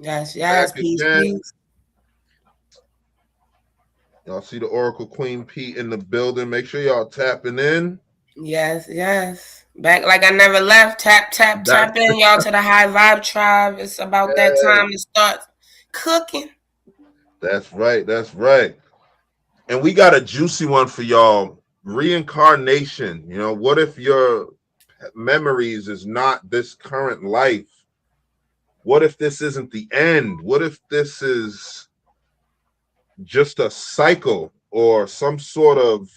Yes, Back yes, peace, again. peace. Y'all see the Oracle Queen P in the building. Make sure y'all tapping in. Yes, yes. Back like I never left. Tap, tap, That tap in, y'all, to the high vibe tribe. It's about that yes, time to start cooking. that's right. That's right. And we got a juicy one for y'all. Reincarnation. What if your memories is not this current life? What if this isn't the end? What if this is just a cycle or some sort of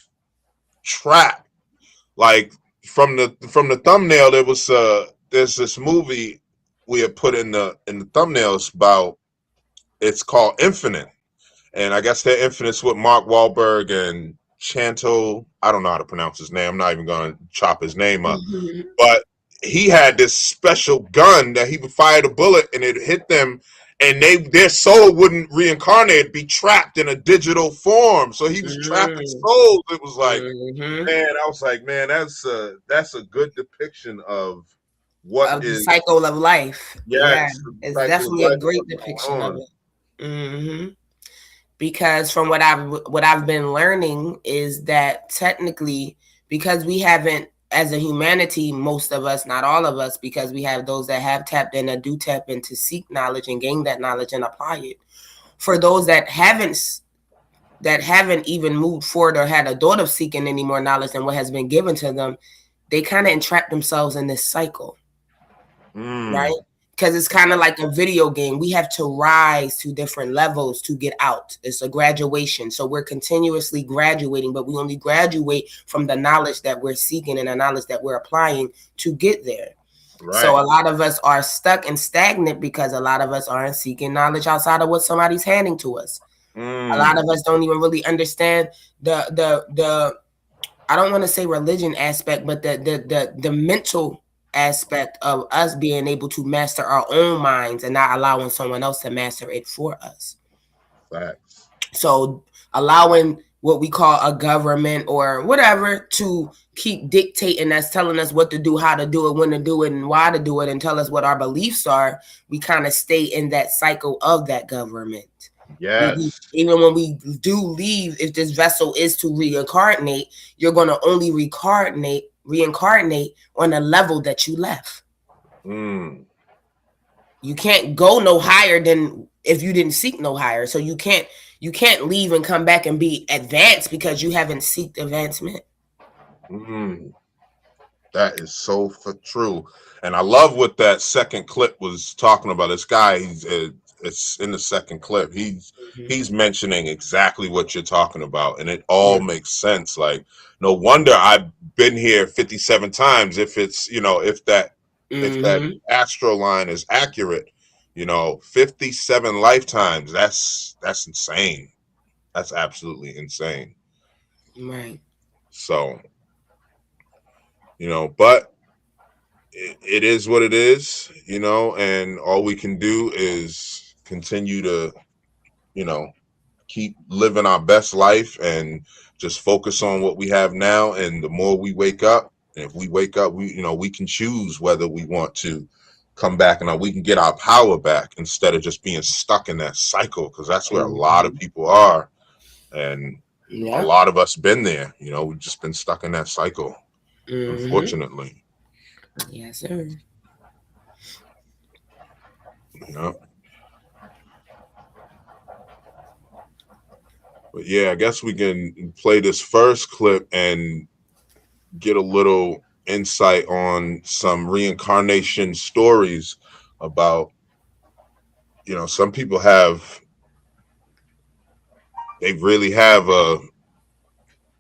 trap? Like from the thumbnail, there's this movie we have put in the thumbnails about. It's called Infinite, and I guess they're Infinite's with Mark Wahlberg and Chanto. I don't know how to pronounce his name. I'm not even going to chop his name up, Mhm. but he had this special gun that he would fire the bullet and it hit them, and their soul wouldn't reincarnate, be trapped in a digital form. So he was trapping Mm. souls. It was like, Mhm. man, I was like, man, that's a good depiction of what Of the is, cycle of life. Yeah, yes, the it's cycle of definitely a life, great what's depiction going of on. it. Because from what I've been learning is that technically, because we haven't, as a humanity, most of us, not all of us, because we have those that have tapped in and do tap in to seek knowledge and gain that knowledge and apply it. For those that haven't even moved forward or had a thought of seeking any more knowledge than what has been given to them, they kind of entrap themselves in this cycle, right? Mm, Because it's kind of like a video game. We have to rise to different levels to get out. It's a graduation. So we're continuously graduating, but we only graduate from the knowledge that we're seeking and the knowledge that we're applying to get there. So right. a lot of us are stuck and stagnant because a lot of us aren't seeking knowledge outside of what somebody's handing to us. A lot of Mm, us don't even really understand the I don't want to say religion aspect, but the mental aspect of us being able to master our own minds and not allowing someone else to master it for us. facts. So allowing what we call a government or whatever to keep dictating us, telling us what to do, how to do it, when to do it, and why to do it, and tell us what our beliefs are, we kind of stay in that cycle of that government. Yes. Even when we do leave, if this vessel is to reincarnate, you're going to only reincarnate on a level that you left. Mm, You can't go no higher than if you didn't seek no higher. So you can't leave and come back and be advanced because you haven't seeked advancement. mm. That is so for true. And I love what that second clip was talking about. This guy, it's in the second clip. He's mentioning exactly what you're talking about, and it all Mm-hmm. makes sense. Like, no wonder I've been here 57 times. If it's if that Mm-hmm. astro line is accurate, 57 lifetimes. That's insane. That's absolutely insane. Right. So, but it is what it is, and all we can do is continue to, you know, keep living our best life and just focus on what we have now. And the more we wake up, if we wake up, we can choose whether we want to come back and we can get our power back instead of just being stuck in that cycle, because that's where a lot of Mm-hmm. people are. And a Yeah. lot of us been there, we've just been stuck in that cycle, Mm-hmm. unfortunately. Yes, sir. You know? But yeah, I guess we can play this first clip and get a little insight on some reincarnation stories about, some people they really have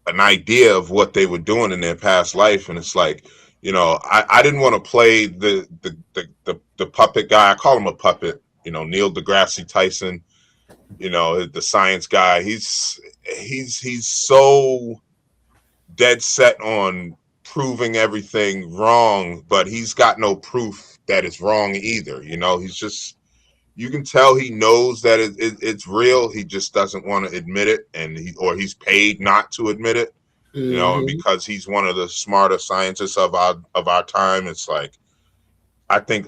an idea of what they were doing in their past life. And it's like, I didn't want to play the puppet guy. I call him a puppet, Neil deGrasse Tyson, the science guy. He's so dead set on proving everything wrong, but he's got no proof that it's wrong either. He's just, you can tell he knows that it's real. He just doesn't want to admit it, and he's paid not to admit it. And Mm-hmm. because he's one of the smarter scientists of our time, it's like, I think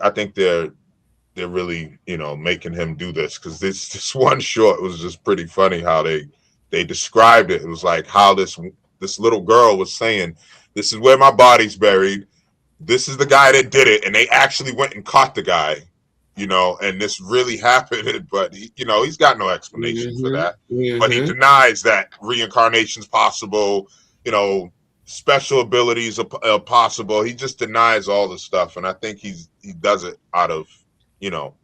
they're really, you know, making him do this, because this one short was just pretty funny how they described it. It was like how this little girl was saying, "This is where my body's buried. This is the guy that did it," and they actually went and caught the guy, you know, and this really happened. But he, you know, he's got no explanation for Mm-hmm. that. But he Mm-hmm. denies that reincarnation's possible. You know, special abilities are possible. He just denies all the stuff, and I think he does it out of, you know,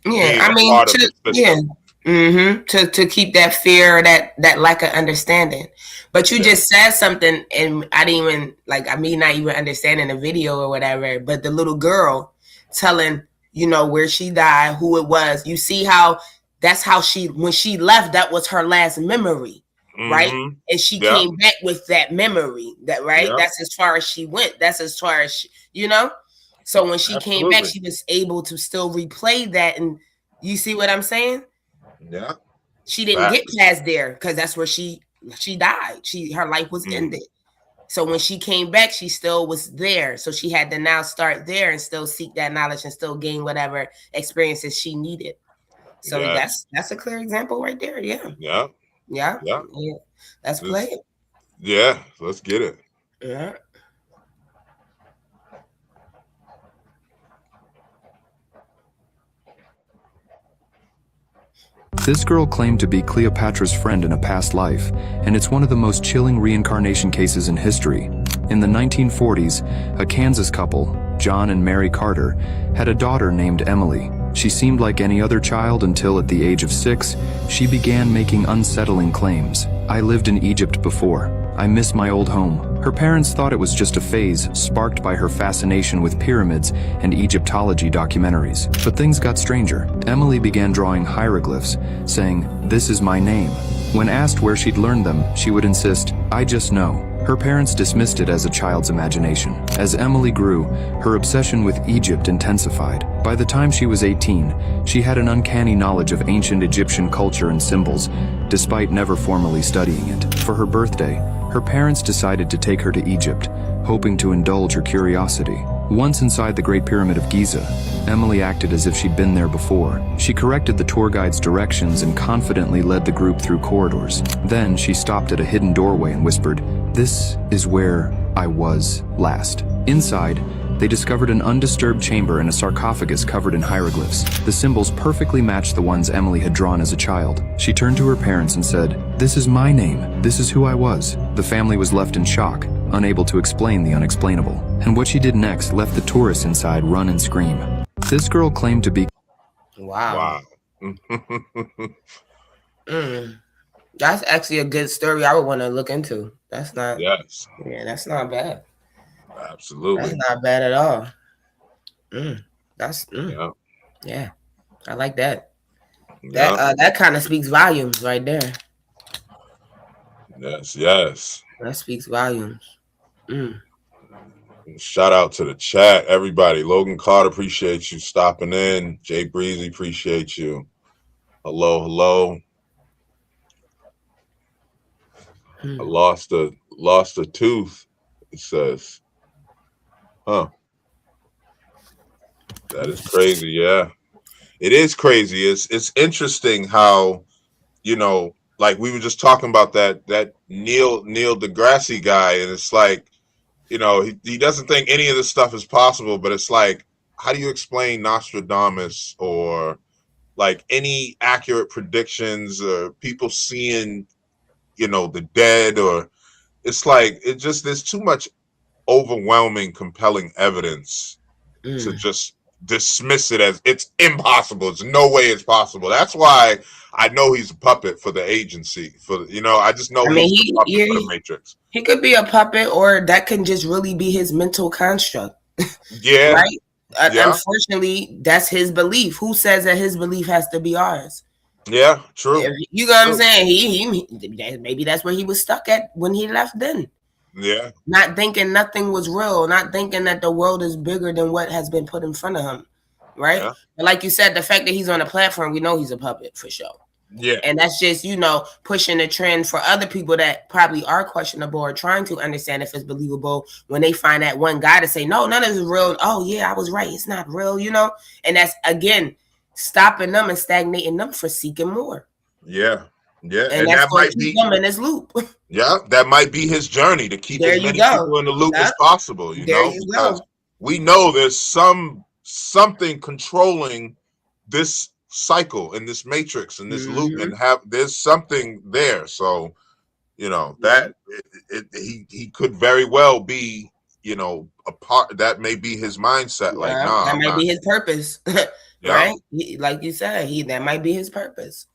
Yeah, being I a mean, part of the yeah, system. to keep that fear, that lack of understanding. But you Yeah. just said something, and I didn't even like. I mean, not even understanding the video or whatever. But the little girl telling, where she died, who it was. You see how that's how when she left, that was her last memory, right? Mm-hmm. And she Yeah. came back with that memory. That right. Yeah. That's as far as she went. That's as far as So when she came back, Absolutely. she was able to still replay that. And you see what I'm saying? Yeah. She didn't get Facts. past there because that's where she died. Her life was ended. So when she came back, she still was there. So she had to now start there and still seek that knowledge and still gain whatever experiences she needed. So Yes. that's a clear example right there. Yeah. Yeah. Yeah. Yeah. Yeah. Let's play This. it. Yeah. Let's get it. Yeah. This girl claimed to be Cleopatra's friend in a past life, and it's one of the most chilling reincarnation cases in history. In the 1940s, a Kansas couple, John and Mary Carter, had a daughter named Emily. She seemed like any other child until, at the age of 6, she began making unsettling claims. "I lived in Egypt before. I miss my old home." Her parents thought it was just a phase sparked by her fascination with pyramids and Egyptology documentaries. But things got stranger. Emily began drawing hieroglyphs, saying, "This is my name." When asked where she'd learned them, she would insist, "I just know." Her parents dismissed it as a child's imagination. As Emily grew, her obsession with Egypt intensified. By the time she was 18, she had an uncanny knowledge of ancient Egyptian culture and symbols, despite never formally studying it. For her birthday, her parents decided to take her to Egypt, hoping to indulge her curiosity. Once inside the Great Pyramid of Giza, Emily acted as if she'd been there before. She corrected the tour guide's directions and confidently led the group through corridors. Then she stopped at a hidden doorway and whispered, "This is where I was last." Inside, they discovered an undisturbed chamber and a sarcophagus covered in hieroglyphs. The symbols perfectly matched the ones Emily had drawn as a child. She turned to her parents and said, "This is my name. This is who I was." The family was left in shock, unable to explain the unexplainable. And what she did next left the tourists inside run and scream. This girl claimed to be... Wow. Wow. That's actually a good story I would want to look into. That's not, Yes. yeah, that's not bad. Absolutely. That's not bad at all. Yeah. Yeah, I like that. Yeah. That kind of speaks volumes right there. Yes. Yes. That speaks volumes. Shout out to the chat, everybody. Logan Carter, appreciate you stopping in. Jay Breezy, appreciate you. Hello, hello. I lost a tooth. It says, huh? That is crazy. Yeah, it is crazy. It's interesting how, like we were just talking about that Neil deGrasse guy, and it's like, he doesn't think any of this stuff is possible, but it's like, how do you explain Nostradamus or like any accurate predictions or people seeing, the dead, or it's like, there's too much overwhelming, compelling evidence to just dismiss it as it's impossible. There's no way it's possible. That's why I know he's a puppet for the agency. I just know he's the puppet for the Matrix. He could be a puppet, or that can just really be his mental construct. Yeah. Right? Yeah. Unfortunately, that's his belief. Who says that his belief has to be ours? Yeah, true. You know what I'm saying? He maybe that's where he was stuck at when he left then. Yeah. Not thinking nothing was real, not thinking that the world is bigger than what has been put in front of him. Right? Yeah. But like you said, the fact that he's on a platform, we know he's a puppet for sure. Yeah. And that's just, pushing the trend for other people that probably are questionable or trying to understand if it's believable, when they find that one guy to say, no, none of this is real. Oh, yeah, I was right. It's not real, And that's, again, stopping them and stagnating them for seeking more. Yeah. Yeah. And And that's that going to might keep be, them in this loop. yeah, that might be his journey, to keep There as you many go. people in the loop as Yep. possible, There you because go. we know there's something controlling this cycle and this matrix and this loop, and there's something there. So, that he could very well be, a part that may be his mindset. Like, Yeah, nah, that I'm might not. be his purpose, Yeah. right? Like you said, that might be his purpose.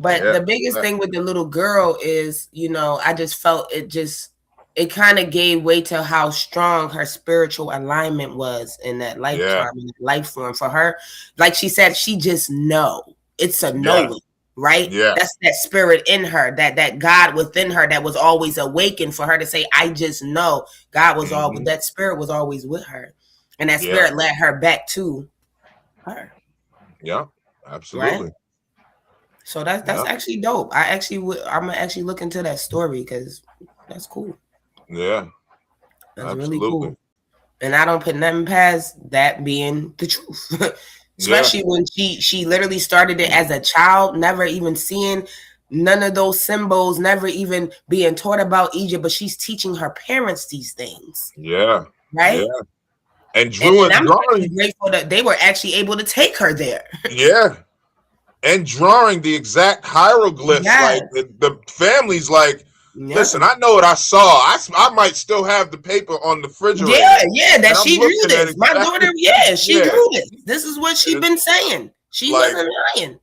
But Yeah. the biggest thing with the little girl is, I just felt it kind of gave way to how strong her spiritual alignment was in that lifetime, in that life form for her. Like she said, she just know. It's a knowing, right? Yeah. That's that spirit in her, that God within her that was always awakened for her to say, I just know. God was that spirit was always with her. And that spirit led her back to her. Yeah, absolutely. Right? So that's actually dope. I'm gonna actually look into that story because that's cool. Yeah, that's absolutely. really cool. And I don't put nothing past that being the truth, especially when she literally started it as a child, never even seeing none of those symbols, never even being taught about Egypt, but she's teaching her parents these things. Yeah, right. Yeah. And I'm actually grateful that they were actually able to take her there. Yeah. And drawing the exact hieroglyphs, like the family's like, listen, I know what I saw. I might still have the paper on the refrigerator. Yeah, that she drew this. My daughter, she drew this. This is what she's been saying. She wasn't lying.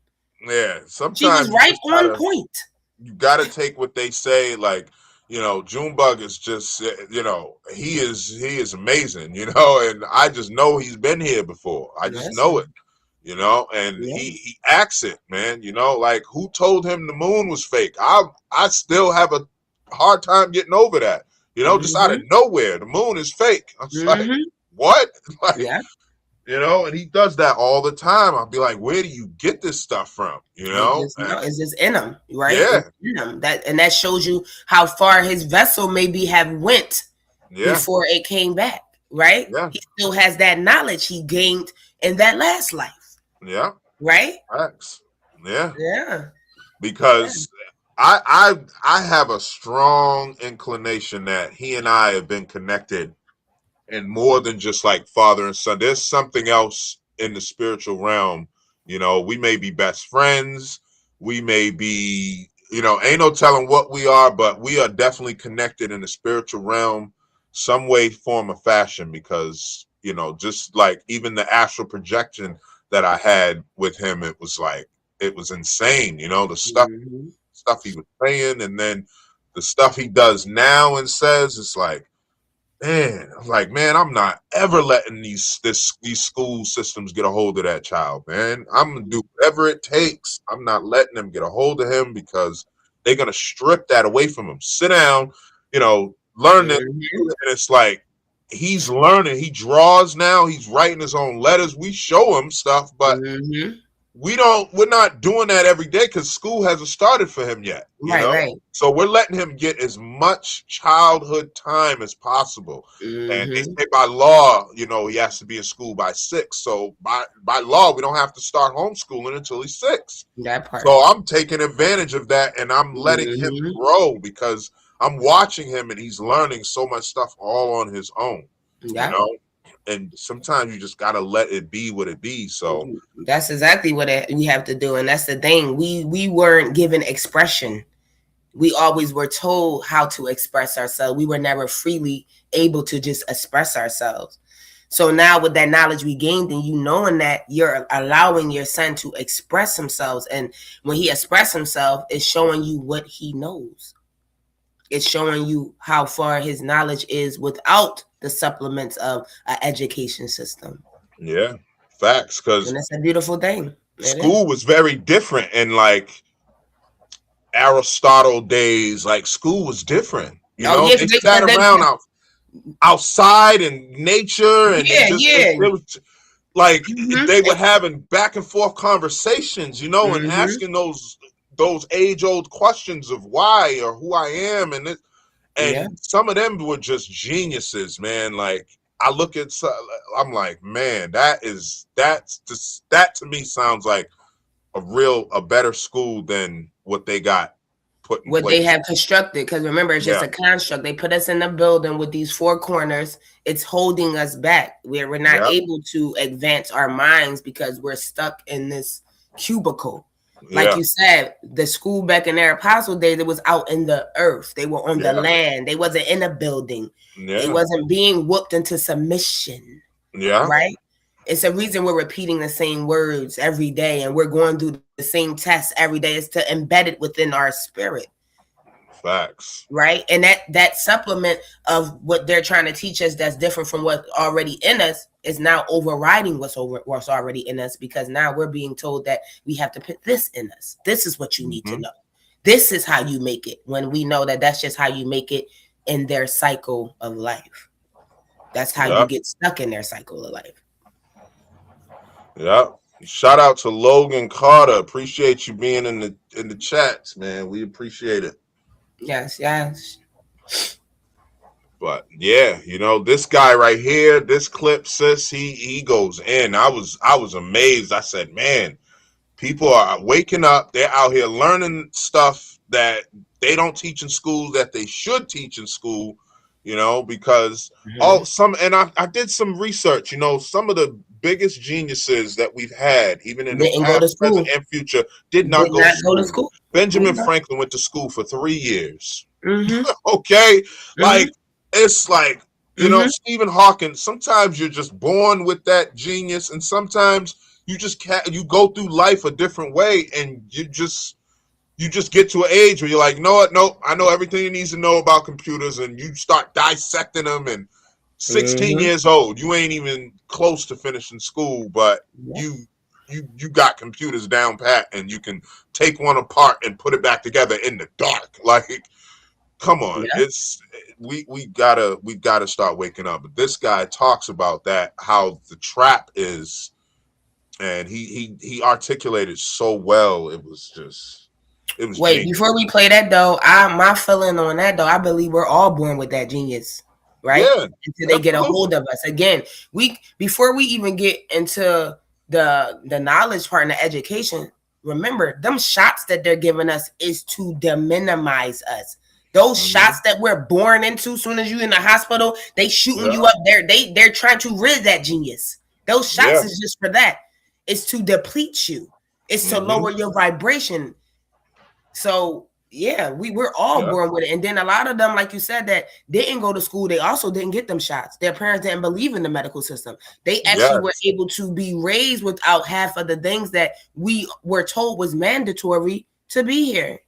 Yeah, sometimes she was right on point. You got to take what they say, like, Junebug is just, he is amazing, and I just know he's been here before. I just know it. And he acts it, man. Like, who told him the moon was fake? I still have a hard time getting over that. Just out of nowhere, the moon is fake. I'm like, what? Like, and he does that all the time. I'll be like, where do you get this stuff from? It's just in him, right? Yeah. In him. That shows you how far his vessel maybe have went before it came back, right? Yeah. He still has that knowledge he gained in that last life. Yeah. Right? Facts. Yeah. Yeah. Because I have a strong inclination that he and I have been connected, and more than just like father and son. There's something else in the spiritual realm. We may be best friends. We may be, ain't no telling what we are, but we are definitely connected in the spiritual realm, some way, form, or fashion, because, just like even the astral projection that I had with him, it was insane, the stuff he was saying, and then the stuff he does now and says, it's like, man, I'm not ever letting these school systems get a hold of that child, man. I'm gonna do whatever it takes. I'm not letting them get a hold of him, because they're gonna strip that away from him. Sit down, learn it. And it's like, he's learning. He draws now. He's writing his own letters. We show him stuff, but we're not doing that every day, because school hasn't started for him yet. Right. So we're letting him get as much childhood time as possible. And they say by law, he has to be in school by 6. So by law, we don't have to start homeschooling until he's 6. That part. So I'm taking advantage of that, and I'm letting him grow, because I'm watching him and he's learning so much stuff all on his own. And sometimes you just gotta let it be what it be. So that's exactly what we have to do, and that's the thing. We weren't given expression. We always were told how to express ourselves. We were never freely able to just express ourselves. So now, with that knowledge we gained, and knowing that you're allowing your son to express himself, and when he expresses himself, it's showing you what he knows. It's showing you how far his knowledge is without the supplements of an education system. Yeah, facts. Because that's a beautiful thing. School was very different in like Aristotle days. Like, school was different. They sat around outside in nature, and Like Mm-hmm. they were having back and forth conversations, you know, and Mm-hmm. asking those age old questions of why or who I am, Yeah. and some of them were just geniuses, man. Like I look at, I'm like, man, that to me sounds like a better school than what they got put in What they place. have constructed, because remember, it's just Yeah, a construct. They put us in a building with these four corners. It's holding us back, where we're not yeah, able to advance our minds because we're stuck in this cubicle. Like yeah, you said, the school back in their apostle days, it was out in the earth. They were on the yeah, land. They wasn't in a building. They yeah, wasn't being whooped into submission, yeah. right? It's a reason we're repeating the same words every day and we're going through the same tests every day. Is to embed it within our spirit. Facts. Right, and that supplement of what they're trying to teach us that's different from what's already in us is now overriding what's already in us, because now we're being told that we have to put this in us. This is what you need to know. This is how you make it, when we know that that's just how you make it in their cycle of life. That's how you get stuck in their cycle of life. Yeah. Shout out to Logan Carter. Appreciate you being in the chats, man. We appreciate it. Yes, yes. But yeah, you know, this guy right here, this clip, sis, he goes in. I was amazed. I said, man, people are waking up. They're out here learning stuff that they don't teach in school that they should teach in school, you know, because I did some research, you know, some of the biggest geniuses that we've had, even in the Didn't go to past, present, school. and future, did not go to school. School. Benjamin Franklin went to school for 3 years. Mm-hmm. Okay. Mm-hmm. Like, it's like, you know, Stephen Hawking, sometimes you're just born with that genius, and sometimes you just can't, you go through life a different way, and you just get to an age where you're like, no, I know everything you need to know about computers, and you start dissecting them. And 16 years old, you ain't even close to finishing school, but you got computers down pat, and you can take one apart and put it back together in the dark. Like, come on, it's we gotta start waking up. But this guy talks about that, how the trap is, and he articulated so well. It was Wait, genius. before we play that though, my feeling on that though, I believe we're all born with that genius, right? Yeah, until they get a hold of us. Again, before we even get into the knowledge part and the education, remember, them shots that they're giving us is to deminimize us. Those shots that we're born into, soon as you're in the hospital, they shooting you up there. They're trying to rid that genius. Those shots is just for that. It's to deplete you. It's to lower your vibration. So yeah, we're all born with it. And then a lot of them, like you said, that didn't go to school, they also didn't get them shots. Their parents didn't believe in the medical system. They actually were able to be raised without half of the things that we were told was mandatory to be here.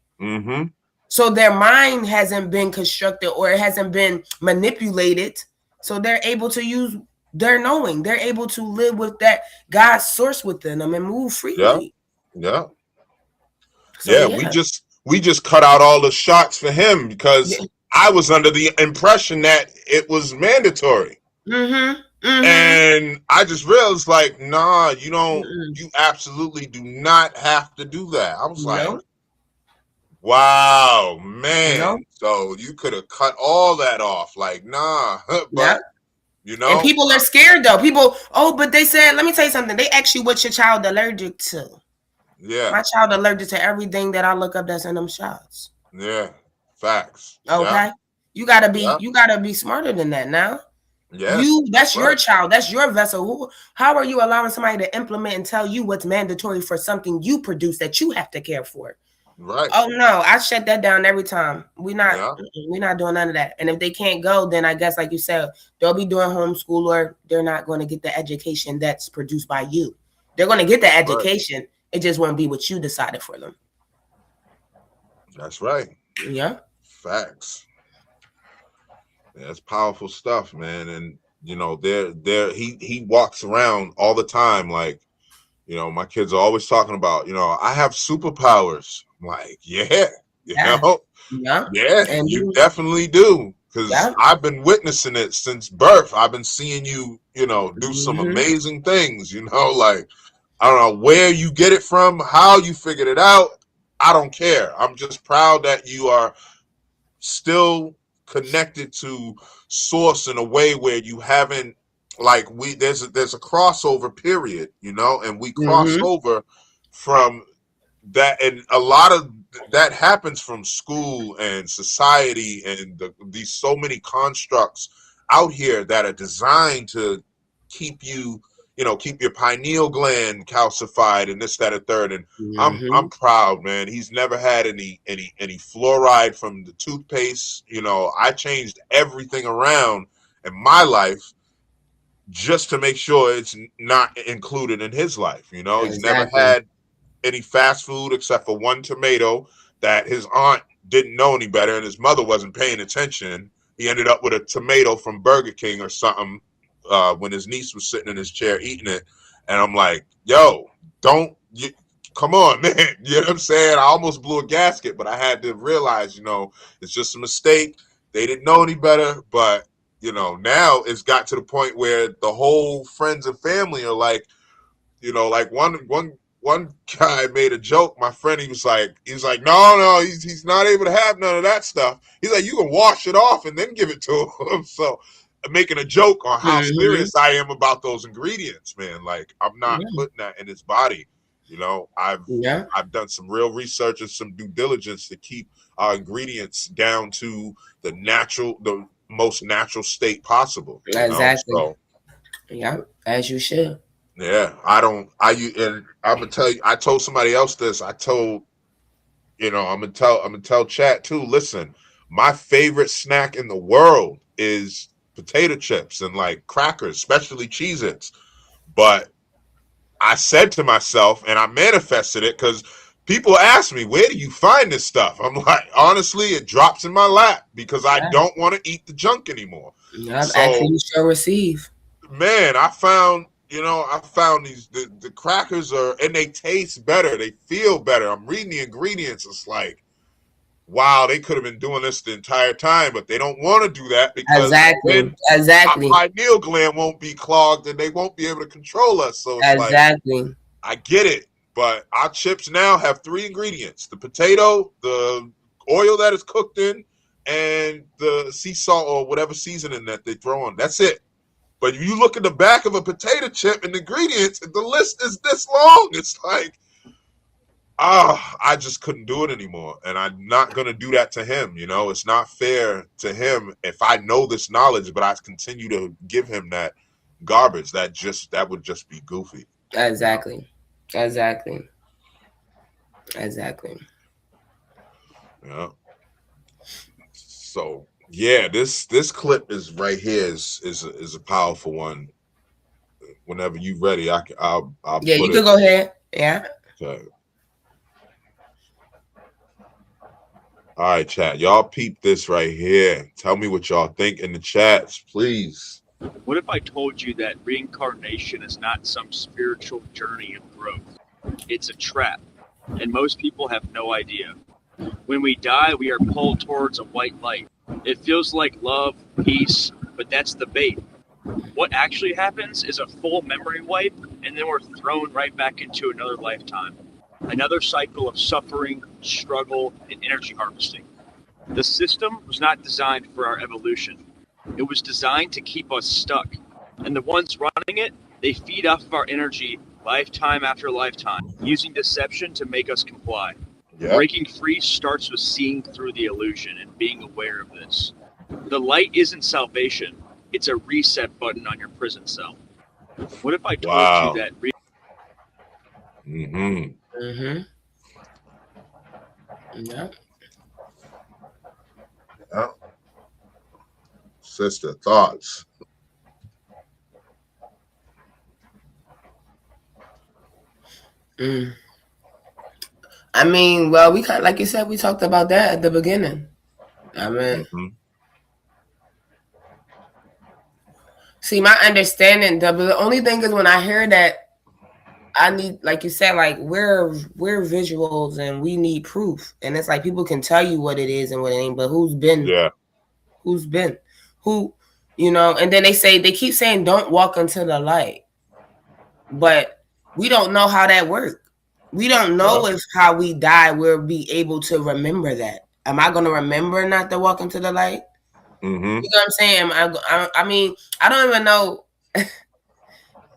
So their mind hasn't been constructed, or it hasn't been manipulated. So they're able to use their knowing. They're able to live with that God's source within them and move freely. So, we just cut out all the shots for him, because I was under the impression that it was mandatory. And I just realized, like, nah, you don't. You absolutely do not have to do that. I was like, wow, man. So you could have cut all that off. Like, nah, but you know. And people are scared though. People, but they said, let me tell you something. They ask you what your child allergic to. Yeah. My child allergic to everything that I look up that's in them shots. Yeah. Facts. Okay. You gotta be smarter than that now. Yeah. That's your child. That's your vessel. How are you allowing somebody to implement and tell you what's mandatory for something you produce that you have to care for? Right. Oh no, I shut that down every time. We're not doing none of that. And if they can't go, then I guess, like you said, they'll be doing homeschool, or they're not going to get the education that's produced by you. They're going to get the education. Right. It just won't be what you decided for them. That's right. Yeah. Facts. That's powerful stuff, man. And you know, he walks around all the time like, you know, my kids are always talking about, you know, I have superpowers. I'm like, you know, and you definitely do, because I've been witnessing it since birth. I've been seeing you, do some amazing things, like, I don't know where you get it from, how you figured it out. I don't care. I'm just proud that you are still connected to source in a way where you haven't, like, there's a crossover period, and we cross over from that, and a lot of that happens from school and society and these so many constructs out here that are designed to keep you, keep your pineal gland calcified and this, that, and third. And I'm proud, man. He's never had any fluoride from the toothpaste. I changed everything around in my life just to make sure it's not included in his life. He's never had any fast food except for one tomato that his aunt didn't know any better and his mother wasn't paying attention. He ended up with a tomato from Burger King or something when his niece was sitting in his chair eating it. And I'm like, yo, come on, man. You know what I'm saying? I almost blew a gasket, but I had to realize, it's just a mistake. They didn't know any better. But, now it's got to the point where the whole friends and family are like, like one guy made a joke. My friend, he was like, no, he's not able to have none of that stuff. He's like, you can wash it off and then give it to him. So making a joke on how serious I am about those ingredients, man. Like, I'm not putting that in his body. I've done some real research and some due diligence to keep our ingredients down to the most natural state possible. Exactly. So, as you should. Yeah, and I'm gonna tell you, I told somebody else this. I'm gonna tell chat too. Listen, my favorite snack in the world is potato chips and like crackers, especially Cheez-Its. But I said to myself, and I manifested it, because people ask me, where do you find this stuff? I'm like, honestly, it drops in my lap because I don't want to eat the junk anymore. Actually, you shall receive. Man, I found these, the crackers and they taste better. They feel better. I'm reading the ingredients. It's like, wow, they could have been doing this the entire time, but they don't want to do that because exactly. my pineal gland won't be clogged and they won't be able to control us. So it's like, I get it, but our chips now have 3 ingredients: the potato, the oil that is cooked in, and the sea salt or whatever seasoning that they throw on. That's it. But if you look at the back of a potato chip and the ingredients, the list is this long. It's like, I just couldn't do it anymore. And I'm not going to do that to him. It's not fair to him if I know this knowledge, but I continue to give him that garbage. That would just be goofy. Exactly. Yeah. So, yeah, this clip is right here is a powerful one. Whenever you're ready, I'll you can go ahead. Yeah. Okay. All right, chat. Y'all peep this right here. Tell me what y'all think in the chats, please. What if I told you that reincarnation is not some spiritual journey of growth? It's a trap, and most people have no idea. When we die, we are pulled towards a white light. It feels like love, peace, but that's the bait. What actually happens is a full memory wipe, and then we're thrown right back into another lifetime. Another cycle of suffering, struggle, and energy harvesting. The system was not designed for our evolution. It was designed to keep us stuck. And the ones running it, they feed off of our energy lifetime after lifetime, using deception to make us comply. Yep. Breaking free starts with seeing through the illusion and being aware of this. The light isn't salvation. It's a reset button on your prison cell. What if I told you that? Yeah. Yeah. Sister, thoughts? I mean, well, we kind of, like you said, we talked about that at the beginning. I mean, see, my understanding, the only thing is when I hear that, I need, like you said, like we're visuals and we need proof. And it's like people can tell you what it is and what it ain't, but who's been Who's been? Who, and then they keep saying don't walk into the light. But we don't know how that works. We don't know if how we die we'll be able to remember that. Am I going to remember not to walk into the light? Mm-hmm. You know what I'm saying? I mean, I don't even know. I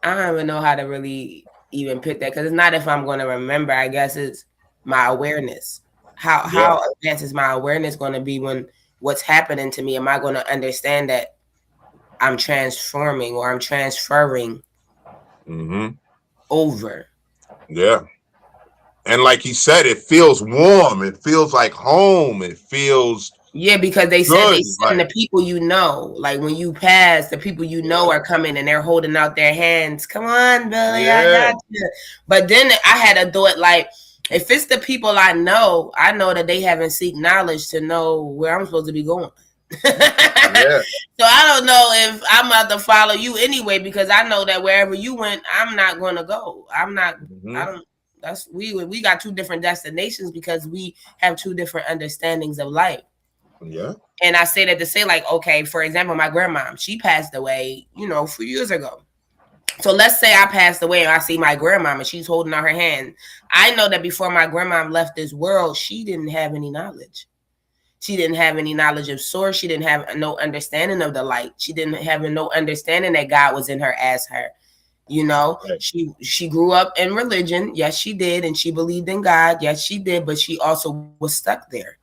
don't even know how to really even put that, because it's not if I'm going to remember. I guess it's my awareness. How advanced is my awareness going to be when what's happening to me? Am I going to understand that I'm transforming or I'm transferring over? Yeah. And like he said, it feels warm. It feels like home. It feels because they said good. They send the people like when you pass, the people are coming and they're holding out their hands. Come on, Billy, I got you. But then I had a thought, like, if it's the people I know that they haven't seek knowledge to know where I'm supposed to be going. So I don't know if I'm about to follow you anyway, because I know that wherever you went, I'm not going to go. I'm not. I don't. That's we got two different destinations because we have two different understandings of life. Yeah. And I say that to say, like, okay, for example, my grandma, she passed away, a few years ago. So let's say I passed away and I see my grandma and she's holding out her hand. I know that before my grandma left this world, she didn't have any knowledge. She didn't have any knowledge of source. She didn't have no understanding of the light. She didn't have no understanding that God was in her as her. She grew up in religion. Yes, she did. And she believed in God. Yes, she did. But she also was stuck there.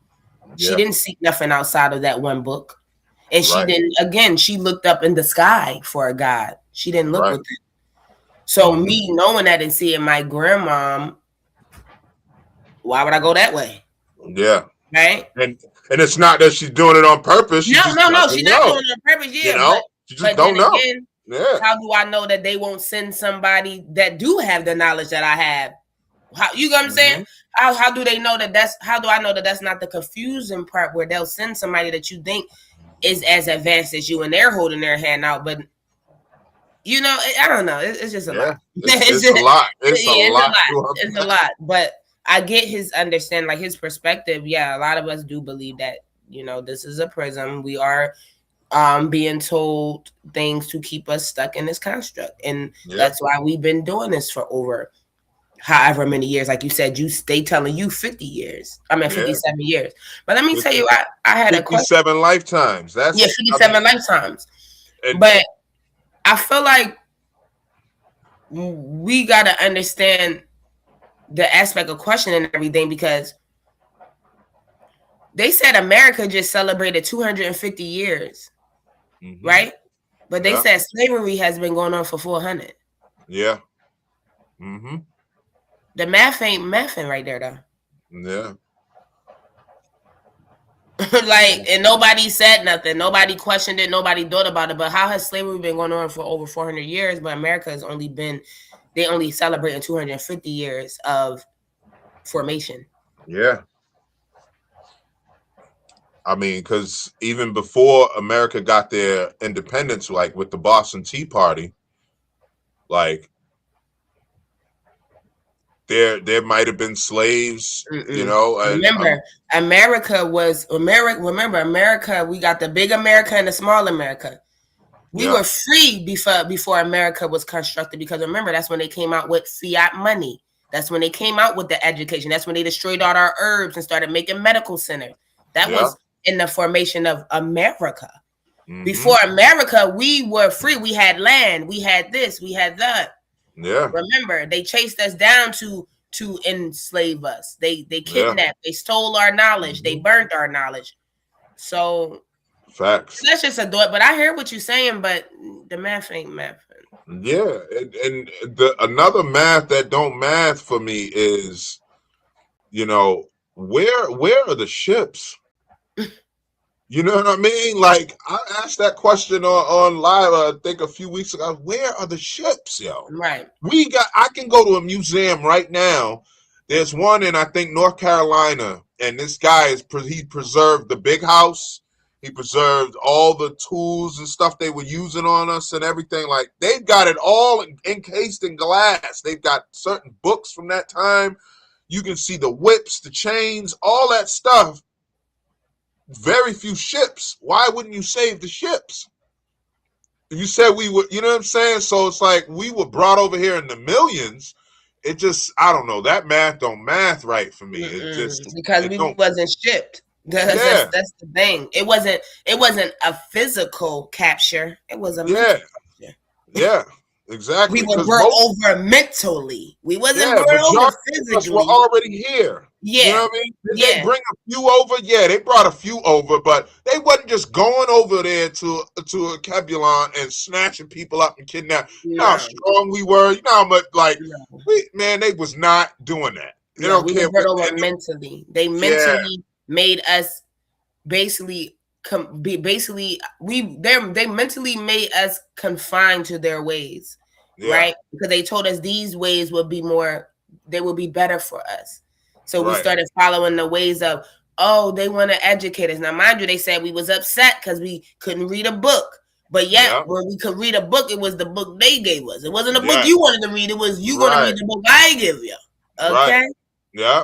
She didn't seek nothing outside of that one book. And she didn't, again, she looked up in the sky for a God. She didn't look with it. So me knowing that and seeing my grandmom, why would I go that way? Yeah. Right? And it's not that she's doing it on purpose. No, she's not doing it on purpose. Yeah, she just don't know. How do I know that they won't send somebody that do have the knowledge that I have? How, you know what I'm saying? How do they know that how do I know that that's not the confusing part where they'll send somebody that you think is as advanced as you and they're holding their hand out, but I don't know. It's just a lot. It's a lot. It's a lot. But I get his understanding, like his perspective. Yeah, a lot of us do believe that, this is a prism. We are being told things to keep us stuck in this construct. And that's why we've been doing this for over however many years. Like you said, they telling you 50 years. I mean, 57 years. But let me tell you, I had 57 lifetimes. That's 57 lifetimes. But I feel like we got to understand the aspect of questioning and everything, because they said America just celebrated 250 years, right? But they said slavery has been going on for 400. Yeah. The math ain't mathing right there, though. Yeah. And nobody said nothing. Nobody questioned it. Nobody thought about it. But how has slavery been going on for over 400 years? But America has they only celebrating 250 years of formation. Yeah. I mean, because even before America got their independence, like with the Boston Tea Party, like there might have been slaves, Remember, America, we got the big America and the small America. We were free before America was constructed, because remember, that's when they came out with fiat money. That's when they came out with the education. That's when they destroyed all our herbs and started making medical centers. That was in the formation of America. Before America, we were free. We had land. We had this. We had that. Yeah. Remember, they chased us down to enslave us. They kidnapped. They stole our knowledge. They burnt our knowledge. So facts. That's just a thought. But I hear what you're saying. But the math ain't math. Yeah, and another math that don't math for me is, where are the ships? You know what I mean? Like, I asked that question on live, I think a few weeks ago. Where are the ships, yo? Right. I can go to a museum right now. There's one in, I think, North Carolina, and this guy he preserved the big house. He preserved all the tools and stuff they were using on us and everything. Like, they've got it all encased in glass. They've got certain books from that time. You can see the whips, the chains, all that stuff. very few ships. Why wouldn't you save the ships? You said we were, you know what I'm saying? So it's like we were brought over here in the millions. It just, I don't know, that math don't math right for me. It just, because it we don't. wasn't shipped. Yeah, That's the thing. It wasn't a physical capture. It was a yeah, mental capture. yeah, We exactly. were Because brought over mentally. We wasn't yeah, brought over majority of us were physically. already here. You know Yeah, what I mean? Did they yeah. bring a few over? Yeah, they brought a few over, but they wasn't just going over there to a Cabulon and snatching people up and kidnapping. You know how No, strong we were. You know how much like no, they was not doing that. They no. don't We care were brought what. over And mentally. They yeah, mentally made us basically they mentally made us confined to their ways, yeah, right? Because they told us these ways would be better for us. So we right, started following the ways of, oh, they want to educate us. Now, mind you, they said we was upset because we couldn't read a book. But yet, yeah, when we could read a book, it was the book they gave us. It wasn't a book yeah, you wanted to read. It was you going to right, read the book I give you. right. Okay? Yeah.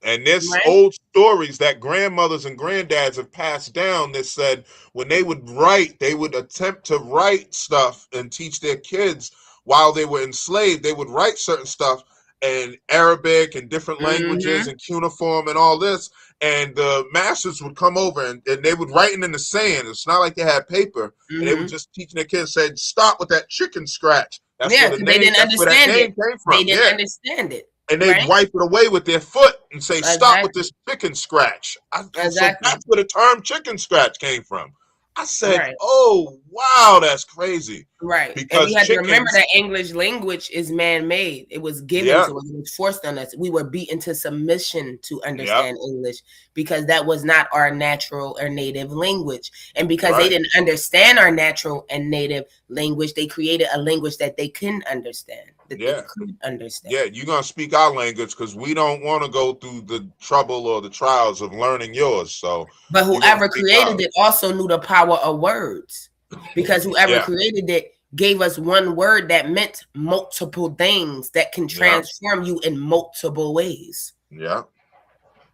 And there's Right? old stories that grandmothers and granddads have passed down that said when they would write, they would attempt to write stuff and teach their kids while they were enslaved. They would write certain stuff in Arabic and different languages Mm-hmm. and cuneiform and all this. And the masters would come over and they would write it in the sand. It's not like they had paper. And they would Mm-hmm. just teaching their kids, said, stop with that chicken scratch. That's Yeah, where the because they name, didn't that's where that understand name it. came They from. didn't Yeah. understand it. And they'd Right? wipe it away with their foot and say, stop with Exactly. this chicken scratch. So Exactly. that's where the term chicken scratch came from. I said, Right. oh, wow, that's crazy. Right. And we Because had to remember chickens, that English language is man-made. It was given yeah, to us. It was forced on us. We were beaten to submission to yeah, understand English because that was not our natural or native language. And because they right, didn't understand our natural and native language, they created a language that they couldn't understand, that they yeah, could understand. yeah. You're going to speak our language because we don't want to go through the trouble or the trials of learning yours. So But you're going to whoever speak created ours. it also knew the power of words, because whoever Yeah, created it gave us one word that meant multiple things that can yeah, transform you in multiple ways. yeah.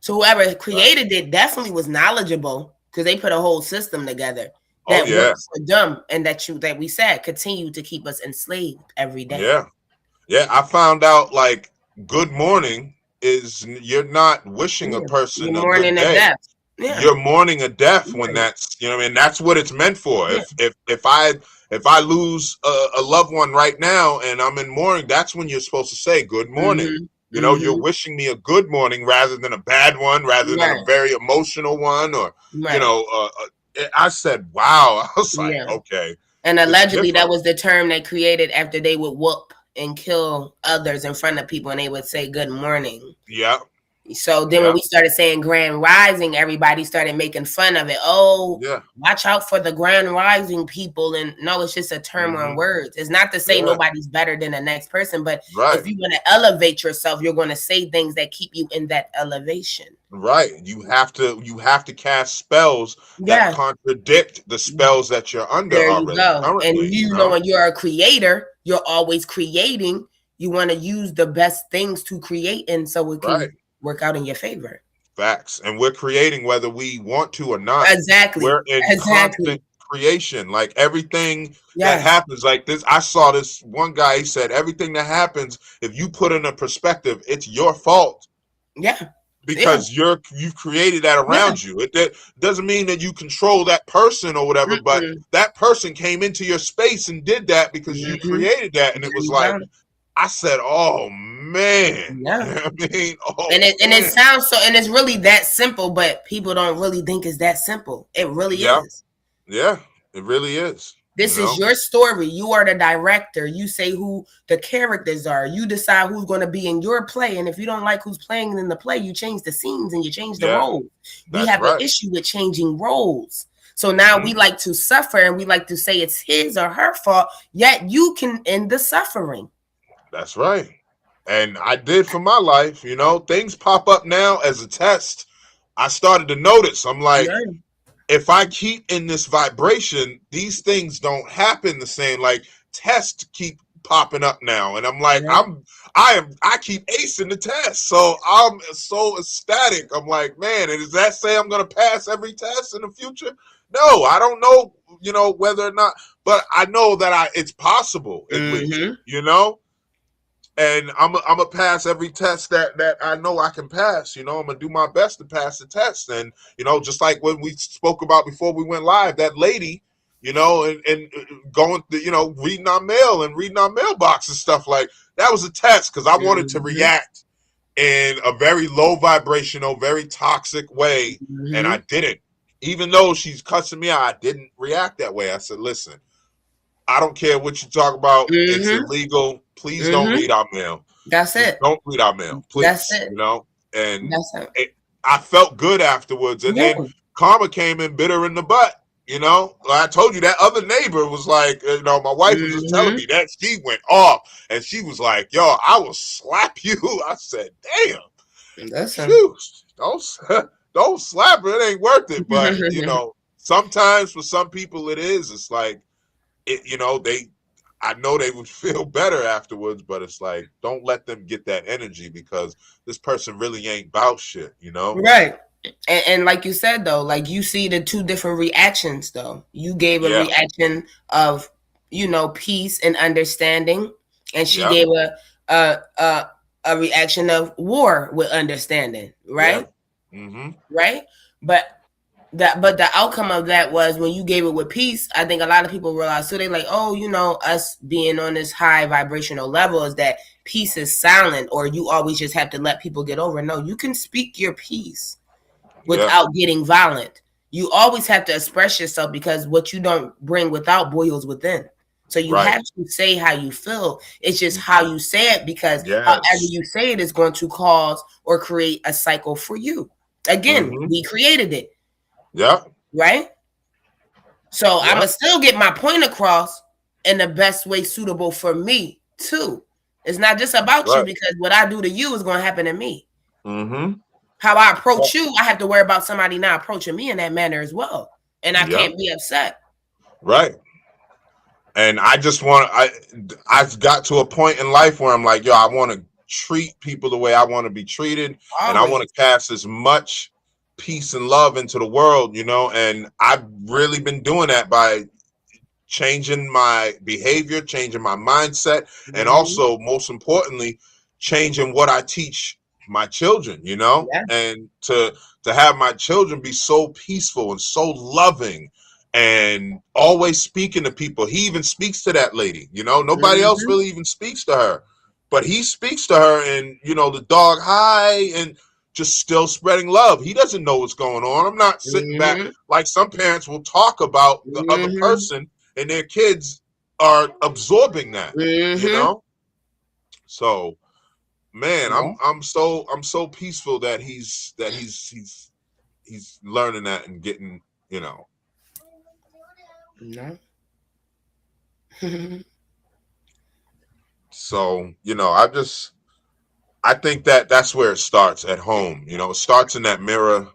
So whoever created it definitely was knowledgeable, because they put a whole system together Oh, that yeah, works for them, and that we said continue to keep us enslaved every day. yeah. Yeah, I found out like good morning is you're not wishing a Yeah. person You're a good mourning a day. death. Yeah. You're mourning a death when Yeah. that's, you know what I mean, that's what it's meant for. Yeah. If I lose a loved one right now and I'm in mourning, that's when you're supposed to say good morning. Mm-hmm. You know, Mm-hmm. you're wishing me a good morning rather than a bad one, rather than Right. a very emotional one, or you Right. know. I said, wow. I was like, Yeah. okay, And it's allegedly, that different. was the term they created after they would whoop and kill others in front of people, and they would say good morning. Yeah, So then yeah, when we started saying grand rising, everybody started making fun of it. Oh, yeah, watch out for the grand rising people. And no, it's just a term on hmm, words. It's not to say yeah, nobody's better than the next person, but right. if you want to elevate yourself, you're going to say things that keep you in that elevation. Right. You have to cast spells that Yeah. contradict the spells that you're under There you already go. And currently, you know, when you're a creator, you're always creating. You want to use the best things to create, and so it can Right. work out in your favor. Facts. And we're creating whether we want to or not. Exactly. We're in constant creation. Like everything that happens, like this. I saw this one guy, he said, everything that happens, if you put in a perspective, it's your fault. Yeah. Because you've created that around you. It doesn't mean that you control that person or whatever, but that person came into your space and did that because you created that. And it was like, I said, oh man. Yeah. You know what I mean? Oh, and it sounds so, and it's really that simple, but people don't really think it's that simple. It really is. Yeah, it really is. This is your story. You are the director. You say who the characters are. You decide who's going to be in your play. And if you don't like who's playing in the play, you change the scenes and you change the roles. We have an issue with changing roles. So now we like to suffer and we like to say it's his or her fault, yet you can end the suffering. That's right. And I did for my life, you know, things pop up now as a test. I started to notice. I'm like, if I keep in this vibration, these things don't happen the same. Like tests keep popping up now. And I'm like, I keep acing the test, so I'm so ecstatic. I'm like, man, and does that say I'm gonna pass every test in the future? No, I don't know, whether or not, but I know that it's possible at least, and I'm a pass every test that I know I can pass. I'm gonna do my best to pass the test, and just like when we spoke about before we went live, that lady, and going to, reading our mail and reading our mailbox and stuff, like that was a test because I wanted to react in a very low vibrational, very toxic way, and I didn't. Even though she's cussing me out, I didn't react that way. I said, listen, I don't care what you talk about. It's illegal. Please don't read our mail. That's Just it. don't read our mail, please. That's it. And I felt good afterwards. And then karma came in bitter in the butt. I told you that other neighbor was like, my wife was just telling me that she went off, and she was like, yo, I will slap you. I said, damn, shoot, don't slap her. It ain't worth it. But, sometimes for some people it is. It's like, I know they would feel better afterwards, but it's like, don't let them get that energy because this person really ain't about shit, Right. And like you said, though, like you see the two different reactions, though. You gave a reaction of, peace and understanding, and she gave a reaction of war with understanding, right? Yeah. Right? But the outcome of that was when you gave it with peace, I think a lot of people realize, so they're like, oh, us being on this high vibrational level is that peace is silent, or you always just have to let people get over. No, you can speak your peace without getting violent. You always have to express yourself because what you don't bring without boils within. So you have to say how you feel. It's just how you say it, because however you say it is going to cause or create a cycle for you. Again, we created it. Yeah. Right? So I'm going to still get my point across in the best way suitable for me, too. It's not just about you, because what I do to you is going to happen to me. How I approach you, I have to worry about somebody not approaching me in that manner as well. And I can't be upset. Right. And I just I've got to a point in life where I'm like, yo, I want to treat people the way I want to be treated. Always. And I want to cast as much peace and love into the world, and I've really been doing that by changing my behavior, changing my mindset, and also, most importantly, changing what I teach my children, and to have my children be so peaceful and so loving and always speaking to people. He even speaks to that lady, nobody else really even speaks to her, but he speaks to her, and the dog, hi, and just still spreading love. He doesn't know what's going on. I'm not sitting back like some parents will talk about the other person, and their kids are absorbing that, So, man, I'm so peaceful that he's learning that and getting, So, I think that's where it starts, at home. It starts in that mirror.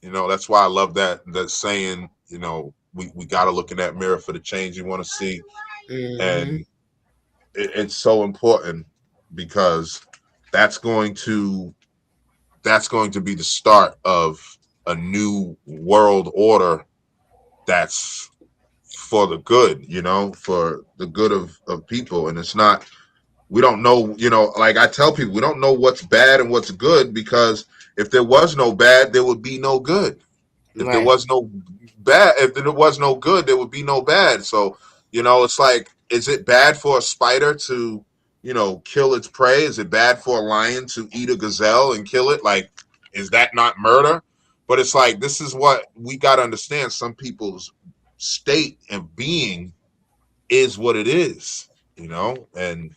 That's why I love that saying, we got to look in that mirror for the change you want to see. And it's so important, because that's going to be the start of a new world order that's for the good, for the good of people. And it's not, we don't know, like I tell people, we don't know what's bad and what's good, because if there was no bad, there would be no good. If there was no bad, if there was no good, there would be no bad. So, it's like, is it bad for a spider to, kill its prey? Is it bad for a lion to eat a gazelle and kill it? Like, is that not murder? But it's like, this is what we got to understand. Some people's state of being is what it is, and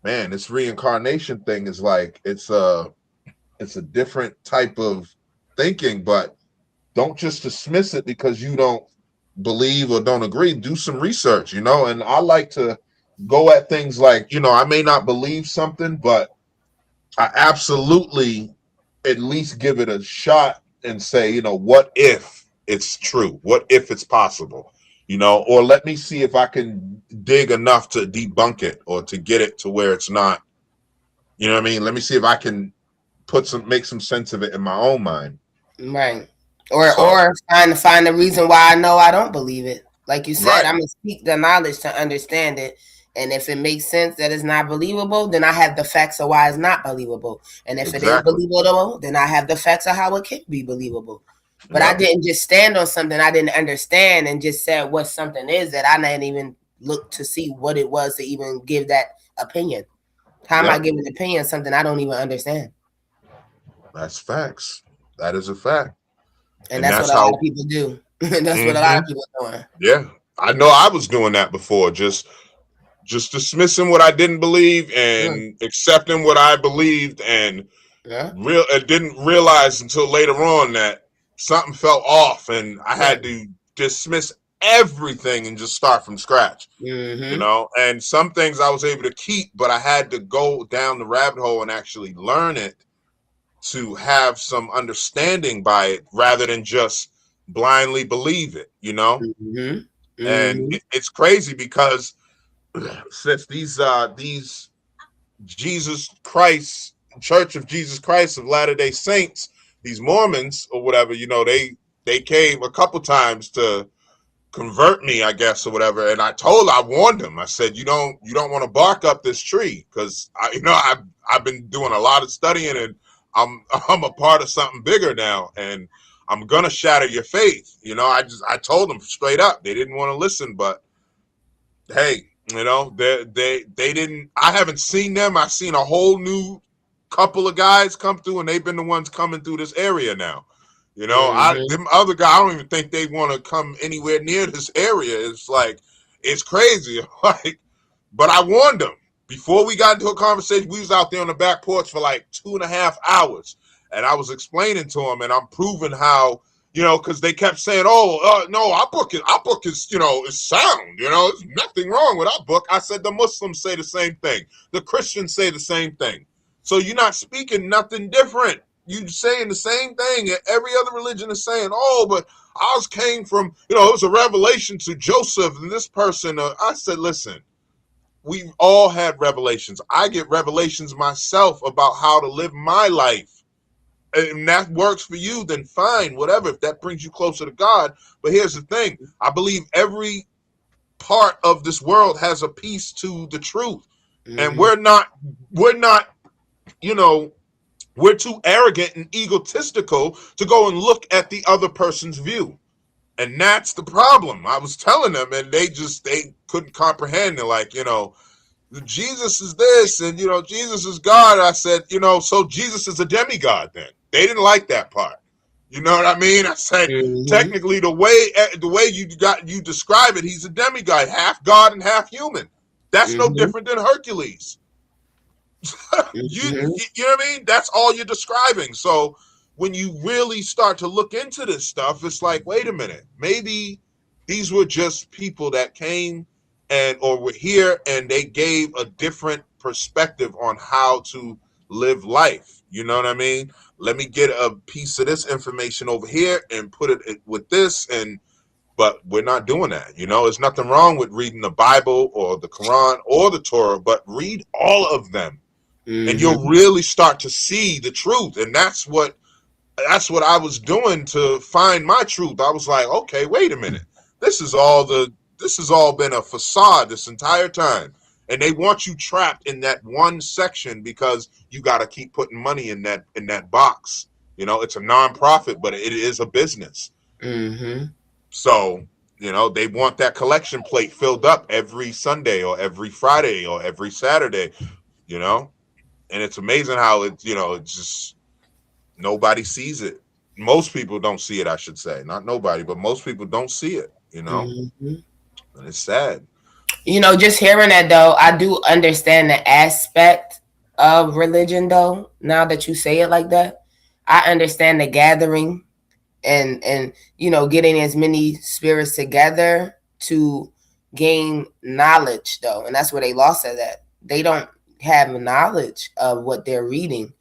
man, this reincarnation thing is like, it's a different type of thinking, but don't just dismiss it because you don't believe or don't agree. Do some research, and I like to go at things like, I may not believe something, but I absolutely at least give it a shot and say, what if it's true? What if it's possible? or let me see if I can dig enough to debunk it or to get it to where it's not, let me see if I can make some sense of it in my own mind. Right. Or So, find the reason why I know I don't believe it. Like you said, right. I'm gonna speak the knowledge to understand it. And if it makes sense that it's not believable, then I have the facts of why it's not believable. And if it is Exactly. believable, then I have the facts of how it can be believable. But I Yep. didn't just stand on something I didn't understand and just said what something is that I didn't even look to see what it was to even give that opinion. How am I Yep. giving an opinion on something I don't even understand? That's facts. That is a fact. And And that's what that's a lot how, of people do. That's what a lot mhm. of people are doing. Yeah. I know I was doing that before, just dismissing what I didn't believe Mm, and accepting what I believed, and yeah, didn't realize until later on that something felt off and I right. had to dismiss everything and just start from scratch. Mm-hmm. And some things I was able to keep, but I had to go down the rabbit hole and actually learn it to have some understanding by it rather than just blindly believe it. Mm-hmm. And Mm-hmm. it's crazy because since these Jesus Christ Church of Jesus Christ of Latter-day Saints, these Mormons or whatever, they came a couple times to convert me, I guess, or whatever. And I warned them. I said, you don't want to bark up this tree, because I've been doing a lot of studying, and I'm a part of something bigger now, and I'm gonna shatter your faith. I told them straight up. They didn't want to listen, but hey, they didn't. I haven't seen them. I've seen a whole new couple of guys come through, and they've been the ones coming through this area now. Mm-hmm. Them other guys, I don't even think they want to come anywhere near this area. It's like, it's crazy. Like, but I warned them before we got into a conversation. We was out there on the back porch for like 2.5 hours, and I was explaining to them, and I'm proving how, because they kept saying, "Oh, no, our book is, is sound. There's nothing wrong with our book." I said the Muslims say the same thing, the Christians say the same thing. So you're not speaking nothing different. You saying the same thing. Every other religion is saying, "Oh, but ours came from, it was a revelation to Joseph and this person." I said, listen, we've all had revelations. I get revelations myself about how to live my life. And that works for you, then fine, whatever, if that brings you closer to God. But here's the thing. I believe every part of this world has a piece to the truth. And Mm-hmm. we're not, we're too arrogant and egotistical to go and look at the other person's view. And that's the problem. I was telling them, and they couldn't comprehend. They're like, Jesus is this, and Jesus is God. I said, so Jesus is a demigod then. They didn't like that part. You know what I mean? I said, Mm-hmm. technically, the way you describe it, he's a demigod, half God and half human. That's no Mm-hmm. different than Hercules. Mm-hmm. You know what I mean? That's all you're describing. So when you really start to look into this stuff, it's like, wait a minute, maybe these were just people that came or were here, and they gave a different perspective on how to live life. You know what I mean? Let me get a piece of this information over here and put it with this, but we're not doing that. There's nothing wrong with reading the Bible or the Quran or the Torah, but read all of them, and Mm-hmm. you'll really start to see the truth. And that's what I was doing to find my truth. I was like, okay, wait a minute. This has all been a facade this entire time. And they want you trapped in that one section because you got to keep putting money in that box. It's a nonprofit, but it is a business. Mm-hmm. So, they want that collection plate filled up every Sunday or every Friday or every Saturday, you know? And it's amazing how it's just nobody sees it. Most people don't see it, I should say. Not nobody, but most people don't see it. Mm-hmm. And it's sad. Just hearing that though, I do understand the aspect of religion though. Now that you say it like that, I understand the gathering and getting as many spirits together to gain knowledge though, and that's where they lost it at. They don't have knowledge of what they're reading.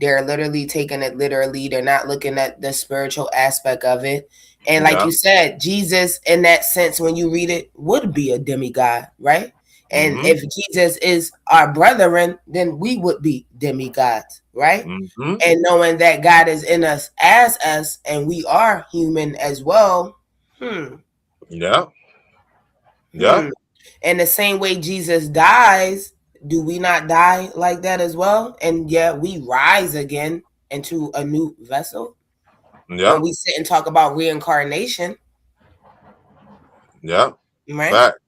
They're literally taking it literally. They're not looking at the spiritual aspect of it. And like Yeah. you said, Jesus, in that sense, when you read it, would be a demigod, right? And Mm-hmm. if Jesus is our brethren, then we would be demigods, right? Mm-hmm. And knowing that God is in us as us, and we are human as well. Yeah. Yeah. Hmm. In the same way Jesus dies, do we not die like that as well? And yet we rise again into a new vessel. Yeah. When we sit and talk about reincarnation, Yeah. right? Fact.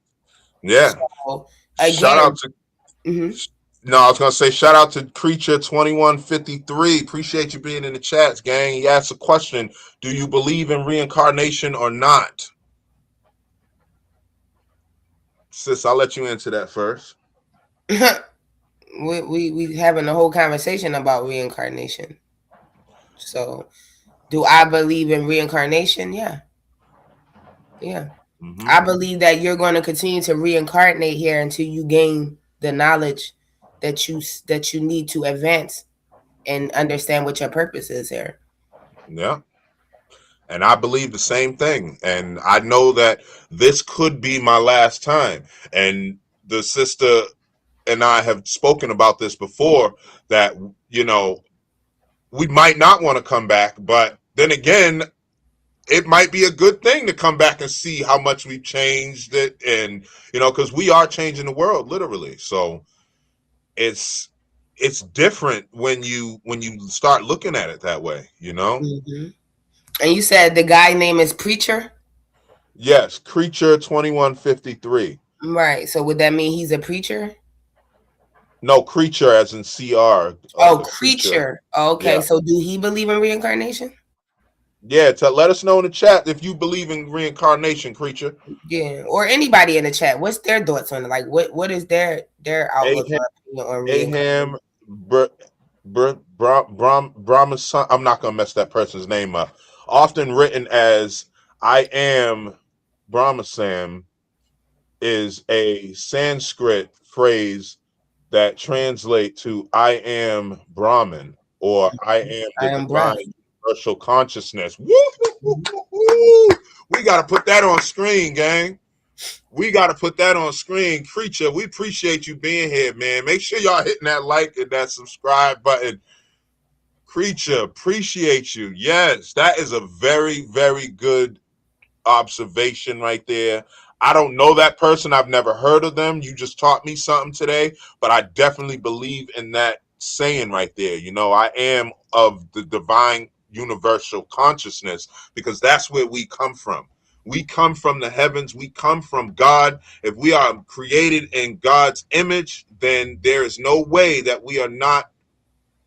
Yeah. So Shout again, out to mhm. No, I was gonna say shout out to Creature 2153. Appreciate you being in the chats, gang. He asked a question: do you believe in reincarnation or not? Sis, I'll let you answer that first. we having a whole conversation about reincarnation. So, do I believe in reincarnation? Yeah. Mm-hmm. I believe that you're going to continue to reincarnate here until you gain the knowledge that you need to advance and understand what your purpose is here. Yeah. And I believe the same thing. And I know that this could be my last time. And the sister and I have spoken about this before, that, we might not want to come back, but then again, it might be a good thing to come back and see how much we've changed it. And, because we are changing the world, literally. So it's different when you start looking at it that way, Mm-hmm. And you said the guy name is Preacher? Yes, Creature 2153. Right. So would that mean he's a preacher? No, Creature as in CR. Oh, The creature. Creature. Okay. Yeah. So do he believe in reincarnation? Yeah, let us know in the chat if you believe in reincarnation, Creature. Yeah. Or anybody in the chat. What's their thoughts on it? Like what is their outlook Aham, or opinion on reincarnation? Aham Brahma. I'm not gonna mess that person's name up. Often written as I am Brahmasam, is a Sanskrit phrase that translate to I am Brahman, or I am I the am breath. divine universal consciousness. Woo! We got to put that on screen, gang. We got to put that on screen. Creature, we appreciate you being here, man. Make sure y'all hitting that like and that subscribe button. Creature, appreciate you. Yes, that is a very, very good observation right there. I don't know that person. I've never heard of them. You just taught me something today, but I definitely believe in that saying right there. I am of the divine universal consciousness, because that's where we come from. We come from the heavens. We come from God. If we are created in God's image, then there is no way that we are not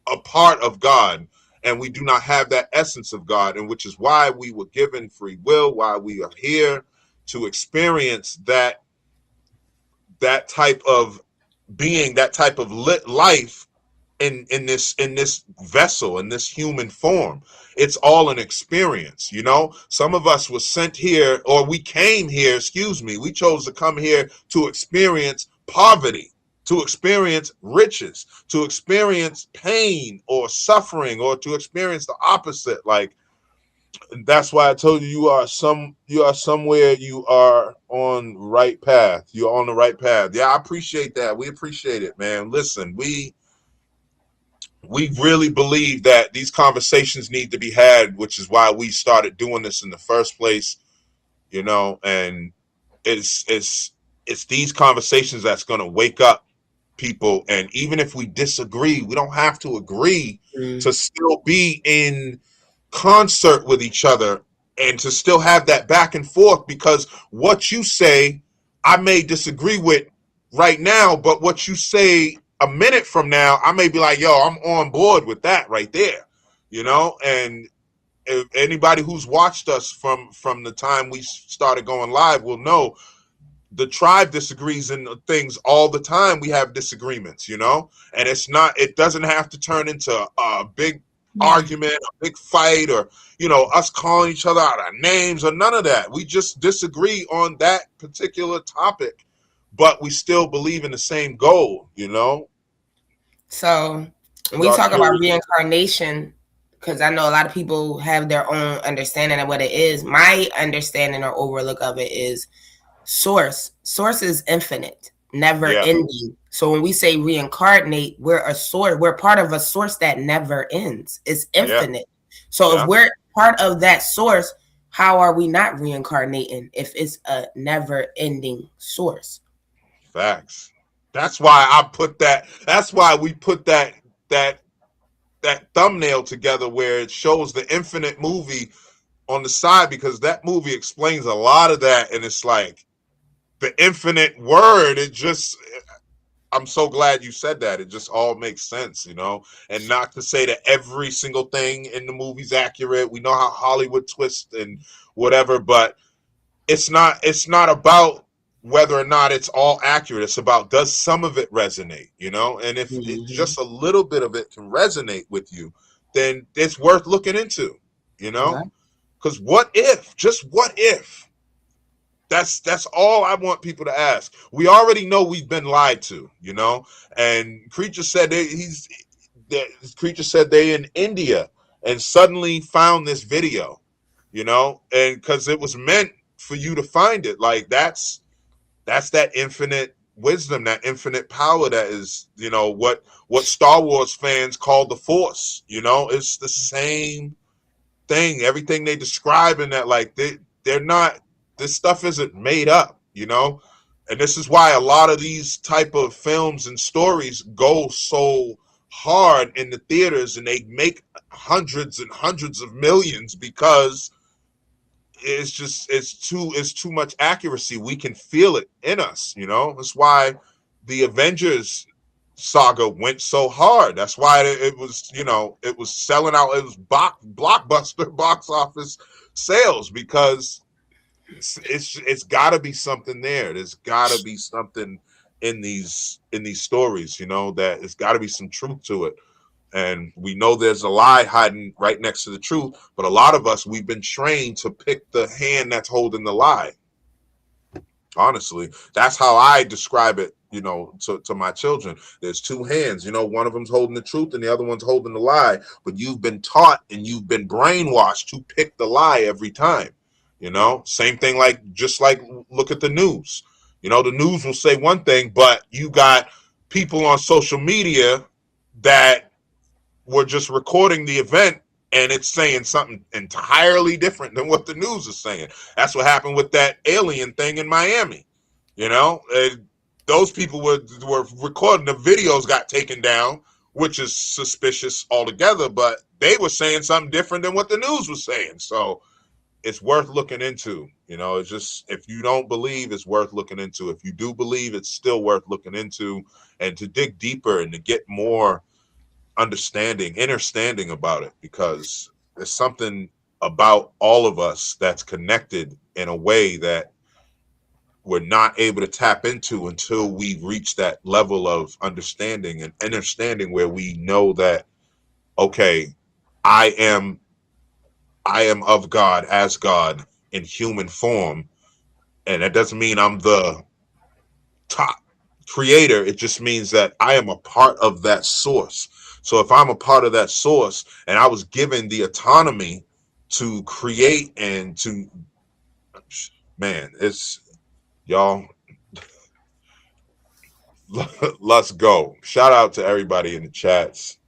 a part of God, and we do not have that essence of God, and which is why we were given free will, why we are here to experience that type of being, that type of lit life in this vessel, in this human form. It's all an experience. Some of us were sent here, or we came here, we chose to come here to experience poverty, to experience riches, to experience pain or suffering, or to experience the opposite. Like, that's why I told you you are somewhere, you are on right path. You're on the right path. Yeah, I appreciate that. We appreciate it, man. Listen, we really believe that these conversations need to be had, which is why we started doing this in the first place, and it's these conversations that's going to wake up people. And even if we disagree, we don't have to agree to still be in concert with each other, and to still have that back and forth, because what you say I may disagree with right now, but what you say a minute from now, I may be like, yo, I'm on board with that right there, and if anybody who's watched us from the time we started going live will know the tribe disagrees in things all the time. We have disagreements, and it doesn't have to turn into a big argument, a big fight, or us calling each other out our names, or none of that. We just disagree on that particular topic, but we still believe in the same goal. So When we Y'all talk about curious? reincarnation, because I know a lot of people have their own understanding of what it is. My understanding or overlook of it is source. Source is infinite, never Yeah, ending. So when we say reincarnate, we're a source. We're part of a source that never ends. It's yeah, infinite. So if yeah. we're part of that source, how are we not reincarnating if it's a never ending source? Facts. That's why I put that. That's why we put that that thumbnail together where it shows the infinite movie on the side, because that movie explains a lot of that, and it's like the infinite word. It just, I'm so glad you said that. It just all makes sense, and not to say that every single thing in the movie's accurate. We know how Hollywood twists and whatever, but it's not about whether or not it's all accurate. It's about, does some of it resonate, and if Mm-hmm. just a little bit of it can resonate with you, then it's worth looking into, Yeah. because what if that's all I want people to ask. We already know we've been lied to, and Creature said Creature said they in India and suddenly found this video, and because it was meant for you to find it. Like, that's that infinite wisdom, that infinite power, that is, what Star Wars fans call the Force. It's the same thing. Everything they describe in that, like, they're not, this stuff isn't made up, and this is why a lot of these type of films and stories go so hard in the theaters, and they make hundreds and hundreds of millions, because it's too much accuracy. We can feel it in us. That's why the Avengers saga went so hard. That's why it was, it was selling out. It was blockbuster box office sales, because it's got to be something there. There's got to be something in these stories, that it's got to be some truth to it. And we know there's a lie hiding right next to the truth, but a lot of us, we've been trained to pick the hand that's holding the lie. Honestly, that's how I describe it, to my children. There's two hands, one of them's holding the truth and the other one's holding the lie, but you've been taught and you've been brainwashed to pick the lie every time. Same thing, like, just like, look at the news. The news will say one thing, but you got people on social media that were just recording the event, and it's saying something entirely different than what the news is saying. That's what happened with that alien thing in Miami. And those people were recording, the videos got taken down, which is suspicious altogether, but they were saying something different than what the news was saying. So it's worth looking into. It's just, if you don't believe, it's worth looking into. If you do believe, it's still worth looking into, and to dig deeper and to get more understanding about it, because there's something about all of us that's connected in a way that we're not able to tap into until we reach that level of understanding and understanding where we know that, okay, I am of God, as God, in human form, and that doesn't mean I'm the top creator. It just means that I am a part of that source. So if I'm a part of that source and I was given the autonomy to create and to, man, it's, y'all, let's go. Shout out to everybody in the chats.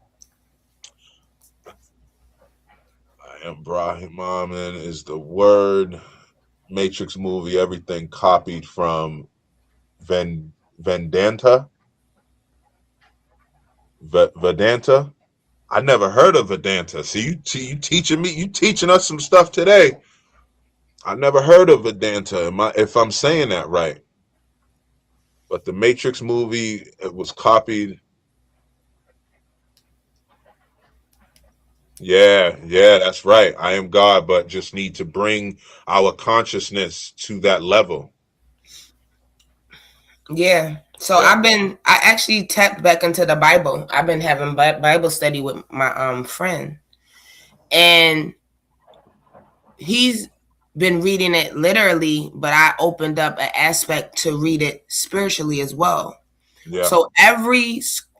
I am Brahim Maman is the word. Matrix movie, everything copied from Vedanta. Vedanta. I never heard of Vedanta. See, you teaching me, you teaching us some stuff today. I never heard of Vedanta, if I'm saying that right. But the Matrix movie, it was copied. Yeah, that's right. I am God, but just need to bring our consciousness to that level. Yeah. So Yeah, I actually tapped back into the Bible. I've been having Bible study with my friend, and he's been reading it literally, but I opened up an aspect to read it spiritually as well. yeah, So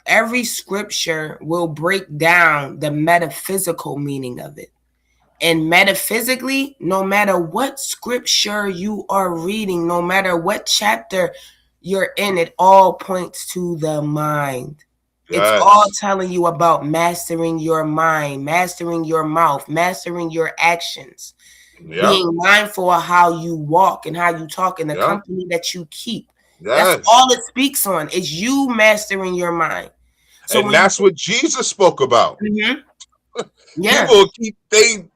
every scripture will break down the metaphysical meaning of it. And metaphysically, no matter what scripture you are reading, no matter what chapter you're in, it all points to the mind. It's all telling you about mastering your mind, mastering your mouth, mastering your actions, being mindful of how you walk and how you talk and the company that you keep. That's all it speaks on, is you mastering your mind. So and that's what Jesus spoke about. People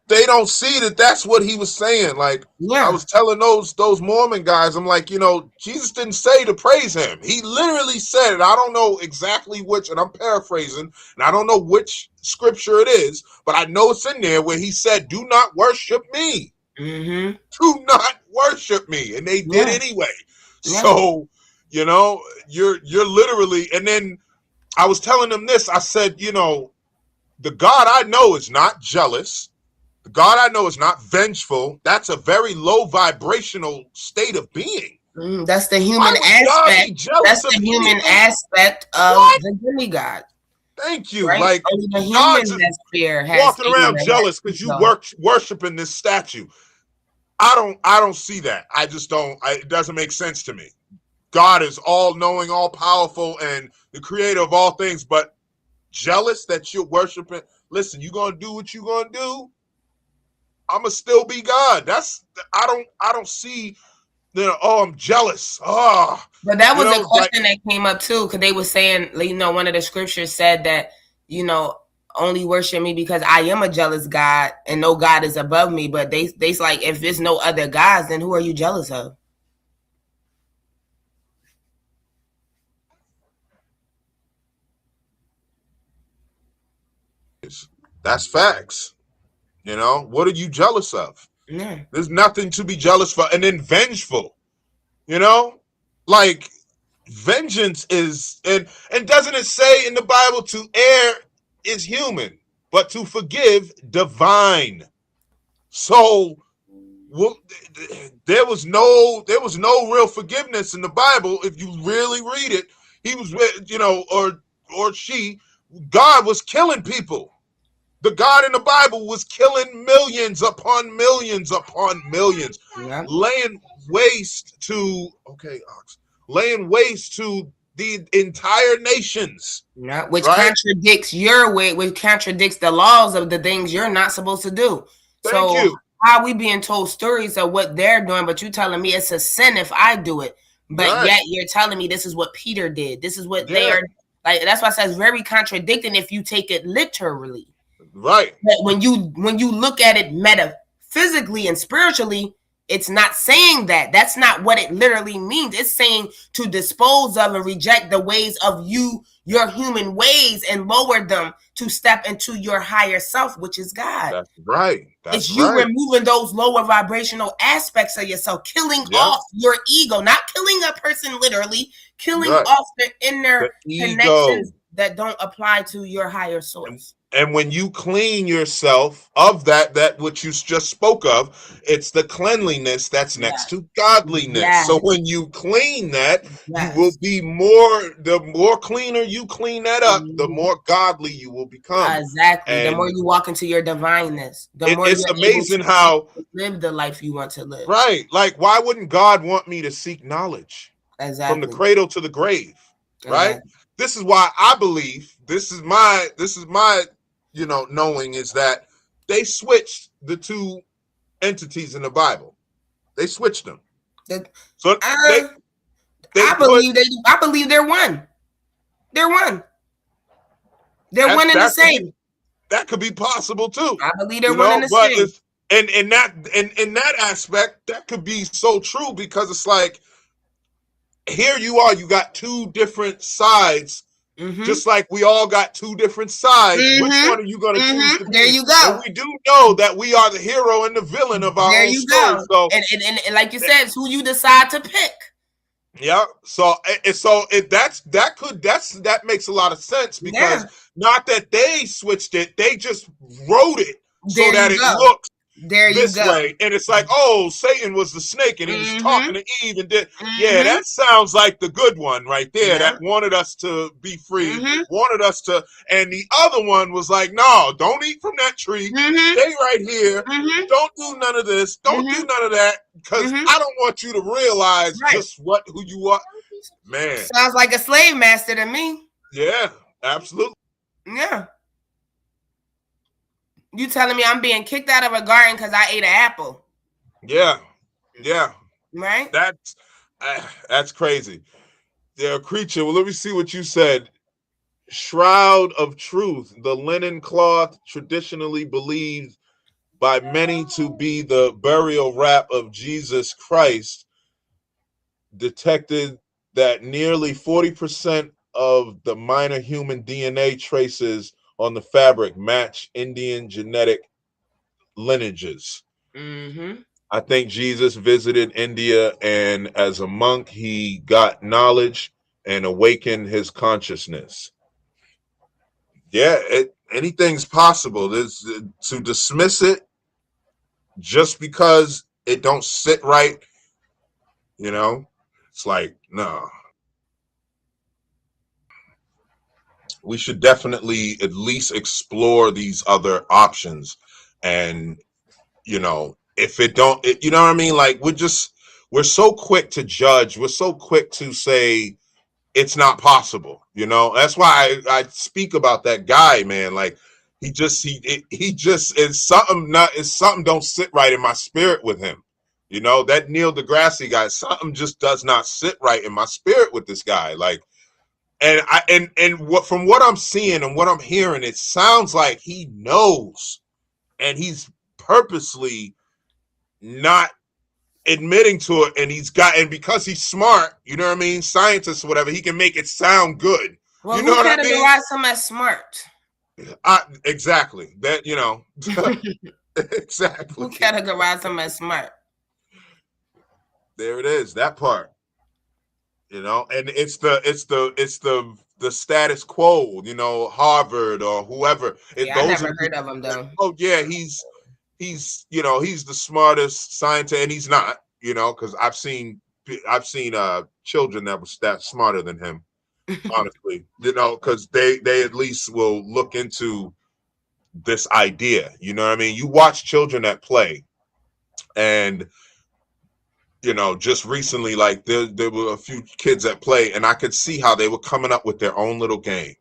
they don't see that that's what he was saying. Like I was telling those Mormon guys, I'm like, Jesus didn't say to praise him. He literally said it. I don't know exactly which, and I'm paraphrasing, and I don't know which scripture it is, but I know it's in there where he said, "Do not worship me. Do not worship me," and they did anyway. So you're literally. And then I was telling them this. I said, the God I know is not jealous. The God I know is not vengeful. That's a very low vibrational state of being. That's the human aspect. That's the human aspect of the demigod. Thank you. Right? Like only the human sphere has walking around jealous because you worshiping this statue. I don't see that. I just don't. It doesn't make sense to me. God is all knowing, all powerful, and the creator of all things, but jealous that you're worshiping. Listen, you're gonna do what you're gonna do. I'ma still be God. I don't see I'm jealous. But that was a question that came up too, because they were saying, one of the scriptures said that, only worship me because I am a jealous God and no God is above me. But they's like, if there's no other gods, then who are you jealous of? That's facts. What are you jealous of? There's nothing to be jealous for. And then vengeful, like vengeance is, and doesn't it say in the Bible to err is human, but to forgive divine? So there was no real forgiveness in the Bible. If you really read it, he was, or she, God was killing people. The God in the Bible was killing millions upon millions upon millions, laying waste to the entire nations. Which contradicts your way, which contradicts the laws of the things you're not supposed to do. Thank you. How we being told stories of what they're doing, but you telling me it's a sin if I do it. But yet you're telling me this is what Peter did. This is what they are like. That's why I say it's very contradicting if you take it literally. Right. But when you look at it metaphysically and spiritually, it's not saying that. That's not what it literally means. It's saying to dispose of and reject the ways of your human ways, and lower them to step into your higher self, which is God. That's right. It's you removing those lower vibrational aspects of yourself, killing off your ego, not killing a person literally, killing off the inner connections that don't apply to your higher source. And when you clean yourself of that which you just spoke of, it's the cleanliness that's next to godliness. Yes. So when you clean that, you will be the more cleaner you clean that up, the more godly you will become. Exactly. And the more you walk into your divineness, the more it's amazing how live the life you want to live. Right. Like, why wouldn't God want me to seek knowledge from the cradle to the grave? Right. This is why I believe this is my knowing is that they switched the two entities in the Bible. They switched them. I believe they're one. They're one. They're one and the same. That could be possible too. I believe they're one and the same. And in that aspect, that could be so true, because it's like, here you are, you got two different sides. Just like we all got two different sides. Which one are you going to choose to be? There you go. And we do know that we are the hero and the villain of our own story. So, and like you said, it's who you decide to pick. Yeah. So that makes a lot of sense, because not that they switched it, they just wrote it so that it looks. There you this go. way, and it's like, oh, Satan was the snake, and he was talking to Eve, and did yeah, that sounds like the good one right there that wanted us to be free, wanted us to, and the other one was like, no, don't eat from that tree, stay right here, don't do none of this, don't do none of that, because I don't want you to realize just who you are. Man, sounds like a slave master to me. Yeah, absolutely. Yeah. You telling me I'm being kicked out of a garden because I ate an apple? Yeah, yeah. Right. That's crazy. Yeah, creature. Well, let me see what you said. Shroud of truth, the linen cloth traditionally believed by many to be the burial wrap of Jesus Christ, detected that nearly 40% of the minor human DNA traces on the fabric match Indian genetic lineages. I think Jesus visited India, and as a monk, he got knowledge and awakened his consciousness. Yeah, anything's possible. To dismiss it just because it don't sit right, it's like, no. We should definitely at least explore these other options. And, if it don't, you know what I mean? Like, we're so quick to judge. We're so quick to say it's not possible. That's why I speak about that guy, man. Like, he just is something don't sit right in my spirit with him. That Neil deGrasse guy, something just does not sit right in my spirit with this guy. Like, and what, from what I'm seeing and what I'm hearing, it sounds like he knows, and he's purposely not admitting to it, and because he's smart, you know what I mean, scientist or whatever, he can make it sound good. Well, you know what I mean? Categorize him as smart. Exactly. That exactly. Who categorize him as smart? There it is. That part. And it's the status quo. Harvard or whoever. Yeah, I never heard of him though. Oh yeah, he's he's the smartest scientist, and he's not, because I've seen children that was that smarter than him, honestly, because they at least will look into this idea. You know what I mean? You watch children that play, and just recently, like there were a few kids that play, and I could see how they were coming up with their own little game.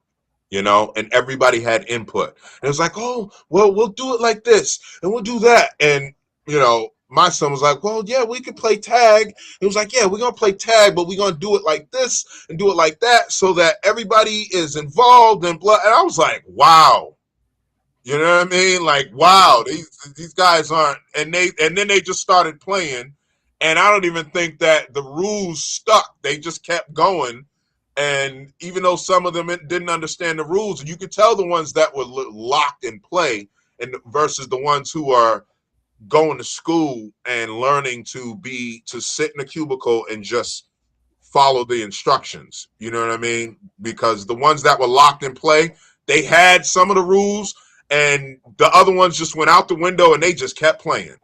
And everybody had input. And it was like, oh, well, we'll do it like this, and we'll do that. And, my son was like, well, yeah, we could play tag. He was like, yeah, we're going to play tag, but we're going to do it like this and do it like that so that everybody is involved and blah. And I was like, wow. You know what I mean? Like, wow, these guys aren't. And then they just started playing. And I don't even think that the rules stuck. They just kept going. And even though some of them didn't understand the rules, and you could tell the ones that were locked in play and versus the ones who are going to school and learning to sit in a cubicle and just follow the instructions. You know what I mean? Because the ones that were locked in play, they had some of the rules, and the other ones just went out the window and they just kept playing.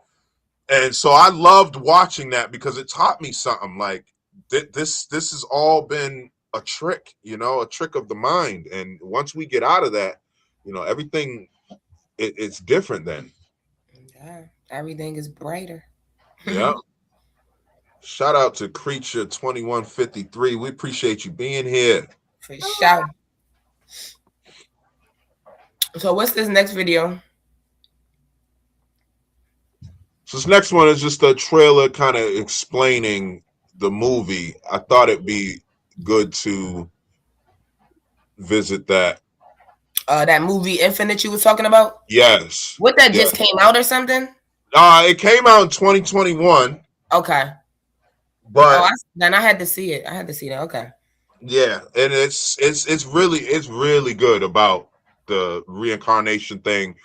And so I loved watching that because it taught me something. Like, this has all been a trick, a trick of the mind. And once we get out of that, everything it's different then. Yeah, everything is brighter. Yeah. Shout out to Creature 2153. We appreciate you being here. For sure. So what's this next video? So this next one is just a trailer kind of explaining the movie. I thought it'd be good to visit that. That movie Infinite you was talking about? Yes. What, that just came out or something? It came out in 2021. Okay. But then I had to see it. I had to see that. Okay. Yeah, and it's really good about the reincarnation thing,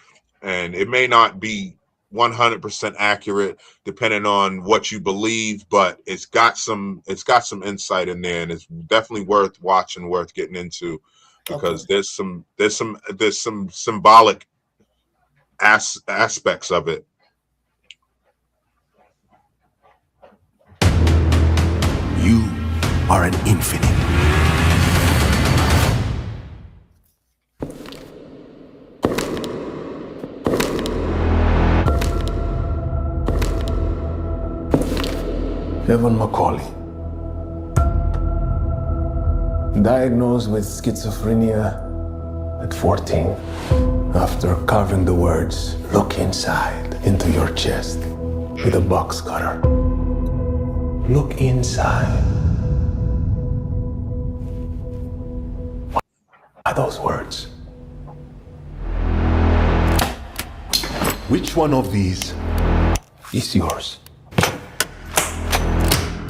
and it may not be 100% accurate depending on what you believe, but it's got some insight in there, and it's definitely worth watching, worth getting into, because there's some symbolic aspects of it are an infinite. Evan Macaulay, diagnosed with schizophrenia at 14 after carving the words, "Look inside," into your chest with a box cutter. Look inside. What are those words? Which one of these is yours?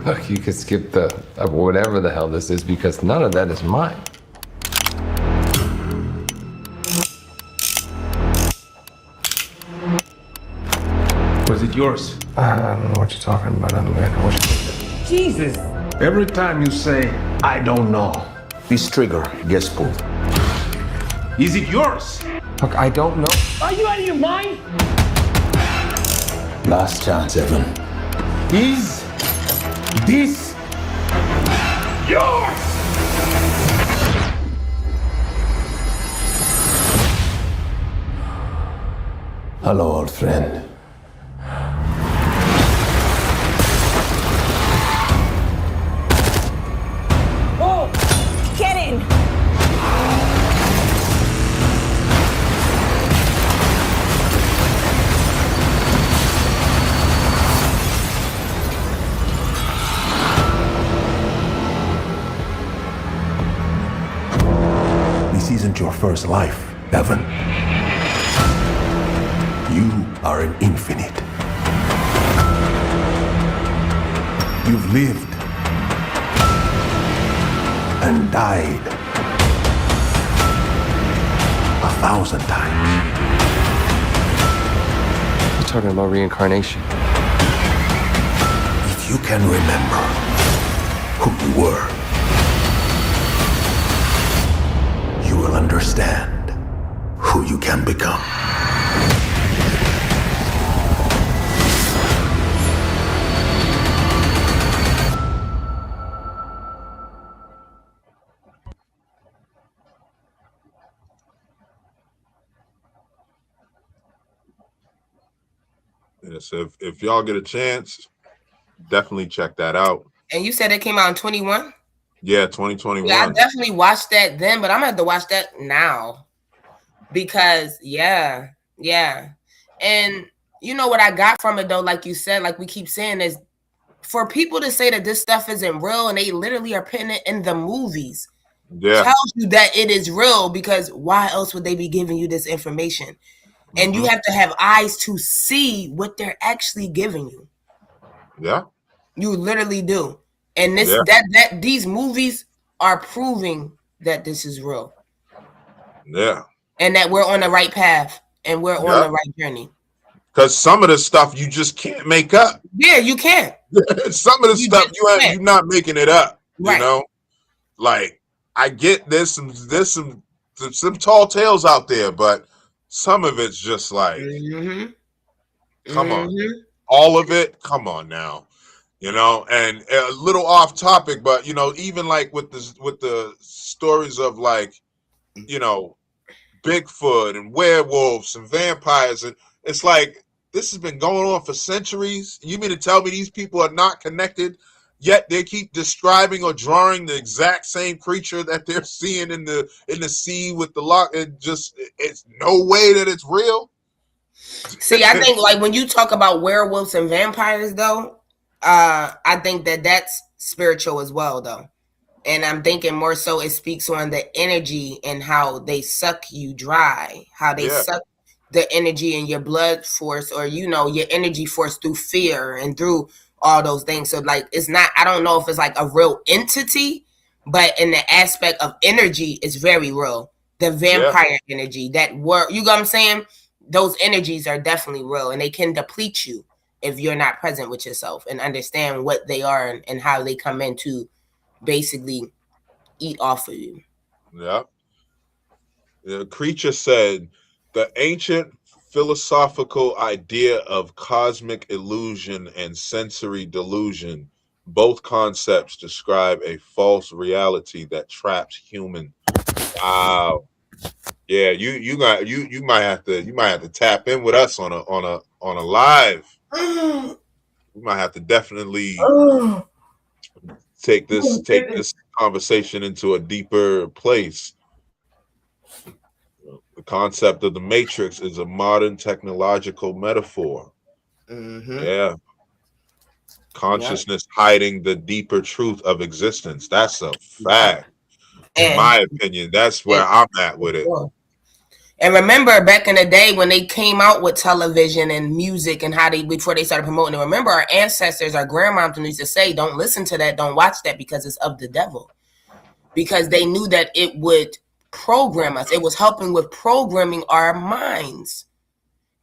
Look, you could skip the whatever the hell this is because none of that is mine. Was it yours? I don't know what you're talking about. I don't know what you're Jesus! Every time you say, "I don't know," this trigger gets pulled. Is it yours? Look, I don't know. Are you out of your mind? Last chance, Evan. Is this yours? Hello, old friend. Oh, get in! This isn't your first life, Evan. You are an infinite. You've lived and died 1,000 times. You're talking about reincarnation. If you can remember who you were, you will understand who you can become. Yes, if y'all get a chance, definitely check that out. And you said it came out in 21? Yeah, 2021. Yeah, I definitely watched that then, but I'm gonna have to watch that now. Because yeah. And you know what I got from it though, like you said, like we keep saying, is for people to say that this stuff isn't real and they literally are putting it in the movies, tells you that it is real, because why else would they be giving you this information? And you have to have eyes to see what they're actually giving you. Yeah. You literally do. And this that these movies are proving that this is real. Yeah. And that we're on the right path and we're on the right journey. Because some of the stuff you just can't make up. Yeah, you can't. Some of the stuff you're not making it up. You know? Like, I get there's some tall tales out there, but some of it's just like, come on. All of it, come on now. You know, and a little off topic, but you know, even like with the stories of like, you know, Bigfoot and werewolves and vampires, and it's like this has been going on for centuries. You mean to tell me these people are not connected, yet they keep describing or drawing the exact same creature that they're seeing in the sea with the lock? It's no way that it's real. See, I think like when you talk about werewolves and vampires though, I think that that's spiritual as well though. And I'm thinking more so it speaks on the energy and how they suck you dry, how they suck the energy in your blood force, or, you know, your energy force through fear and through all those things. So like, it's not, I don't know if it's like a real entity, but in the aspect of energy, it's very real. The vampire energy, that word, you know what I'm saying? Those energies are definitely real, and they can deplete you if you're not present with yourself and understand what they are and how they come in to basically eat off of you. Yeah. The creature said the ancient philosophical idea of cosmic illusion and sensory delusion Both concepts describe a false reality that traps human. Wow. Yeah, you might have to tap in with us on a live. We might have to definitely take this conversation into a deeper place. The concept of the matrix is a modern technological metaphor. Yeah. Consciousness hiding the deeper truth of existence. That's a fact. In my opinion, that's where I'm at with it. And remember back in the day when they came out with television and music and how they, before they started promoting it, remember our ancestors, our grandmoms used to say, don't listen to that, don't watch that because it's of the devil. Because they knew that it would program us. It was helping with programming our minds,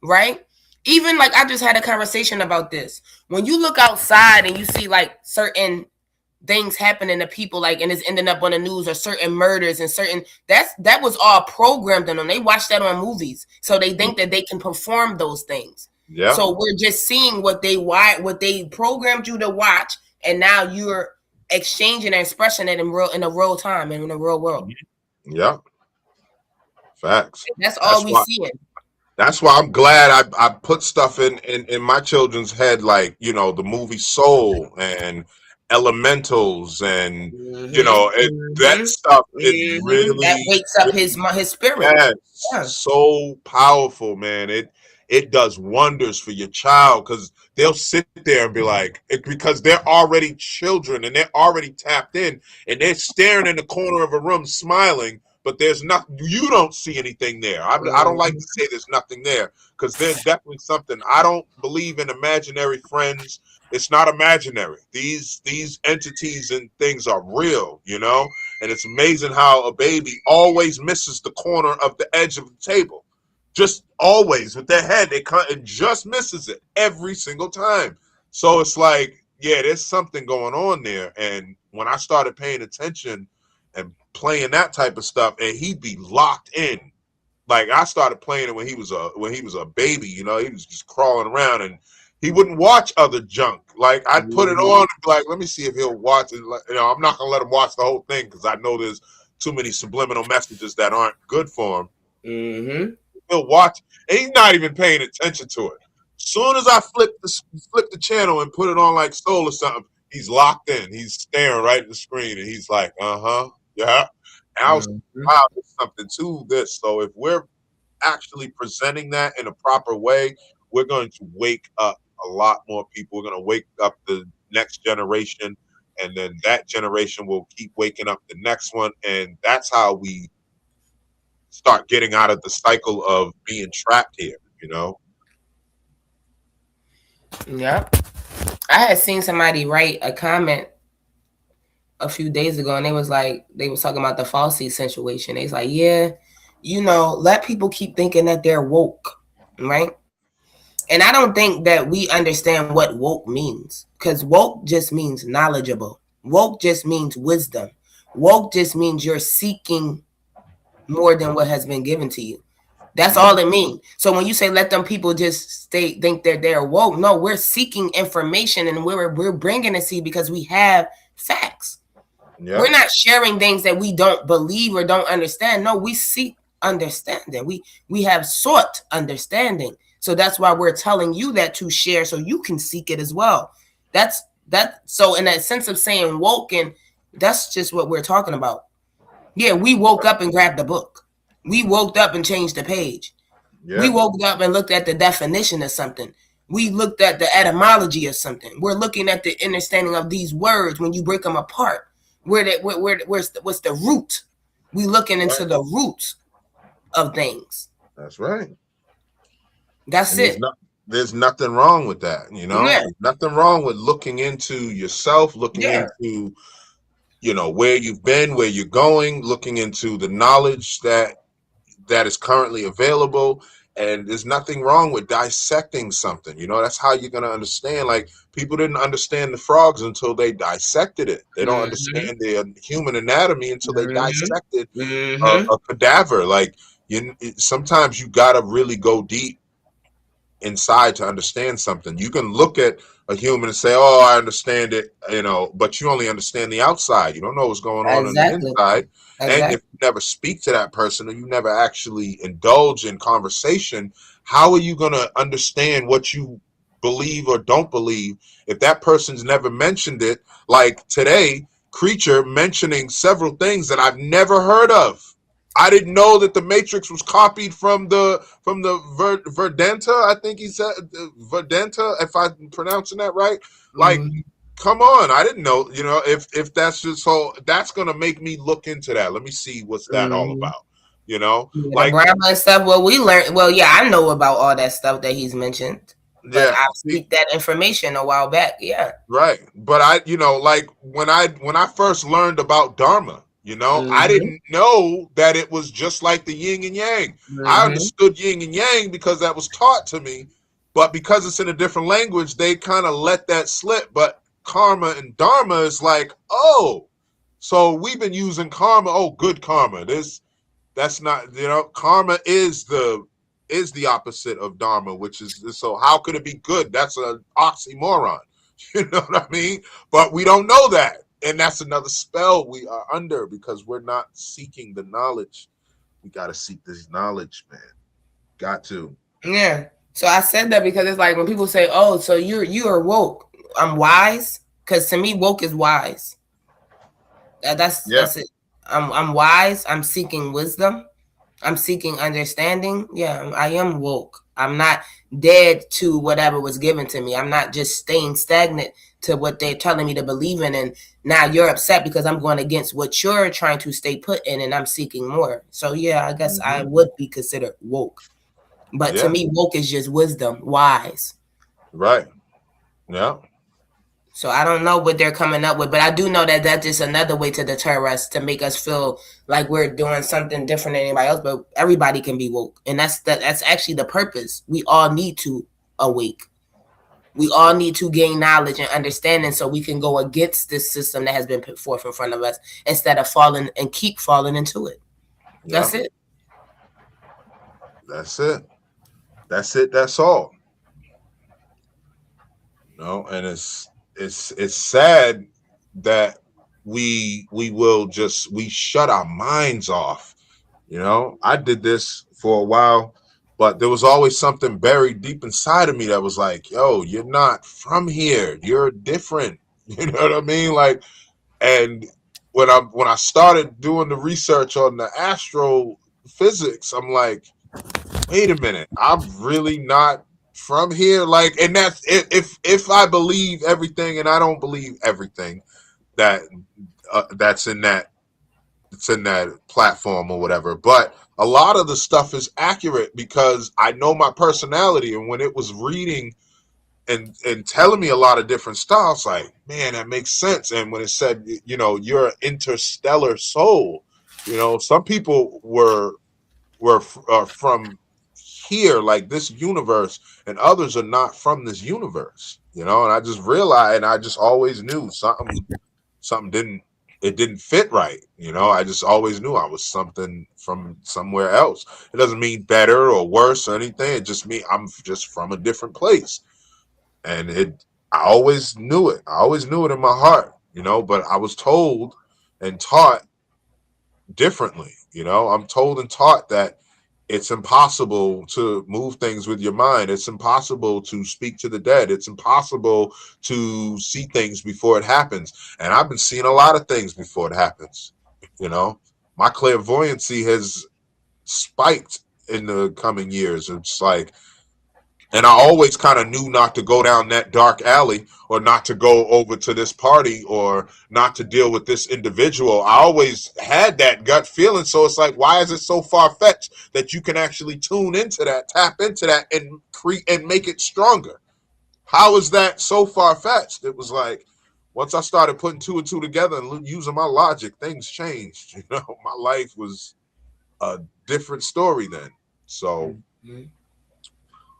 right? Even like I just had a conversation about this. When you look outside and you see like certain things happening to people, like, and it's ending up on the news, or certain murders and certain, that was all programmed in them. They watch that on movies, so they think that they can perform those things. Yeah. So we're just seeing what they programmed you to watch, and now you're exchanging and expressing it in real time and in the real world. Yeah. Facts. That's all we see. That's why I'm glad I put stuff in my children's head, like, you know, the movie Soul and Elementals, and you know, that stuff is really, that wakes up his spirit. Yes, so powerful, man. It does wonders for your child, because they'll sit there and be like, because they're already children and they're already tapped in, and they're staring in the corner of a room smiling, but there's nothing. You don't see anything there. I don't like to say there's nothing there, because there's definitely something. I don't believe in imaginary friends. It's not imaginary. These entities and things are real, you know? And it's amazing how a baby always misses the corner of the edge of the table. Just always with their head, it just misses it every single time. So it's like, yeah, there's something going on there. And when I started paying attention and playing that type of stuff, and he'd be locked in. Like, I started playing it when he was a baby, you know, he was just crawling around, and he wouldn't watch other junk. Like, I'd put it on and be like, let me see if he'll watch it. You know, I'm not gonna let him watch the whole thing, because I know there's too many subliminal messages that aren't good for him. He'll watch, and he's not even paying attention to it. Soon as I flip the channel and put it on like Soul or something, he's locked in. He's staring right at the screen, and he's like, yeah. And I was wow, there's something to this. So if we're actually presenting that in a proper way, we're going to wake up a lot more people. We're going to wake up the next generation, and then that generation will keep waking up the next one, and that's how we start getting out of the cycle of being trapped here, you know? Yep. I had seen somebody write a comment a few days ago, and they was talking about the Falsey situation. They was like, yeah, you know, let people keep thinking that they're woke, right? And I don't think that we understand what woke means, because woke just means knowledgeable. Woke just means wisdom. Woke just means you're seeking more than what has been given to you. That's all it means. So when you say let them people just think that they're woke, no, we're seeking information, and we're bringing it to you because we have facts. Yeah. We're not sharing things that we don't believe or don't understand. No, we seek understanding. We have sought understanding. So that's why we're telling you that to share, so you can seek it as well. That's so in that sense of saying woke, and that's just what we're talking about. Yeah, we woke up and grabbed the book. We woke up and changed the page. Yeah. We woke up and looked at the definition of something. We looked at the etymology of something. We're looking at the understanding of these words when you break them apart. What's the root? We looking into the roots of things. That's right. That's it. There's nothing wrong with that, you know? Yeah. There's nothing wrong with looking into yourself, looking into, you know, where you've been, where you're going, looking into the knowledge that is currently available. And there's nothing wrong with dissecting something. You know, that's how you're going to understand. Like, people didn't understand the frogs until they dissected it. They don't understand the human anatomy until they dissected a cadaver. Like, sometimes you got to really go deep inside to understand something. You can look at a human and say, "Oh, I understand it," but you only understand the outside. You don't know what's going on the Exactly. inside. And Exactly. if you never speak to that person or you never actually indulge in conversation, how are you going to understand what you believe or don't believe if that person's never mentioned it? Like today, Creature mentioning several things that I've never heard of. I didn't know that the Matrix was copied from the Verdenta. I think he said Verdenta, if I'm pronouncing that right. Like, come on, I didn't know. If that's just so, that's gonna make me look into that. Let me see what's that all about. The Like, Brahma and stuff. Well, we learned. Well, yeah, I know about all that stuff that he's mentioned, but yeah. I speak that information a while back. Yeah. Right. But I, like when I first learned about Dharma, I didn't know that it was just like the yin and yang. I understood yin and yang because that was taught to me, but because it's in a different language, they kind of let that slip. But karma and Dharma is like, oh, so we've been using karma. Oh, good karma. That's not, karma is the opposite of Dharma, which is, so how could it be good? That's an oxymoron. You know what I mean? But we don't know that. And that's another spell we are under because we're not seeking the knowledge. We got to seek this knowledge, man. Got to. Yeah. So I said that because it's like when people say, "Oh, so you are woke." I'm wise, because to me, woke is wise. That's it. I'm wise. I'm seeking wisdom. I'm seeking understanding. Yeah, I am woke. I'm not dead to whatever was given to me. I'm not just staying stagnant to what they're telling me to believe in. And now you're upset because I'm going against what you're trying to stay put in, and I'm seeking more. So yeah, I guess I would be considered woke. But to me, woke is just wisdom, wise. Right. Yeah. So I don't know what they're coming up with, but I do know that that's just another way to deter us, to make us feel like we're doing something different than anybody else. But everybody can be woke, and that's actually the purpose. We all need to awake. We all need to gain knowledge and understanding so we can go against this system that has been put forth in front of us instead of falling and keep falling into it. Yeah. That's it. That's it. That's it. That's all. And it's sad that we shut our minds off. I did this for a while, but there was always something buried deep inside of me that was like, yo, you're not from here. You're different. You know what I mean? Like, and when I started doing the research on the astrophysics, I'm like, wait a minute, I'm really not from here. Like, and that's if I believe everything, and I don't believe everything that's in that platform or whatever, but a lot of the stuff is accurate because I know my personality, and when it was reading and telling me a lot of different stuff, like, man, that makes sense. And when it said, you're an interstellar soul, some people were from here, like this universe, and others are not from this universe, and I just realized, and I just always knew something didn't fit right. I just always knew I was something from somewhere else. It doesn't mean better or worse or anything. It just means I'm just from a different place. And I always knew it. I always knew it in my heart, but I was told and taught differently. I'm told and taught that it's impossible to move things with your mind. It's impossible to speak to the dead. It's impossible to see things before it happens. And I've been seeing a lot of things before it happens. My clairvoyancy has spiked in the coming years. It's like, and I always kind of knew not to go down that dark alley, or not to go over to this party, or not to deal with this individual. I always had that gut feeling. So it's like, why is it so far-fetched that you can actually tune into that, tap into that, and create and make it stronger? How is that so far-fetched? It was like, once I started putting two and two together and using my logic, things changed. My life was a different story then. So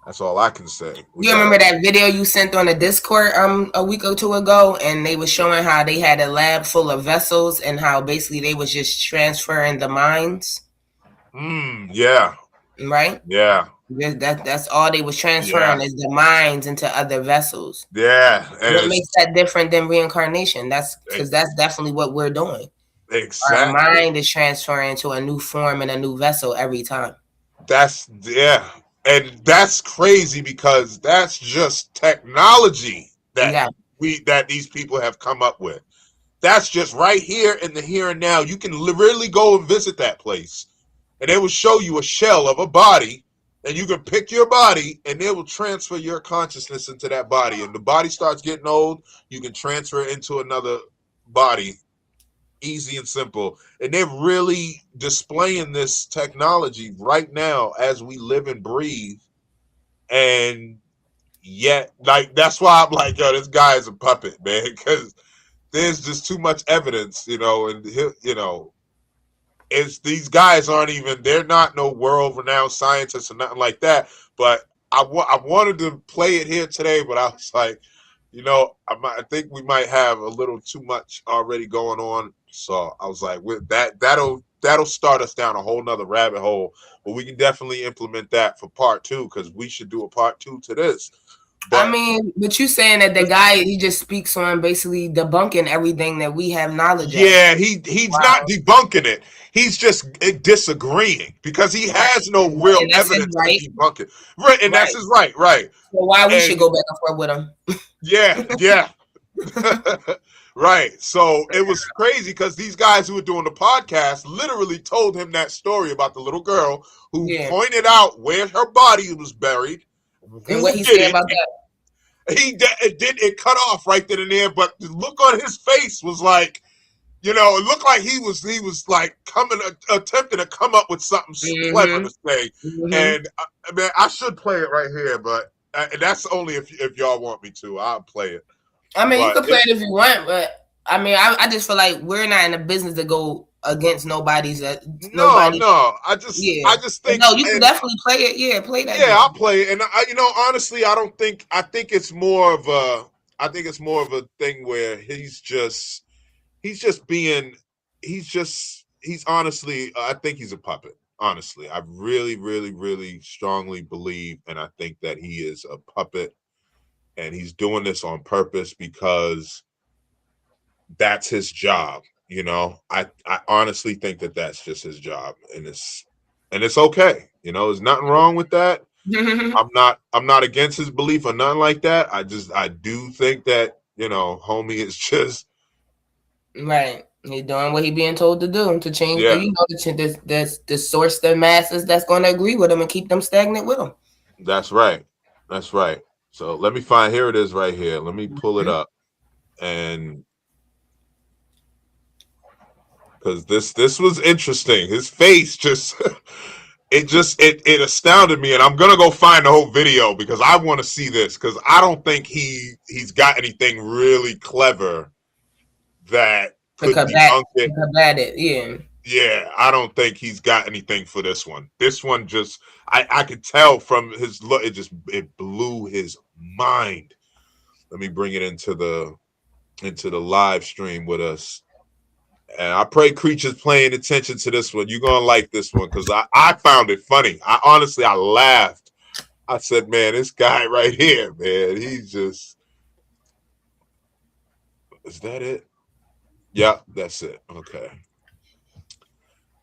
that's all I can say. You remember that video you sent on the Discord a week or two ago, and they was showing how they had a lab full of vessels and how basically they was just transferring the minds? Yeah. Right? Yeah. That's all they was transferring is the minds into other vessels. Yeah. And what makes that different than reincarnation? That's because that's definitely what we're doing. Exactly. Our mind is transferring to a new form and a new vessel every time. And that's crazy because that's just technology that that these people have come up with. That's just right here in the here and now. You can really go and visit that place, and they will show you a shell of a body, and you can pick your body, and they will transfer your consciousness into that body. And the body starts getting old, you can transfer it into another body. Easy and simple. And they're really displaying this technology right now as we live and breathe. And yet, like, that's why I'm like, yo, this guy is a puppet, man, because there's just too much evidence, and it's these guys they're not no world-renowned scientists or nothing like that. But I wanted to play it here today, but I was like, I think we might have a little too much already going on. So I was like, with that'll start us down a whole nother rabbit hole. But we can definitely implement that for part 2, because we should do a part 2 to this. But you saying that the guy, he just speaks on basically debunking everything that we have knowledge of. Yeah, he's not debunking it. He's just disagreeing because he has no real evidence to debunk it. Right, and that's his right. So why we should go back and forth with him? Yeah. Right. So it was crazy because these guys who were doing the podcast literally told him that story about the little girl who pointed out where her body was buried. And what he said about that. It cut off right then and there, but the look on his face was like, it looked like he was like attempting to come up with something clever to say. And I should play it right here, but that's only if y'all want me to. I'll play it. I mean, you can play it if you want, but I mean, I just feel like we're not in a business to go against nobody's. No. I just think no. You can definitely play it. Yeah, play that. Yeah, I'll play it. And honestly, I think it's more of a thing where he's honestly, I think he's a puppet. Honestly, I really, really, really strongly believe, and I think that he is a puppet, and he's doing this on purpose because that's his job. I honestly think that that's just his job, and it's okay. There's nothing wrong with that. I'm not against his belief or nothing like that. I do think that, homie is just right. He's doing what he's being told to do to change. Yeah. The source the masses that's going to agree with him and keep them stagnant with him. That's right. So let me find. Here it is right here. Let me pull it up, and because this was interesting. His face just it astounded me, and I'm gonna go find the whole video because I want to see this, because I don't think he's got anything really clever that could debunk it. Yeah, I don't think he's got anything for this one. This one just I could tell from his look, it blew his mind. Let me bring it into the live stream with us. And I pray Creature's paying attention to this one. You're gonna like this one because I found it funny. I laughed. I said, man, this guy right here, man, he's just. Is that it? Yeah, that's it. Okay.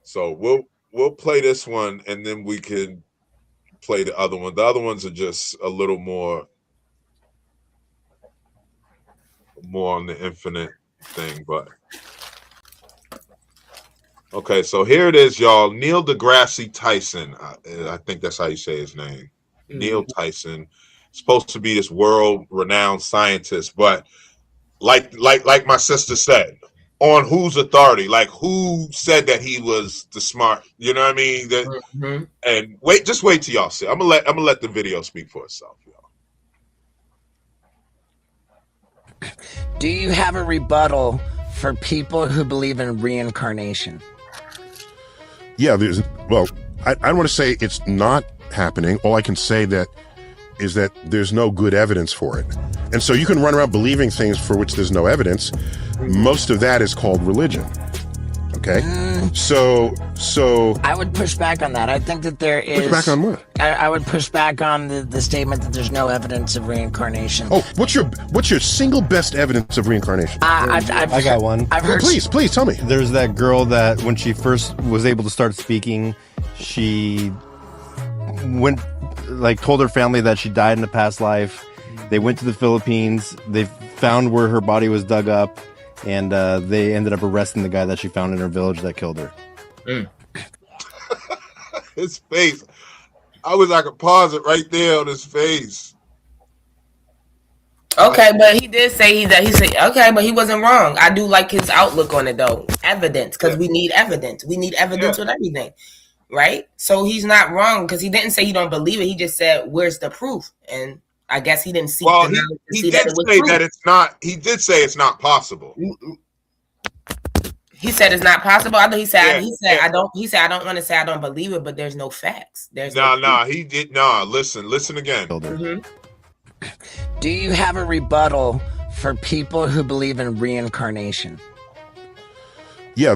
So we'll play this one, and then we can play the other one. The other ones are just a little more on the infinite thing, but. Okay, so here it is, y'all. Neil deGrasse Tyson. I think that's how you say his name. Mm-hmm. Neil Tyson. Supposed to be this world-renowned scientist, but like my sister said, on whose authority? Like, who said that he was the smart? You know what I mean? And just wait till y'all see. I'm gonna let the video speak for itself, y'all. Do you have a rebuttal for people who believe in reincarnation? Yeah, I don't want to say it's not happening. All I can say is that there's no good evidence for it. And so you can run around believing things for which there's no evidence. Most of that is called religion. Okay? So I would push back on that. I think that there is. push back on what? I would push back on the statement that there's no evidence of reincarnation. Oh, what's your single best evidence of reincarnation? I got one. I've heard. Please tell me. There's that girl that when she first was able to start speaking, she went, like, told her family that she died in a past life. They went to the Philippines. They found where her body was dug up, and they ended up arresting the guy that she found in her village that killed her. His face. I wish I could pause it right there on his face. Okay, but he did say he said okay, but he wasn't wrong. I do like his outlook on it though. Evidence, because we need evidence. We need evidence with everything, right? So he's not wrong because he didn't say he don't believe it. He just said, "Where's the proof?" And I guess he didn't see. Well, he did say that it's not. He did say it's not possible. He said it's not possible. I thought he said I don't. He said I don't want to say I don't believe it, but there's no facts. There's no. He did not. Listen again. Do you have a rebuttal for people who believe in reincarnation? Yeah,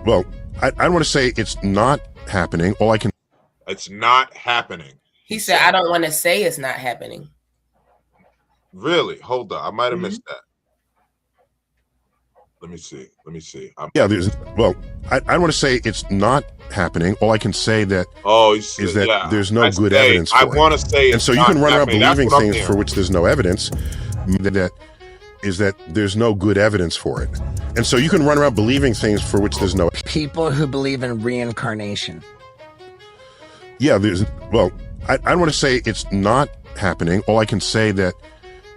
well, I don't want to say it's not happening. It's not happening. He said I don't want to say it's not happening. Really? Hold on. I might have missed that. Let me see. Well, I don't want to say it's not happening. All I can say that is that there's no good evidence for it. I want to say and so you can run around believing things for which there's no evidence. That is that there's no good evidence for it. And so you can run around believing things for which there's no. People who believe in reincarnation. Yeah, well, I don't want to say it's not happening. All I can say that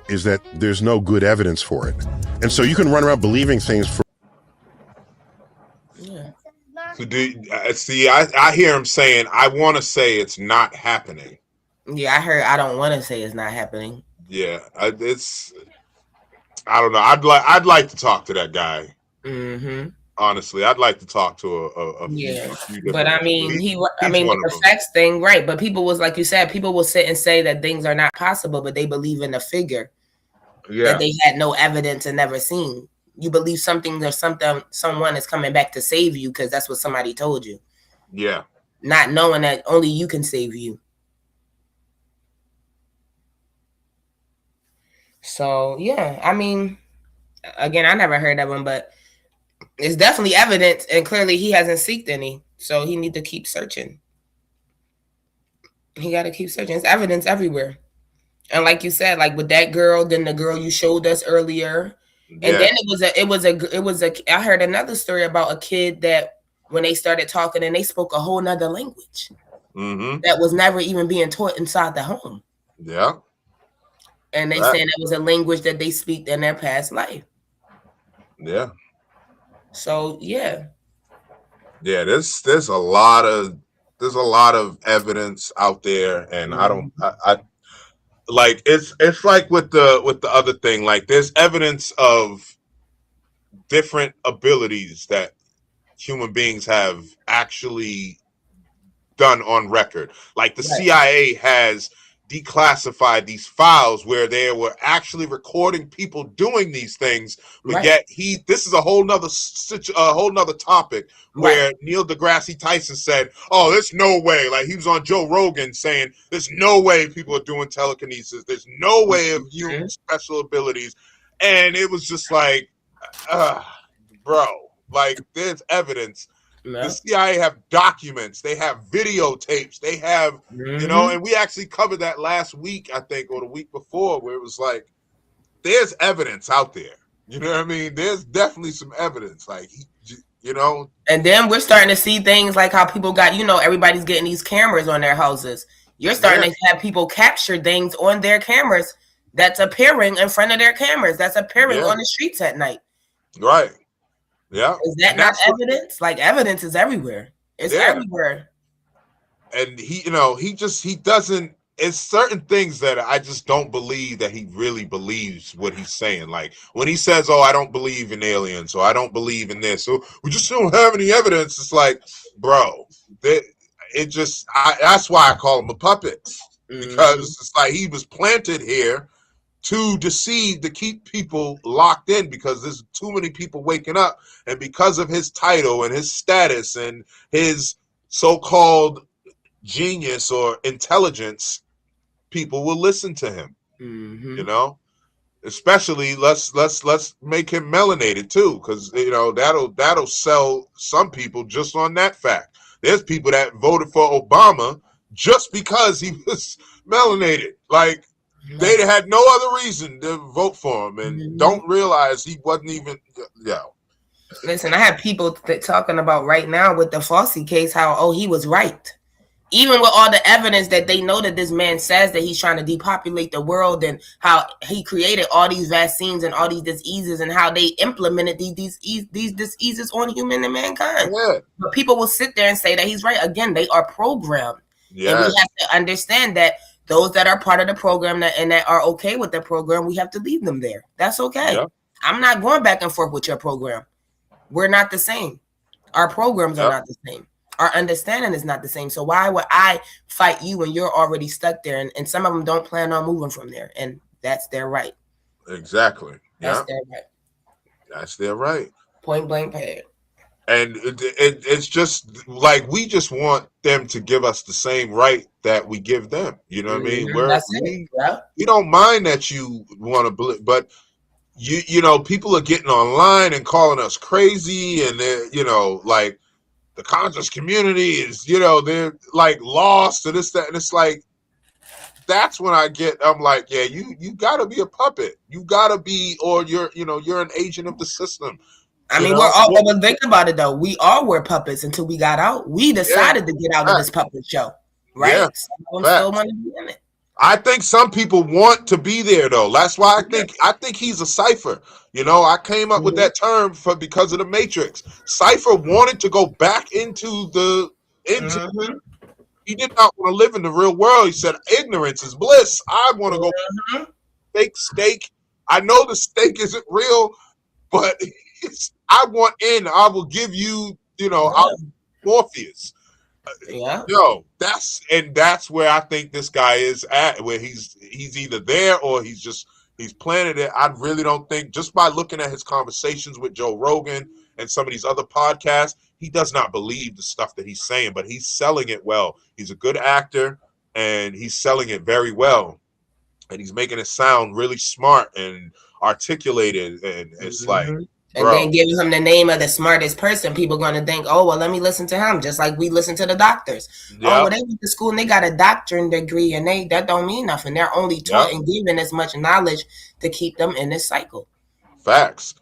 is that there's no good evidence for it. And so you can run around believing things for. Yeah. So I hear him saying, I want to say it's not happening. Yeah, I heard I don't want to say it's not happening. Yeah, I don't know. I'd like to talk to that guy. Mm-hmm. Honestly, I'd like to talk to a few but I mean, the facts thing, right? But people was like you said, people will sit and say that things are not possible, but they believe in a figure that they had no evidence and never seen. You believe something or someone is coming back to save you because that's what somebody told you. Yeah, not knowing that only you can save you. So yeah, I mean, again, I never heard of him, but it's definitely evidence, and clearly he hasn't seeked any. So he need to keep searching. He got to keep searching. It's evidence everywhere. And like you said, like with that girl, then the girl you showed us earlier, and then it was a. I heard another story about a kid that when they started talking and they spoke a whole nother language that was never even being taught inside the home. Yeah. And they saying it was a language that they speak in their past life. Yeah. So yeah. Yeah, there's a lot of evidence out there, and I like it's like with the other thing, like there's evidence of different abilities that human beings have actually done on record. Like the CIA has declassified these files where they were actually recording people doing these things, but yet this is a whole nother topic where Neil deGrasse Tyson said, oh, there's no way, like he was on Joe Rogan saying there's no way people are doing telekinesis, there's no way of human special abilities, and it was just like bro, like there's evidence. The CIA have documents, they have videotapes, they have, you know, and we actually covered that last week, I think, or the week before, where it was like, there's evidence out there. You know what I mean? There's definitely some evidence, like, you know. And then we're starting to see things like how people got, you know, everybody's getting these cameras on their houses. You're starting to have people capture things on their cameras that's appearing in front of their cameras, that's appearing on the streets at night. Right. Yeah. Is that not evidence? Like evidence is everywhere. It's everywhere. And he doesn't, it's certain things that I just don't believe that he really believes what he's saying. Like when he says, oh, I don't believe in aliens, or I don't believe in this, so we just don't have any evidence. It's like, bro, that's why I call him a puppet. Because it's like he was planted here to deceive, to keep people locked in, because there's too many people waking up, and because of his title and his status and his so-called genius or intelligence, people will listen to him. You know, especially let's make him melanated too, because you know that'll sell some people just on that fact. There's people that voted for Obama just because he was melanated. Like, they had no other reason to vote for him, and don't realize he wasn't even. Yeah. Listen, I have people talking about right now with the Fauci case how he was right, even with all the evidence that they know that this man says that he's trying to depopulate the world, and how he created all these vaccines and all these diseases, and how they implemented these diseases on human and mankind. Yeah. But people will sit there and say that he's right. Again, they are programmed. Yes. And we have to understand that those that are part of the program and that are okay with the program, we have to leave them there. That's okay. Yep. I'm not going back and forth with your program. We're not the same. Our programs are not the same. Our understanding is not the same. So why would I fight you when you're already stuck there? And some of them don't plan on moving from there. And that's their right. Exactly. That's their right. That's their right. Point blank period. And it's just like, we just want them to give us the same right that we give them. You know what I mean? We don't mind that you want to believe, but you know, people are getting online and calling us crazy, and they're, you know, like, the conscious community is, you know, they're like lost to this, that, and it's like, that's when I'm like, yeah, you gotta be a puppet. You gotta be, or you're an agent of the system. I mean, we're all, but think about it though. We all were puppets until we got out. We decided to get out of this puppet show, right? Yeah. Some of them still want to be in it. I think some people want to be there though. That's why I think he's a cipher. You know, I came up with that term because of the Matrix. Cypher wanted to go back into he did not want to live in the real world. He said, ignorance is bliss. I want to go fake steak. I know the steak isn't real, but I want in. I will give you, Morpheus. That's where I think this guy is at, where he's either there or he's planted it. I really don't think, just by looking at his conversations with Joe Rogan and some of these other podcasts, he does not believe the stuff that he's saying, but he's selling it well. He's a good actor and he's selling it very well. And he's making it sound really smart and articulated. And it's like, and then giving him the name of the smartest person, people are going to think, oh, well, let me listen to him, just like we listen to the doctors. Yep. Oh, well, they went to school and they got a doctorate degree, and that don't mean nothing. They're only taught and given as much knowledge to keep them in this cycle. Facts.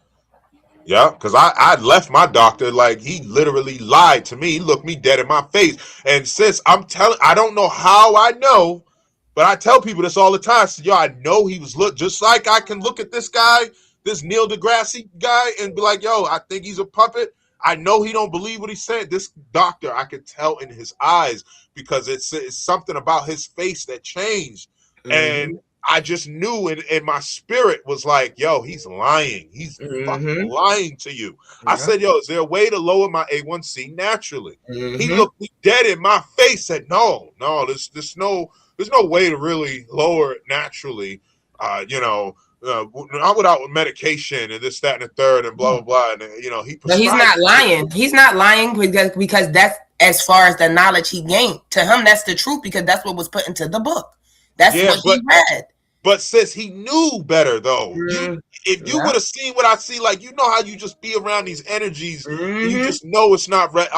Yeah, because I left my doctor, like, he literally lied to me. He looked me dead in my face. And sis, I don't know how I know, but I tell people this all the time. So, I know he was just like I can look at this guy, this Neil deGrasse guy, and be like, yo, I think he's a puppet. I know he don't believe what he said. This doctor, I could tell in his eyes, because it's something about his face that changed. And I just knew, and my spirit was like, yo, he's lying. He's fucking lying to you. I said, yo, is there a way to lower my A1C naturally? He looked me dead in my face, said, no, there's no way to really lower it naturally. Not without medication and this, that, and the third, and blah, blah, blah. And, he. But he's not lying. He's not lying because that's, as far as the knowledge he gained. To him, that's the truth, because that's what was put into the book. That's what he read. But sis, he knew better though. If you would have seen what I see, like, how you just be around these energies, you just know it's not right.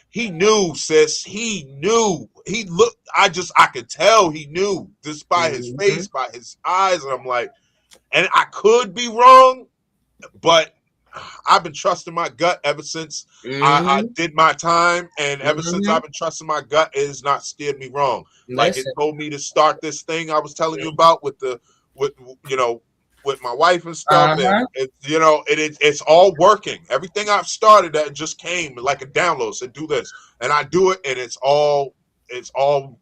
He knew, sis. He knew. He looked. I could tell he knew, just by his face, by his eyes, and I'm like, and I could be wrong, but I've been trusting my gut ever since I did my time, and ever since I've been trusting my gut, it has not steered me wrong. Like, it told me to start this thing I was telling you about with my wife and stuff, and it's all working. Everything I've started, that just came like a download. Said do this, and I do it, and it's all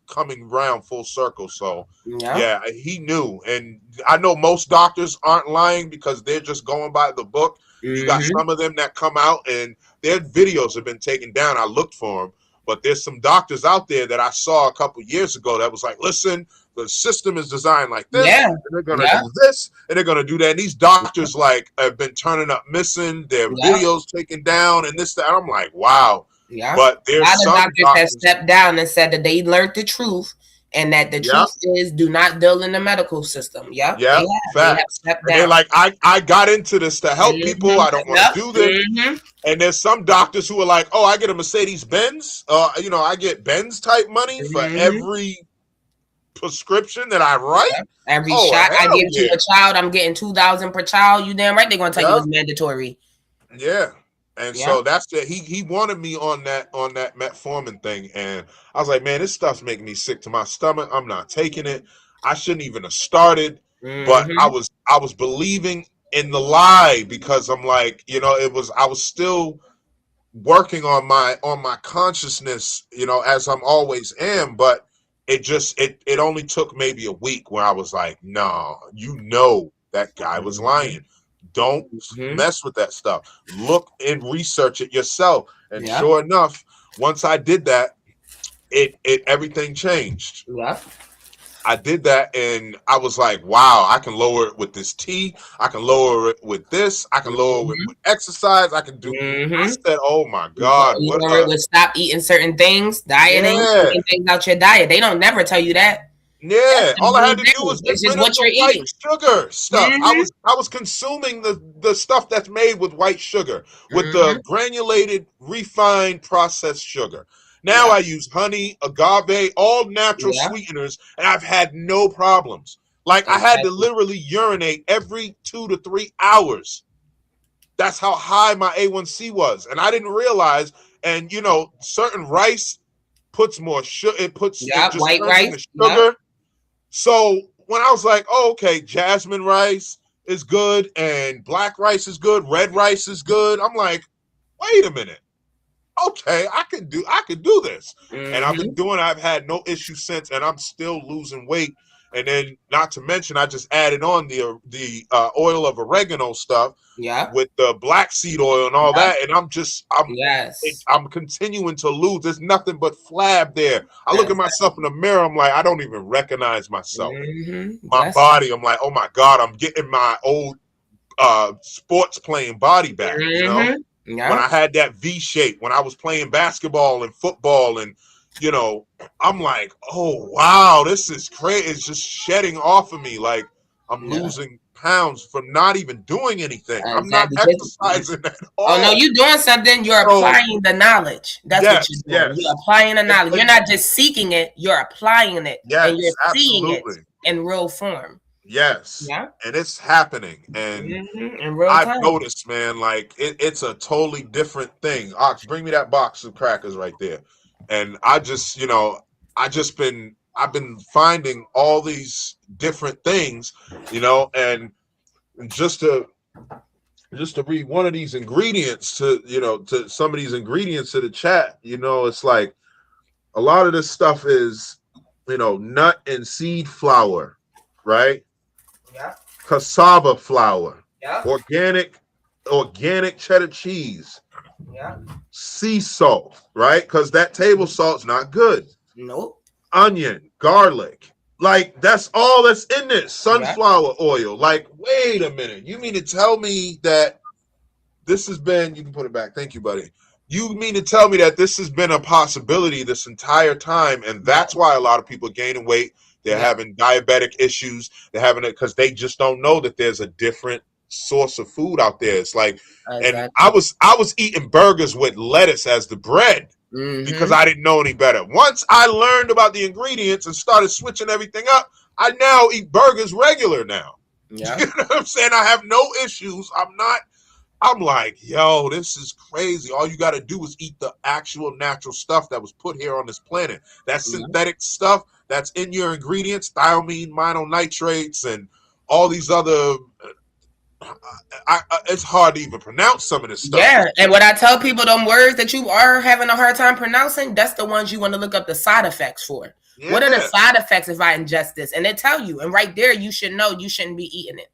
coming around full circle. So yeah, he knew, and I know most doctors aren't lying because they're just going by the book. You got some of them that come out and their videos have been taken down. I looked for them, but there's some doctors out there that I saw a couple years ago that was like, listen, the system is designed like this, Yeah. and they're gonna do this, and they're gonna do that. And these doctors like have been turning up missing, their videos taken down, and this, that. I'm like, wow. Yeah. But there's a lot some of doctors have stepped down and said that they learned the truth, and that the truth is do not deal in the medical system. Yeah. Yeah. They have stepped down. They're like, I got into this to help people. I don't want to do this. And there's some doctors who are like, oh, I get a Mercedes Benz. You know, I get Benz type money for every prescription that I write. Every shot I give to a child, I'm getting $2,000 per child. You damn right they're gonna tell you it's mandatory. Yeah. And so that's it. He wanted me on that metformin thing, and I was like, man, this stuff's making me sick to my stomach. I'm not taking it. I shouldn't even have started, but I was believing in the lie, because I'm like, you know, I was still working on my consciousness, you know, as I'm always am, but it only took maybe a week where I was like, no, you know, that guy was lying. Don't mess with that stuff. Look and research it yourself. And sure enough, once I did that, everything changed. Yeah. I did that, and I was like, wow, I can lower it with this tea. I can lower it with this. I can lower it with exercise. I can do. I said, oh my God. Lower it with stop eating certain things, dieting, taking things out your diet. They don't never tell you that. Yeah, all I had to do was get rid of the white sugar stuff. I was consuming the stuff that's made with white sugar, with the granulated, refined, processed sugar. Now I use honey, agave, all natural sweeteners, and I've had no problems. Like I had to literally urinate every 2 to 3 hours. That's how high my A1C was, and I didn't realize. And you know, certain rice puts more sugar. It puts white rice sugar. So when I was like, oh, okay, jasmine rice is good and black rice is good, red rice is good, I'm like, wait a minute. Okay, I could do this. And I've been doing, I've had no issue since, and I'm still losing weight. And then, not to mention, I just added on the oil of oregano stuff, with the black seed oil and all that, and I'm continuing to lose. There's nothing but flab there. I look at myself in the mirror, I'm like, I don't even recognize myself. My body, I'm like, oh my God, I'm getting my old sports playing body back. You know, when I had that V shape, when I was playing basketball and football, and you know, I'm like, oh wow, this is crazy. It's just shedding off of me. Like I'm losing pounds from not even doing anything. I'm not exercising at all. Oh no, you're doing something. You're applying the knowledge. That's what you're doing. You're applying the knowledge. You're not just seeking it. You're applying it, and you're seeing it in real form. Yes. Yeah. And it's happening. And I've noticed, man, like it's a totally different thing. Ox, bring me that box of crackers right there. And I just, you know, I've been finding all these different things, you know, and just to read one of these ingredients to some of these ingredients to the chat, you know, it's like a lot of this stuff is, you know, nut and seed flour, right? Yeah. Cassava flour. Yeah. Organic cheddar cheese. Yeah. Sea salt, right? Because that table salt's not good. Nope. Onion, garlic. Like, that's all that's in this. Sunflower oil. Like, wait a minute. You mean to tell me that this has been, you can put it back. Thank you, buddy. You mean to tell me that this has been a possibility this entire time, and that's why a lot of people are gaining weight. They're having diabetic issues. They're having it because they just don't know that there's a different source of food out there. It's like, and I was eating burgers with lettuce as the bread because I didn't know any better. Once I learned about the ingredients and started switching everything up, I now eat burgers regular now. Yeah. You know what I'm saying? I have no issues. I'm like, yo, this is crazy. All you got to do is eat the actual natural stuff that was put here on this planet. That synthetic stuff that's in your ingredients, thiamine, mononitrates, and all these other it's hard to even pronounce some of this stuff. Yeah, and when I tell people them words that you are having a hard time pronouncing, that's the ones you want to look up the side effects for. Yeah. What are the side effects if I ingest this? And they tell you, and right there you should know you shouldn't be eating it.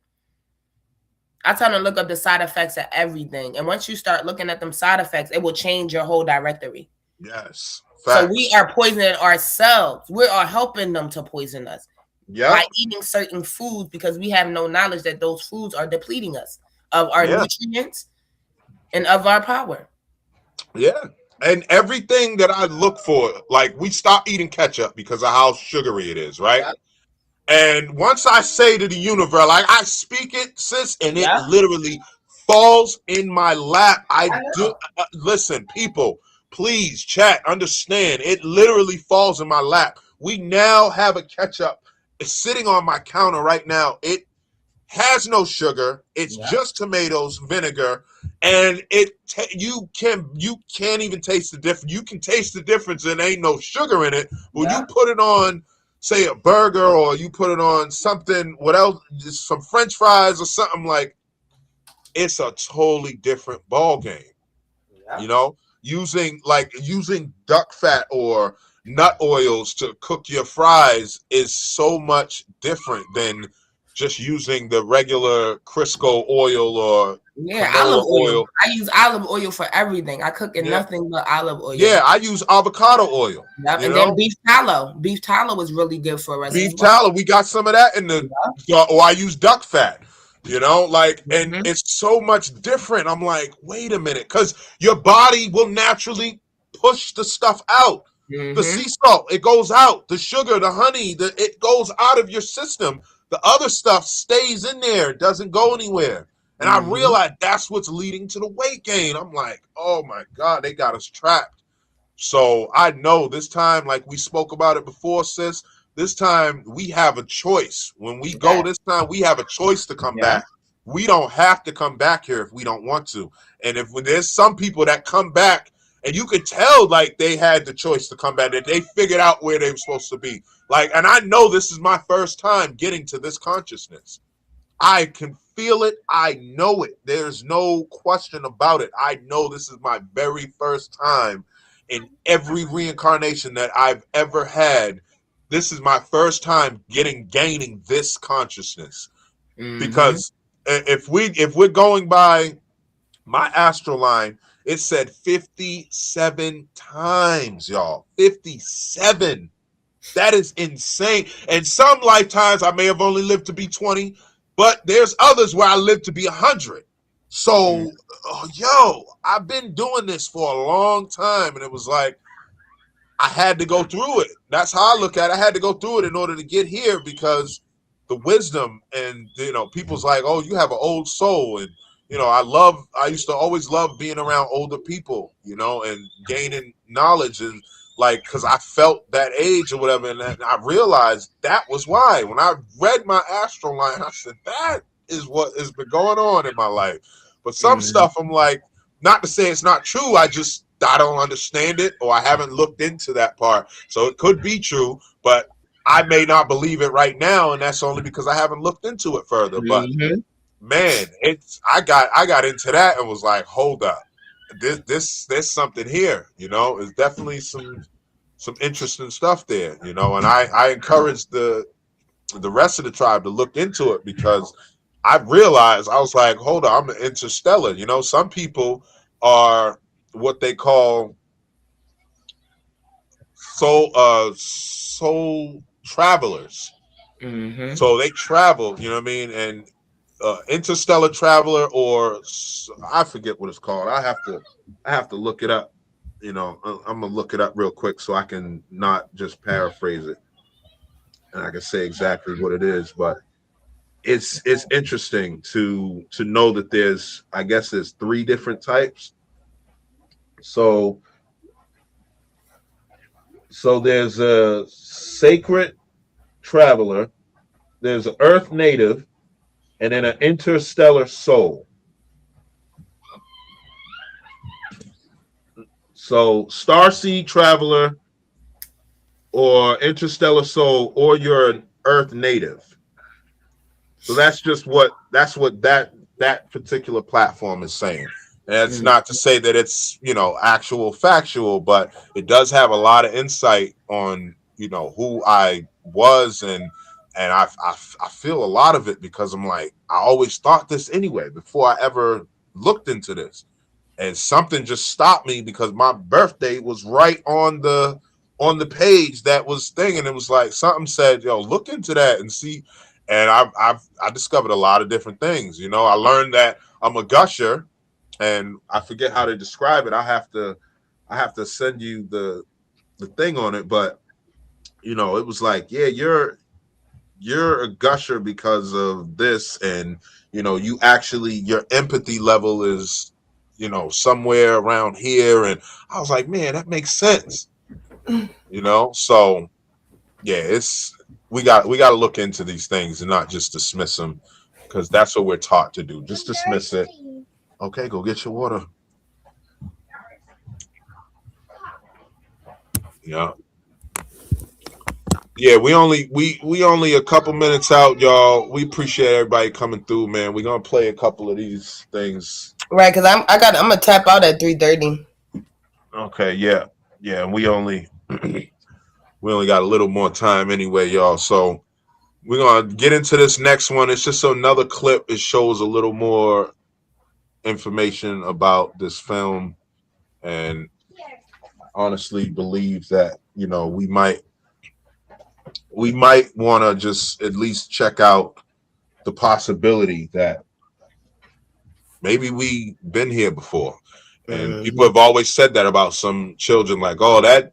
I tell them to look up the side effects of everything. And once you start looking at them side effects, it will change your whole directory. Yes. Facts. So we are poisoning ourselves. We are helping them to poison us. Yeah. by eating certain foods because we have no knowledge that those foods are depleting us of our nutrients and of our power. Yeah. And everything that I look for, like we stopped eating ketchup because of how sugary it is, right? Yep. And once I say to the universe, like I speak it, sis, and it Yep. literally falls in my lap. I do. know. Listen, people, please, chat, understand. It literally falls in my lap. We now have a ketchup. It's sitting on my counter right now. It has no sugar. It's just tomatoes, vinegar, and you can't even taste the difference. You can taste the difference and ain't no sugar in it. When you put it on, say, a burger, or you put it on something, what else, just some French fries or something, like, it's a totally different ball game. You know, using duck fat or nut oils to cook your fries is so much different than just using the regular Crisco oil or Olive canola oil. oil. I use olive oil for everything. I cook in nothing but olive oil. Yeah, I use avocado oil. Yep. And then beef tallow. Beef tallow is really good for us. Beef tallow, we got some of that in the, or I use duck fat. You know, like, and it's so much different. I'm like, wait a minute, because your body will naturally push the stuff out. The sea salt, it goes out. The sugar, the honey, it goes out of your system. The other stuff stays in there, it doesn't go anywhere. And I realized that's what's leading to the weight gain. I'm like, oh my God, they got us trapped. So I know this time, like we spoke about it before, sis, this time we have a choice. When we go this time, we have a choice to come back. We don't have to come back here if we don't want to. And when there's some people that come back, and you could tell like they had the choice to come back, that they figured out where they were supposed to be. Like, and I know this is my first time getting to this consciousness. I can feel it. I know it. There's no question about it. I know this is my very first time in every reincarnation that I've ever had. This is my first time gaining this consciousness. Because if we're going by my astral line, it said 57 times, y'all. 57. That is insane. And some lifetimes I may have only lived to be 20, but there's others where I lived to be 100. So, yo, I've been doing this for a long time, and it was like, I had to go through it. That's how I look at it. I had to go through it in order to get here, because the wisdom, and people's like, oh, you have an old soul, and I used to always love being around older people, and gaining knowledge, and like, because I felt that age or whatever, and I realized that was why. When I read my astral line, I said, that is what has been going on in my life. But some stuff, I'm like, not to say it's not true, I don't understand it, or I haven't looked into that part. So it could be true, but I may not believe it right now, and that's only because I haven't looked into it further. But man, I got into that and was like, hold up, there's something here. It's definitely some interesting stuff there. And I encourage the rest of the tribe to look into it, because I realized, I was like, hold on, I'm an interstellar. Some people are what they call soul travelers. So they travel, you know what I mean? And interstellar traveler, or I forget what it's called. I have to look it up. I'm gonna look it up real quick so I can not just paraphrase it, and I can say exactly what it is. But it's interesting to know that there's 3 different types. So there's a sacred traveler, there's an earth native, and then an interstellar soul. So starseed traveler, or interstellar soul, or you're an earth native. So that's what that particular platform is saying. And it's not to say that it's, actual factual, but it does have a lot of insight on, who I was, and I feel a lot of it, because I'm like, I always thought this anyway before I ever looked into this. And something just stopped me, because my birthday was right on the on the page that was thing, and it was like something said, "Yo, look into that and see." And I discovered a lot of different things. You know, I learned that I'm a gusher, and I forget how to describe it. I have to send you the thing on it, but you know, it was like, yeah, you're a gusher because of this, and you know, you actually your empathy level is, you know, somewhere around here, and I was like, man, that makes sense. You know, so yeah, it's we got to look into these things and not just dismiss them, because that's what we're taught to do. Just dismiss it. Okay, go get your water. Yeah. Yeah, we only a couple minutes out, y'all. We appreciate everybody coming through, man. We're gonna play a couple of these things. Right, because I'm gonna tap out at 3:30. Okay, yeah. Yeah, and we only got a little more time anyway, y'all. So we're gonna get into this next one. It's just another clip. It shows a little more information about this film, and honestly believe that, you know, we might want to just at least check out the possibility that maybe we been here before. And people have always said that about some children, like, oh, that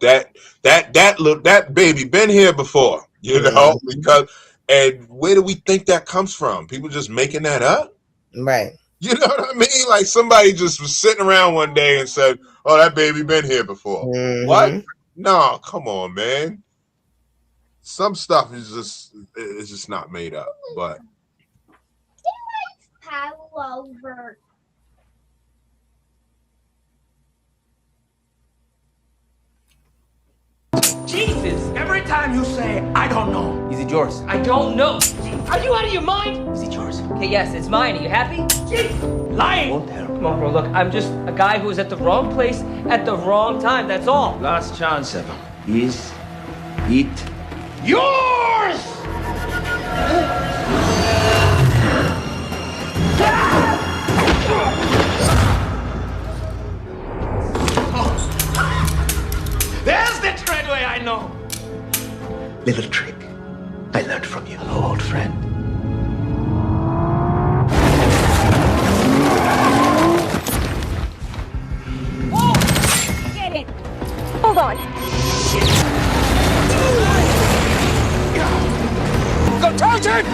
baby been here before, you know, because, and where do we think that comes from? People just making that up, right? You know what I mean? Like somebody just was sitting around one day and said, oh, that baby been here before. What? No, come on, man. Some stuff is just not made up, but over. Jesus! Every time you say, I don't know. Is it yours? I don't know. Are you out of your mind? Is it yours? Okay, yes, it's mine. Are you happy? Jeez! Lying! Won't tell. Come on, bro. Look, I'm just a guy who was at the wrong place at the wrong time. That's all. Last chance, Evan. Is it yours? There's the treadway I know. Little trick I learned from you, old friend. Oh, get it. Hold on. Go, Target!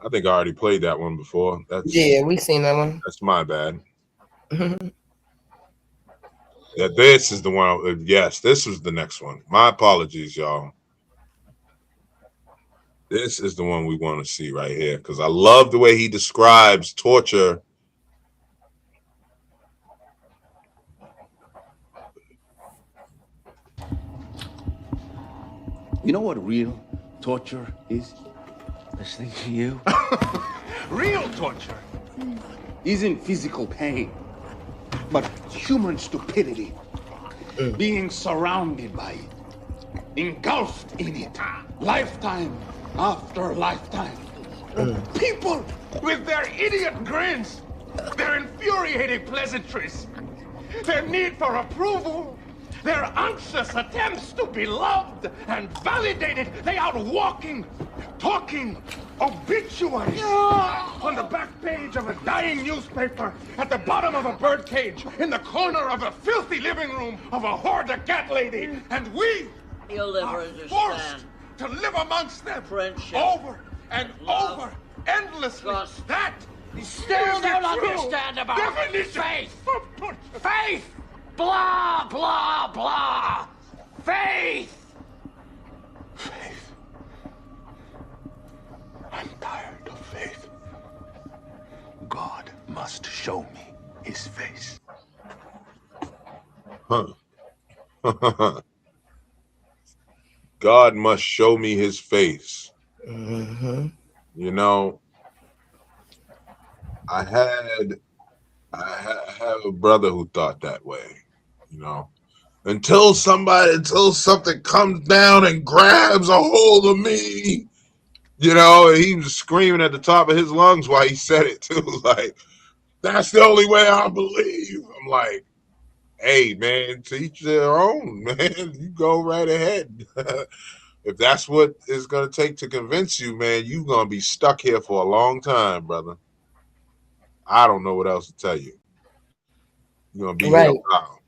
I think I already played that one before. Yeah, we've seen that one. That's my bad. Yeah, this is the one. Yes, this was the next one. My apologies, y'all. This is the one we want to see right here, because I love the way he describes torture. You know what real torture is? Listening to you. Real torture isn't physical pain, but human stupidity. being surrounded by it, engulfed in it, lifetime after lifetime. People with their idiot grins, their infuriating pleasantries, their need for approval, their anxious attempts to be loved and validated. They are walking, talking obituaries on the back page of a dying newspaper, at the bottom of a birdcage, in the corner of a filthy living room of a hoarder cat lady. And we are forced to live amongst them over and over, endlessly. That Still don't understand about faith. Faith! Blah, blah, blah. Faith! Faith. I'm tired of faith. God must show me his face. God must show me his face. Mm-hmm. You know, I had a brother who thought that way. You know, until something comes down and grabs a hold of me, You know, and he was screaming at the top of his lungs while he said it too. Like, that's the only way I believe. I'm like, hey man, to each their own, man. You go right ahead. If that's what it's gonna take to convince you, man, you're gonna be stuck here for a long time, brother. I don't know what else to tell you. You're gonna be here a Right. while.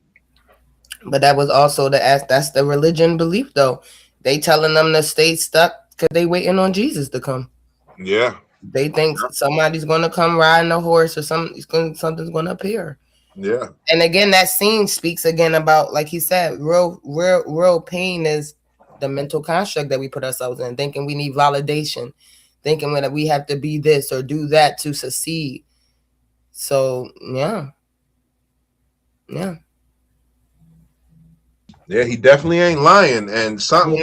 But that was also that's the religion belief though. They telling them to stay stuck because they waiting on Jesus to come. Yeah. They think somebody's gonna come riding a horse or something's gonna appear. Yeah. And again, that scene speaks again about, like he said, real pain is the mental construct that we put ourselves in, thinking we need validation, thinking that we have to be this or do that to succeed. So yeah. Yeah, he definitely ain't lying. And something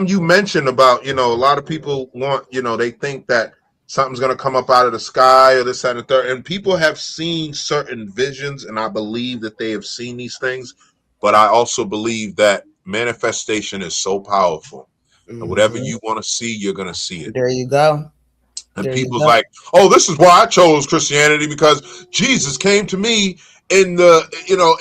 you mentioned about, a lot of people want, they think that something's gonna come up out of the sky or this, that, and the third. And people have seen certain visions, and I believe that they have seen these things, but I also believe that manifestation is so powerful. And whatever you want to see, you're gonna see it. There you go. And people's like, oh, this is why I chose Christianity, because Jesus came to me in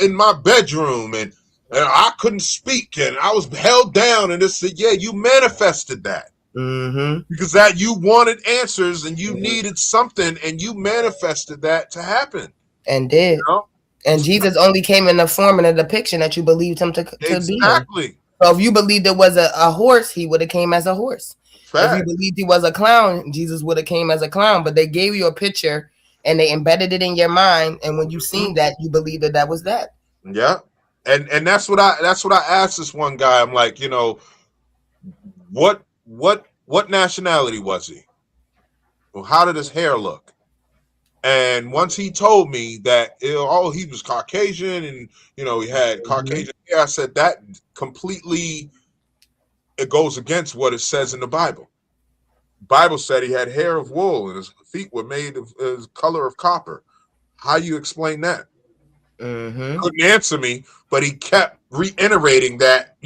in my bedroom, and I couldn't speak, and I was held down, and this, yeah, you manifested that. Because that you wanted answers and you needed something, and you manifested that to happen. And did. And Jesus only came in the form and a depiction that you believed him to be in. Exactly. So if you believed it was a horse, he would have came as a horse. If you believed he was a clown, Jesus would have came as a clown. But they gave you a picture and they embedded it in your mind, and when you seen that, you believed that was that. Yeah. And that's what I asked this one guy. I'm like, what nationality was he? Well, how did his hair look? And once he told me that, he was Caucasian, and he had Caucasian hair, I said that completely, it goes against what it says in the Bible. Bible said he had hair of wool and his feet were made of his color of copper. How you explain that? Couldn't answer me, but he kept reiterating that,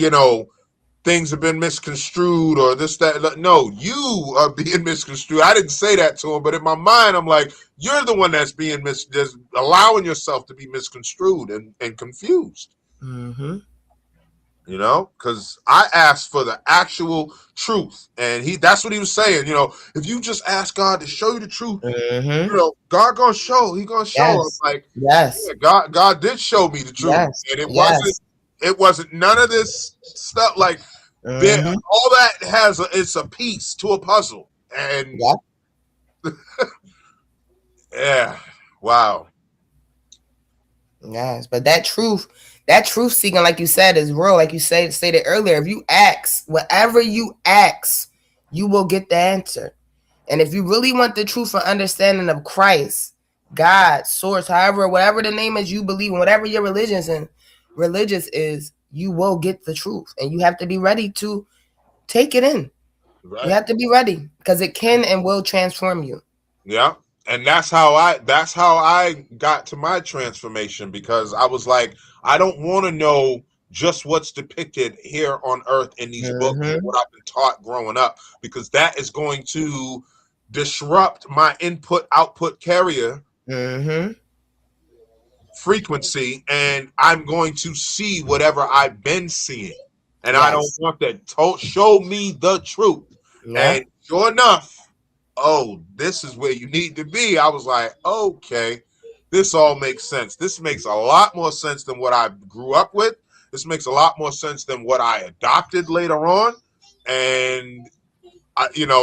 things have been misconstrued or this, that. No, you are being misconstrued. I didn't say that to him, but in my mind, I'm like, you're the one that's being just allowing yourself to be misconstrued and confused. Because I asked for the actual truth, and that's what he was saying. If you just ask God to show you the truth, God gonna show. He gonna show. Yes. I'm like, yes, yeah, God did show me the truth, and it wasn't none of this stuff. Like, all that it's a piece to a puzzle, and yeah, wow. Yes, but that truth seeking, like you said, is real. Like you stated earlier, if you ask, whatever you ask, you will get the answer. And if you really want the truth and understanding of Christ, God, source, however, whatever the name is you believe in, whatever your religious is, you will get the truth. And you have to be ready to take it in. Right. You have to be ready, because it can and will transform you. Yeah. And that's how I got to my transformation, because I was like, I don't want to know just what's depicted here on earth in these books, what I've been taught growing up, because that is going to disrupt my input-output carrier frequency, and I'm going to see whatever I've been seeing. And I don't want that. Show me the truth. Yeah. And sure enough, this is where you need to be. I was like, okay, this all makes sense. This makes a lot more sense than what I grew up with. This makes a lot more sense than what I adopted later on. And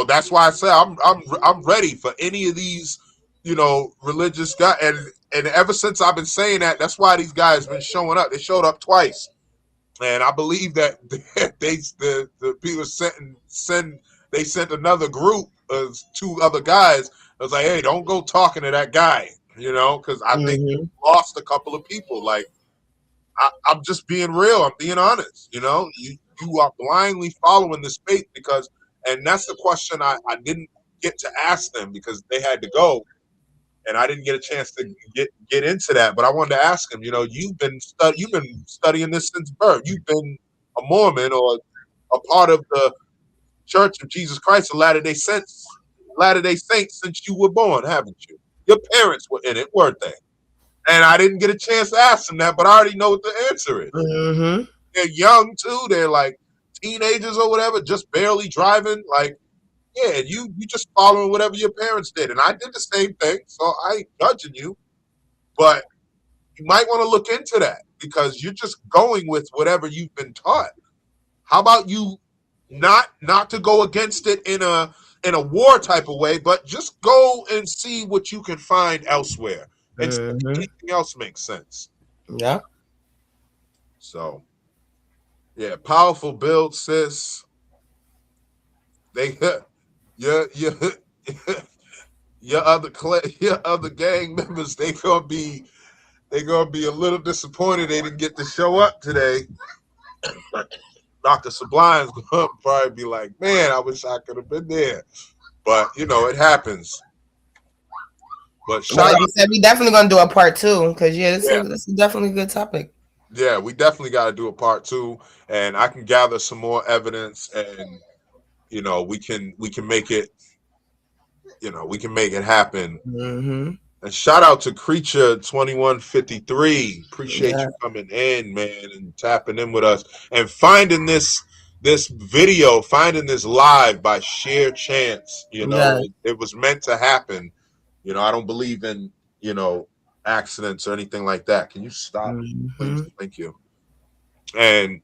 that's why I say I'm ready for any of these, religious guys. And ever since I've been saying that, that's why these guys been showing up. They showed up twice, and I believe that the people sent another group of 2 other guys. I was like, hey, don't go talking to that guy, because I think you lost a couple of people. Like, I'm just being real. I'm being honest. You are blindly following this faith and that's the question I didn't get to ask them because they had to go, and I didn't get a chance to get into that. But I wanted to ask them. You've been studying this since birth. You've been a Mormon or a part of the Church of Jesus Christ of Latter-day Saints since you were born, haven't you? Your parents were in it, weren't they? And I didn't get a chance to ask them that, but I already know what the answer is. Mm-hmm. They're young too. They're like teenagers or whatever, just barely driving. Like, yeah, you just following whatever your parents did. And I did the same thing, so I ain't judging you. But you might want to look into that because you're just going with whatever you've been taught. How about you not to go against it in a war type of way, but just go and see what you can find elsewhere and see if anything else makes sense. Yeah. So, yeah, powerful build, sis. They your other gang members, they gonna be a little disappointed they didn't get to show up today. Dr. Sublime's gonna probably be like, man, I wish I could have been there. But it happens. But like you said, we definitely gonna do a part 2 because this is definitely a good topic. Yeah, we definitely got to do a part 2, and I can gather some more evidence, and we can make it. We can make it happen. Mm-hmm. And shout out to Creature 2153. Appreciate you coming in, man, and tapping in with us and finding this video, finding this live by sheer chance. It was meant to happen. I don't believe in accidents or anything like that. Can you stop, please? Thank you. And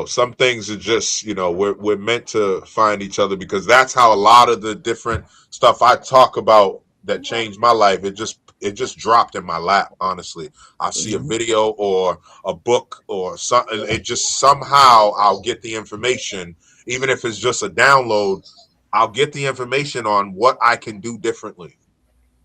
some things are just we're meant to find each other, because that's how a lot of the different stuff I talk about that changed my life, it just dropped in my lap. Honestly, I see a video or a book or something, it just somehow I'll get the information, even if it's just a download. I'll get the information on what I can do differently.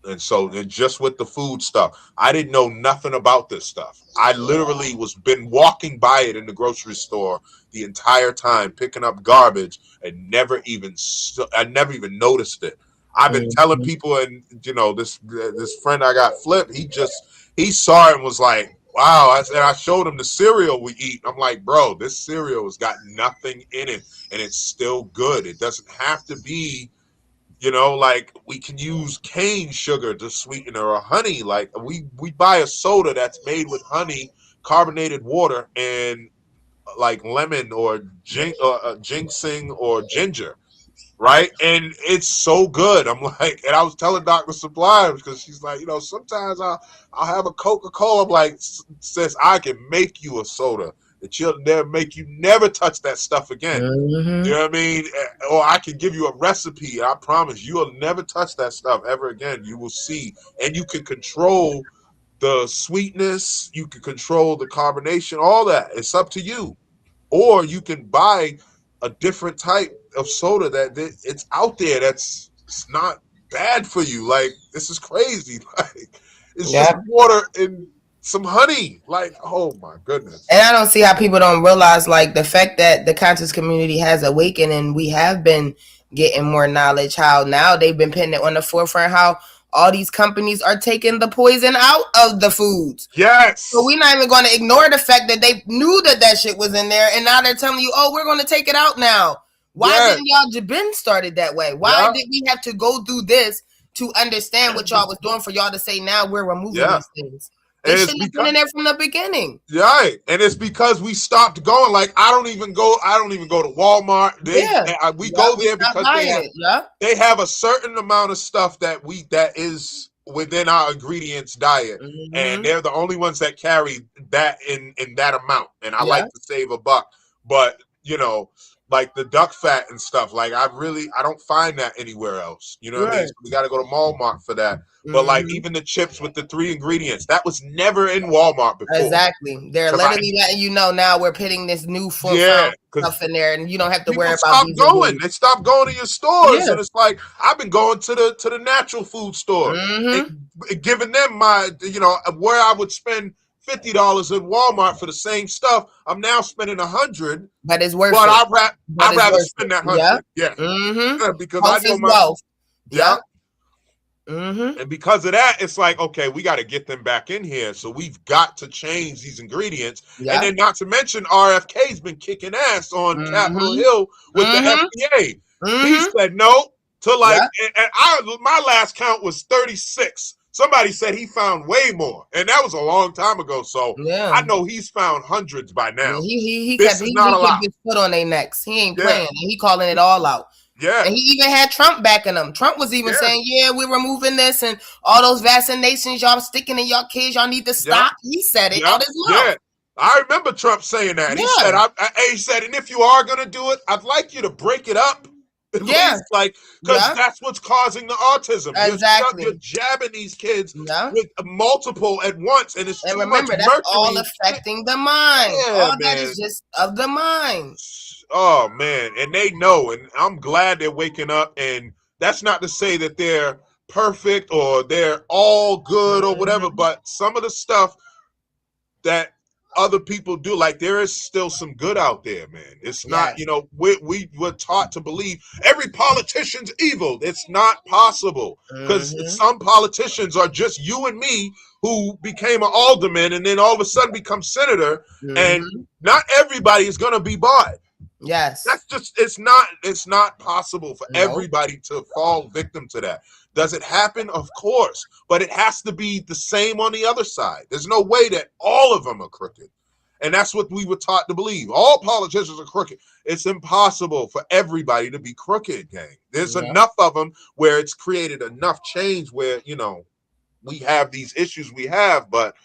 And so just with the food stuff, I didn't know nothing about this stuff. I literally been walking by it in the grocery store the entire time, picking up garbage, and I never even noticed it. I've been telling people, and this friend I got, Flip, he saw it and was like, wow. I showed him the cereal we eat. I'm like, bro, this cereal has got nothing in it, and it's still good. It doesn't have to be, like we can use cane sugar to sweeten it, or honey. Like we buy a soda that's made with honey, carbonated water, and like lemon or ginseng or ginger, right? And it's so good. I'm like, and I was telling Dr. Sublime, because she's like, sometimes I'll have a Coca-Cola. I'm like, sis, I can make you a soda that you'll never touch that stuff again. You know what I mean? Or I can give you a recipe. I promise you will never touch that stuff ever again. You will see. And you can control the sweetness. You can control the carbonation, all that. It's up to you. Or you can buy a different type of soda that it's out there it's not bad for you. Like, this is crazy. Like, it's just water and some honey. Like, oh my goodness. And I don't see how people don't realize, like, the fact that the conscious community has awakened and we have been getting more knowledge, how now they've been putting it on the forefront, how all these companies are taking the poison out of the foods. Yes. So we're not even going to ignore the fact that they knew that shit was in there, and now they're telling you, oh, we're going to take it out now. Why didn't y'all been started that way? Why did we have to go through this to understand what y'all was doing for y'all to say now we're removing these things? They shouldn't have been in there from the beginning. Right. And it's because we stopped going. Like, I don't even go to Walmart. We go there because they have a certain amount of stuff that is within our ingredients diet. And they're the only ones that carry that in that amount. And I like to save a buck. But, like the duck fat and stuff, like I don't find that anywhere else. You know what I mean? So we got to go to Walmart for that. But like even the chips with the 3 ingredients, that was never in Walmart before. Exactly. They're literally letting you know now we're putting this new stuff in there, and you don't have to worry about They stopped going to your stores, and it's like I've been going to the natural food store and giving them my, where I would spend $50 at Walmart for the same stuff, I'm now spending $100. But it's worth it. I'd rather spend that $100. Yeah. Because I know my wealth. And because of that, it's like, okay, we got to get them back in here. So we've got to change these ingredients. And then not to mention RFK's been kicking ass on Capitol Hill with the FDA. He said no to like, Yeah. and my last count was 36. Somebody said he found way more, and that was a long time ago. So Yeah. I know he's found hundreds by now. Yeah, he This kept is not a lot. his foot on their necks. He ain't Yeah. playing. And he calling it all out. Yeah. And he even had Trump backing him. Trump was even saying, yeah, we're removing this and all those vaccinations y'all sticking in y'all kids, y'all need to stop. He said it out his mouth. Yeah. I remember Trump saying that. He said, he said, and if you are going to do it, I'd like you to break it up. Yeah. Like, because that's what's causing the autism. Exactly. You're jabbing these kids with multiple at once, and it's too much mercury. That's all affecting the mind. Yeah, all man. that is just of the mind. Oh, man. And they know, and I'm glad they're waking up. And that's not to say that they're perfect or they're all good or whatever, but some of the stuff that other people do, like there is still some good out there, man. It's not, you know, we were taught to believe every politician's evil. It's not possible, because some politicians are just you and me who became an alderman and then all of a sudden become senator, and not everybody is going to be bought. Yes. That's just, it's not possible for everybody to fall victim to that. Does it happen? Of course, but it has to be the same on the other side. There's no way that all of them are crooked. And that's what we were taught to believe. All politicians are crooked. It's impossible for everybody to be crooked, gang. There's enough of them where it's created enough change where, you know, we have these issues we have, but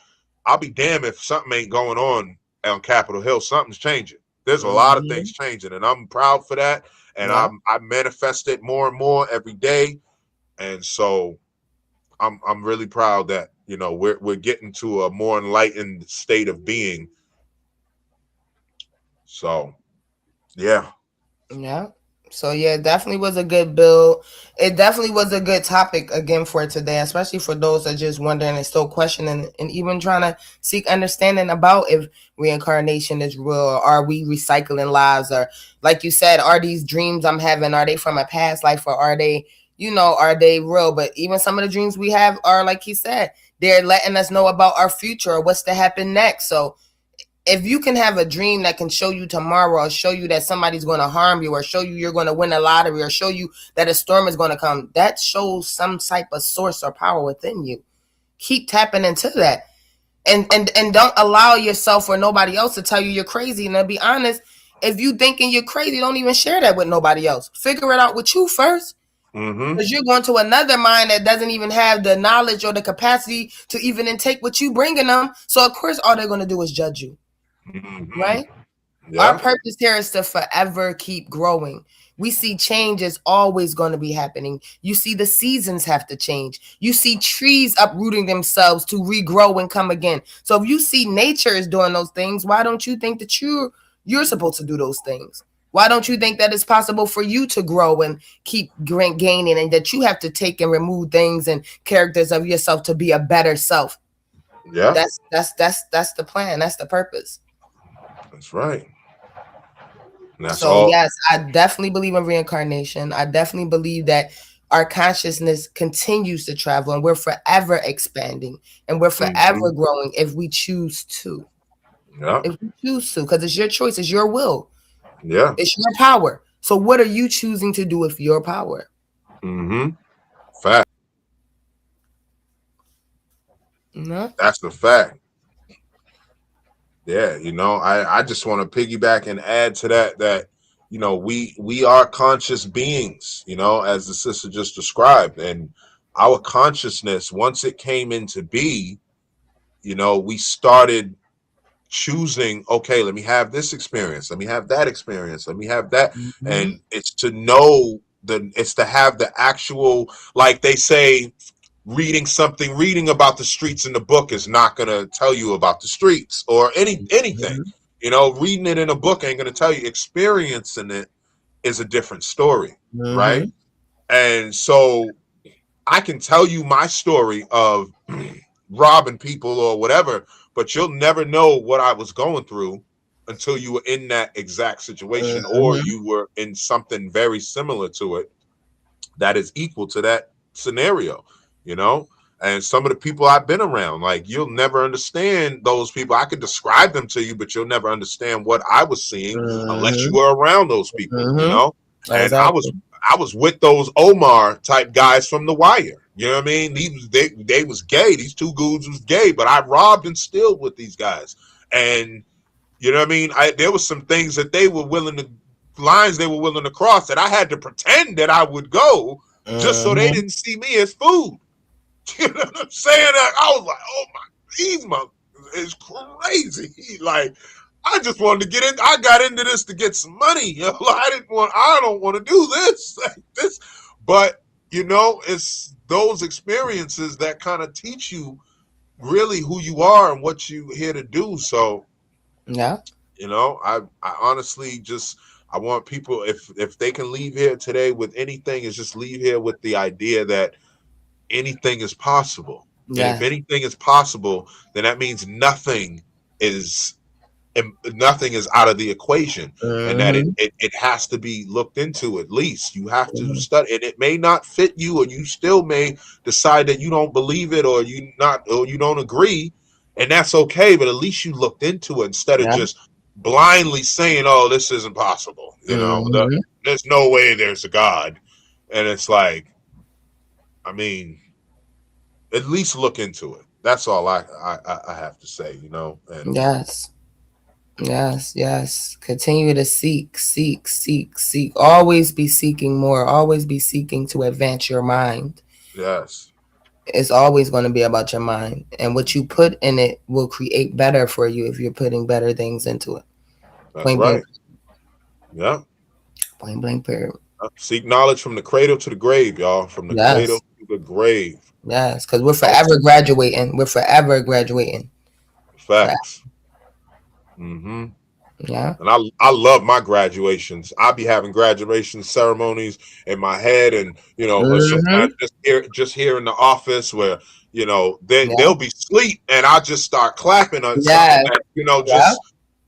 I'll be damned if something ain't going on Capitol Hill. Something's changing. There's a lot of things changing, and I'm proud for that. And I manifest it more and more every day. And so I'm really proud that, you know, we're getting to a more enlightened state of being. So, yeah. Yeah. So yeah, it definitely was a good bill. It definitely was a good topic again for today, especially for those that are just wondering and still questioning and even trying to seek understanding about if reincarnation is real, or are we recycling lives, or like you said, are these dreams I'm having, are they from a past life, or are they, you know, are they real? But even some of the dreams we have are, like he said, they're letting us know about our future or what's to happen next. So if you can have a dream that can show you tomorrow, or show you that somebody's going to harm you, or show you you're going to win a lottery, or show you that a storm is going to come, that shows some type of source or power within you. Keep tapping into that. And don't allow yourself or nobody else to tell you you're crazy. And to be honest, if you thinking you're crazy, don't even share that with nobody else. Figure it out with you first. Because you're going to another mind that doesn't even have the knowledge or the capacity to even intake what you bringing them. So of course, all they're going to do is judge you. Right? Our purpose here is to forever keep growing. We see change is always going to be happening. You see the seasons have to change. You see trees uprooting themselves to regrow and come again. So if you see nature is doing those things, why don't you think that you're supposed to do those things? Why don't you think that it's possible for you to grow and keep gaining, and that you have to take and remove things and characters of yourself to be a better self? Yeah. That's the plan. That's the purpose. That's right. So yes, I definitely believe in reincarnation. I definitely believe that our consciousness continues to travel, and we're forever expanding, and we're forever growing if we choose to. Yeah. If we choose to, because it's your choice, it's your will. Yeah. It's your power. So what are you choosing to do with your power? Fact. No. That's the fact. Yeah, you know, I just want to piggyback and add to that, you know, we are conscious beings, you know, as the sister just described, and our consciousness, once it came into be, you know, we started choosing, okay, let me have this experience, let me have that experience, let me have that. And it's to know it's to have the actual, like they say, reading about the streets in the book is not going to tell you about the streets or anything. You know, reading it in a book ain't going to tell you. Experiencing it is a different story, right? And so I can tell you my story of robbing people or whatever, but you'll never know what I was going through until you were in that exact situation, or you were in something very similar to it that is equal to that scenario, you know. And some of the people I've been around, like, you'll never understand those people. I could describe them to you, but you'll never understand what I was seeing unless you were around those people, you know. And I was with those Omar type guys from The Wire. You know what I mean? They was gay. These two dudes was gay, but I robbed and steal with these guys. And you know what I mean? There was some things that they were willing to, lines they were willing to cross, that I had to pretend that I would go just so they didn't see me as food. You know what I'm saying? I was like, oh my, these motherfuckers is crazy. Like, I just wanted to get in. I got into this to get some money. You know, I don't want to do this. Like this. But, you know, it's those experiences that kind of teach you really who you are and what you're here to do. So, yeah, you know, I honestly I want people, if they can leave here today with anything, is just leave here with the idea that anything is possible. Yeah. And if anything is possible, then that means nothing is out of the equation, and that it has to be looked into. At least you have to study, and it may not fit you, or you still may decide that you don't believe it, or you don't agree, and that's okay. But at least you looked into it instead of just blindly saying, "Oh, this isn't possible." You know, there's no way there's a God, and it's like, I mean, at least look into it. That's all I have to say, you know. And yes. Continue to seek. Always be seeking more. Always be seeking to advance your mind. Yes. It's always going to be about your mind. And what you put in it will create better for you if you're putting better things into it. That's point right. Blank. Yeah. Point blank period. Seek knowledge from the cradle to the grave, y'all. From the cradle to the grave. Yes, because we're forever graduating. Facts. Mm-hmm. Yeah. And I love my graduations. I'll be having graduation ceremonies in my head, and you know, sometimes just here in the office where, you know, they'll be asleep and I just start clapping on something that, you know, just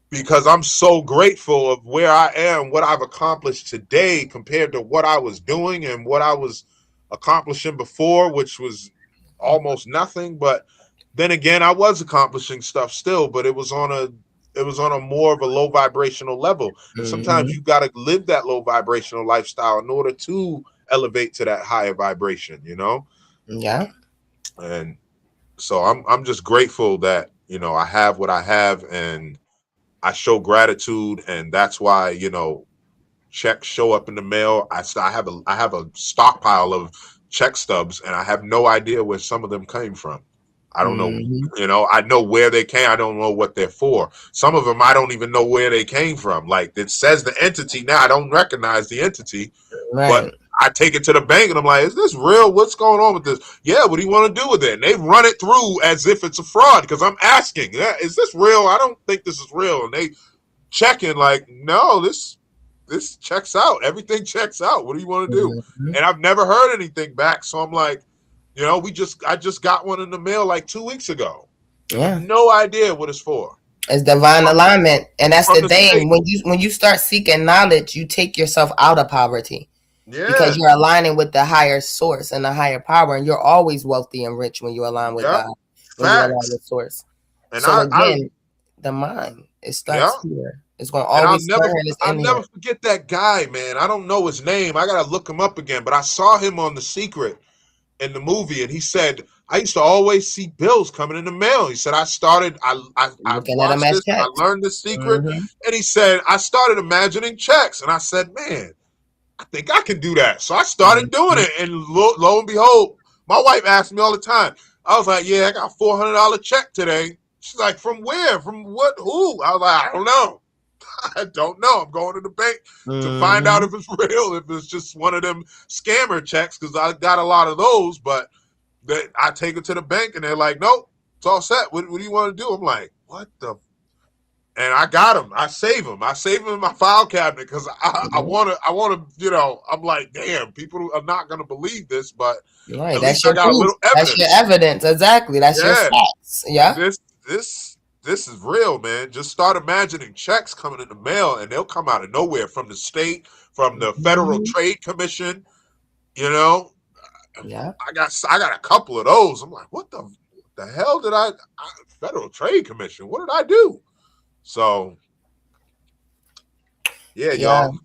because I'm so grateful of where I am, what I've accomplished today compared to what I was doing and what I was accomplishing before, which was almost nothing. But then again, I was accomplishing stuff still, but it was on a more of a low vibrational level. And sometimes you got to live that low vibrational lifestyle in order to elevate to that higher vibration, you know? Yeah. And so I'm just grateful that, you know, I have what I have, and I show gratitude. And that's why, you know, checks show up in the mail. I have a stockpile of check stubs, and I have no idea where some of them came from. I don't know, you know, I know where they came. I don't know what they're for. Some of them, I don't even know where they came from. Like, it says the entity now. I don't recognize the entity, but I take it to the bank and I'm like, is this real? What's going on with this? Yeah, what do you want to do with it? And they run it through as if it's a fraud, because I'm asking, is this real? I don't think this is real. And they checking like, no, this checks out. Everything checks out. What do you want to do? And I've never heard anything back. So I'm like, you know, I just got one in the mail like 2 weeks ago. Yeah. I have no idea what it's for. It's divine alignment. And that's the thing. When you start seeking knowledge, you take yourself out of poverty. Yeah. Because you're aligning with the higher source and the higher power. And you're always wealthy and rich when you align with God. When you align with source. And so the mind, it starts here. It's going to always I'll never forget that guy, man. I don't know his name. I got to look him up again. But I saw him on The Secret in the movie, and he said, I used to always see bills coming in the mail. He said, I watched this, I learned the secret. And he said, I started imagining checks. And I said, man, I think I can do that. So I started doing it. And lo and behold, my wife asked me all the time. I was like, yeah, I got a $400 check today. She's like, from where? From what? Who? I was like, I don't know. I don't know. I'm going to the bank to find out if it's real, if it's just one of them scammer checks, because I got a lot of those. But I take it to the bank, and they're like, nope, it's all set. What do you want to do? I'm like, what the? And I got them. I save them. I save them in my file cabinet because I want to, you know, I'm like, damn, people are not going to believe this, but at least I got a little evidence. That's your evidence. Exactly. That's your facts. Yeah. This is real, man. Just start imagining checks coming in the mail, and they'll come out of nowhere, from the state, from the Federal Trade Commission. You know, I got a couple of those. I'm like, what the hell did I Federal Trade Commission? What did I do? So, yeah, y'all.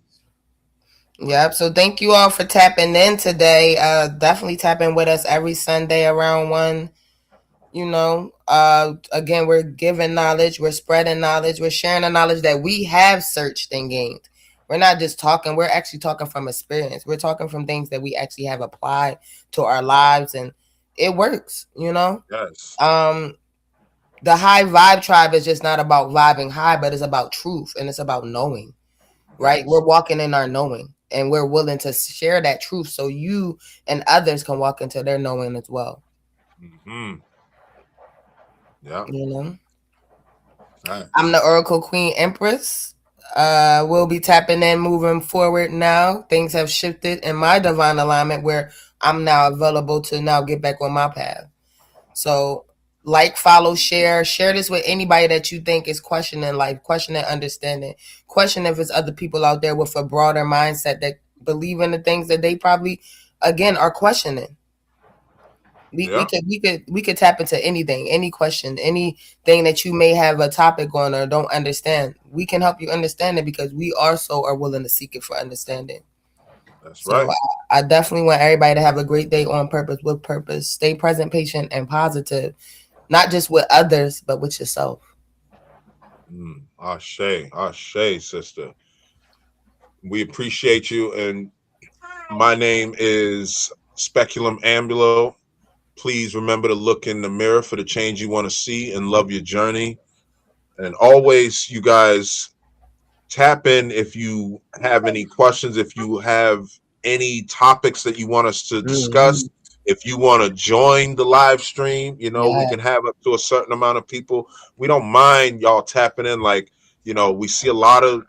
Yep. So thank you all for tapping in today. Definitely tap in with us every Sunday around 1. Again, we're giving knowledge, we're spreading knowledge, we're sharing the knowledge that we have searched and gained. We're not just talking, we're actually talking from experience. We're talking from things that we actually have applied to our lives, and it works. Yes. The high vibe tribe is just not about vibing high, but it's about truth, and it's about knowing, right? Yes. We're walking in our knowing, and we're willing to share that truth so you and others can walk into their knowing as well. Yeah. Nice. I'm the Oracle Queen Empress. We'll be tapping in moving forward now. Things have shifted in my divine alignment where I'm now available to now get back on my path. So follow, share this with anybody that you think is questioning life, questioning understanding, question if it's other people out there with a broader mindset that believe in the things that they probably, again, are questioning. We could tap into anything, any question, anything that you may have a topic on or don't understand. We can help you understand it because we also are willing to seek it for understanding. That's So right. I definitely want everybody to have a great day on purpose, with purpose. Stay present, patient, and positive, not just with others, but with yourself. Ashe, sister. We appreciate you. And my name is Speculum Ambulo. Please remember to look in the mirror for the change you want to see and love your journey. And always, you guys, tap in if you have any questions, if you have any topics that you want us to discuss. If you want to join the live stream, we can have up to a certain amount of people. We don't mind y'all tapping in. Like, we see a lot of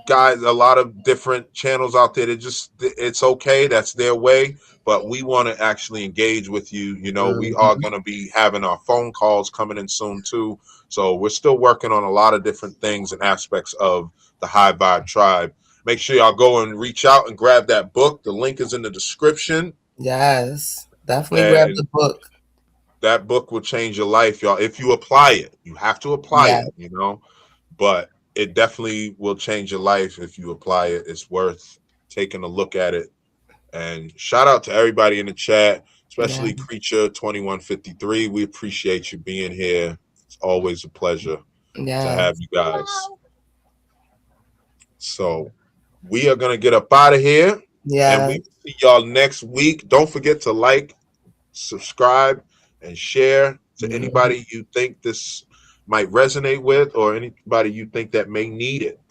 guys, a lot of different channels out there that it's okay, that's their way, but we want to actually engage with you. We are going to be having our phone calls coming in soon too, so we're still working on a lot of different things and aspects of the High Vibe Tribe. Make sure y'all go and reach out and grab that book. The link is in the description. Yes, definitely grab the book. That book will change your life, y'all, if you apply it. You have to apply it, but it definitely will change your life if you apply it. It's worth taking a look at it. And shout out to everybody in the chat, especially Creature 2153. We appreciate you being here. It's always a pleasure to have you guys. So we are going to get up out of here. And we see y'all next week. Don't forget to like, subscribe, and share to anybody you think this might resonate with, or anybody you think that may need it.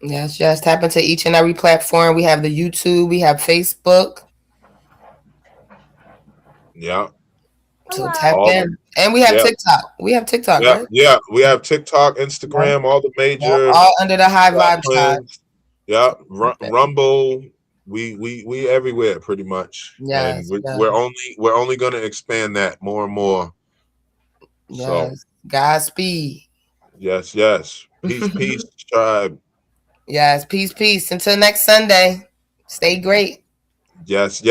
Yes, tap into each and every platform. We have the YouTube, we have Facebook. So tap in. And we have TikTok. We have TikTok, right? Yeah, we have TikTok, Instagram, all the major all under the High Vibe Tribe. Yeah, Rumble. We everywhere pretty much. And we're only going to expand that more and more. So Godspeed. Yes. Peace, tribe. Yes, peace. Until next Sunday. Stay great. Yes.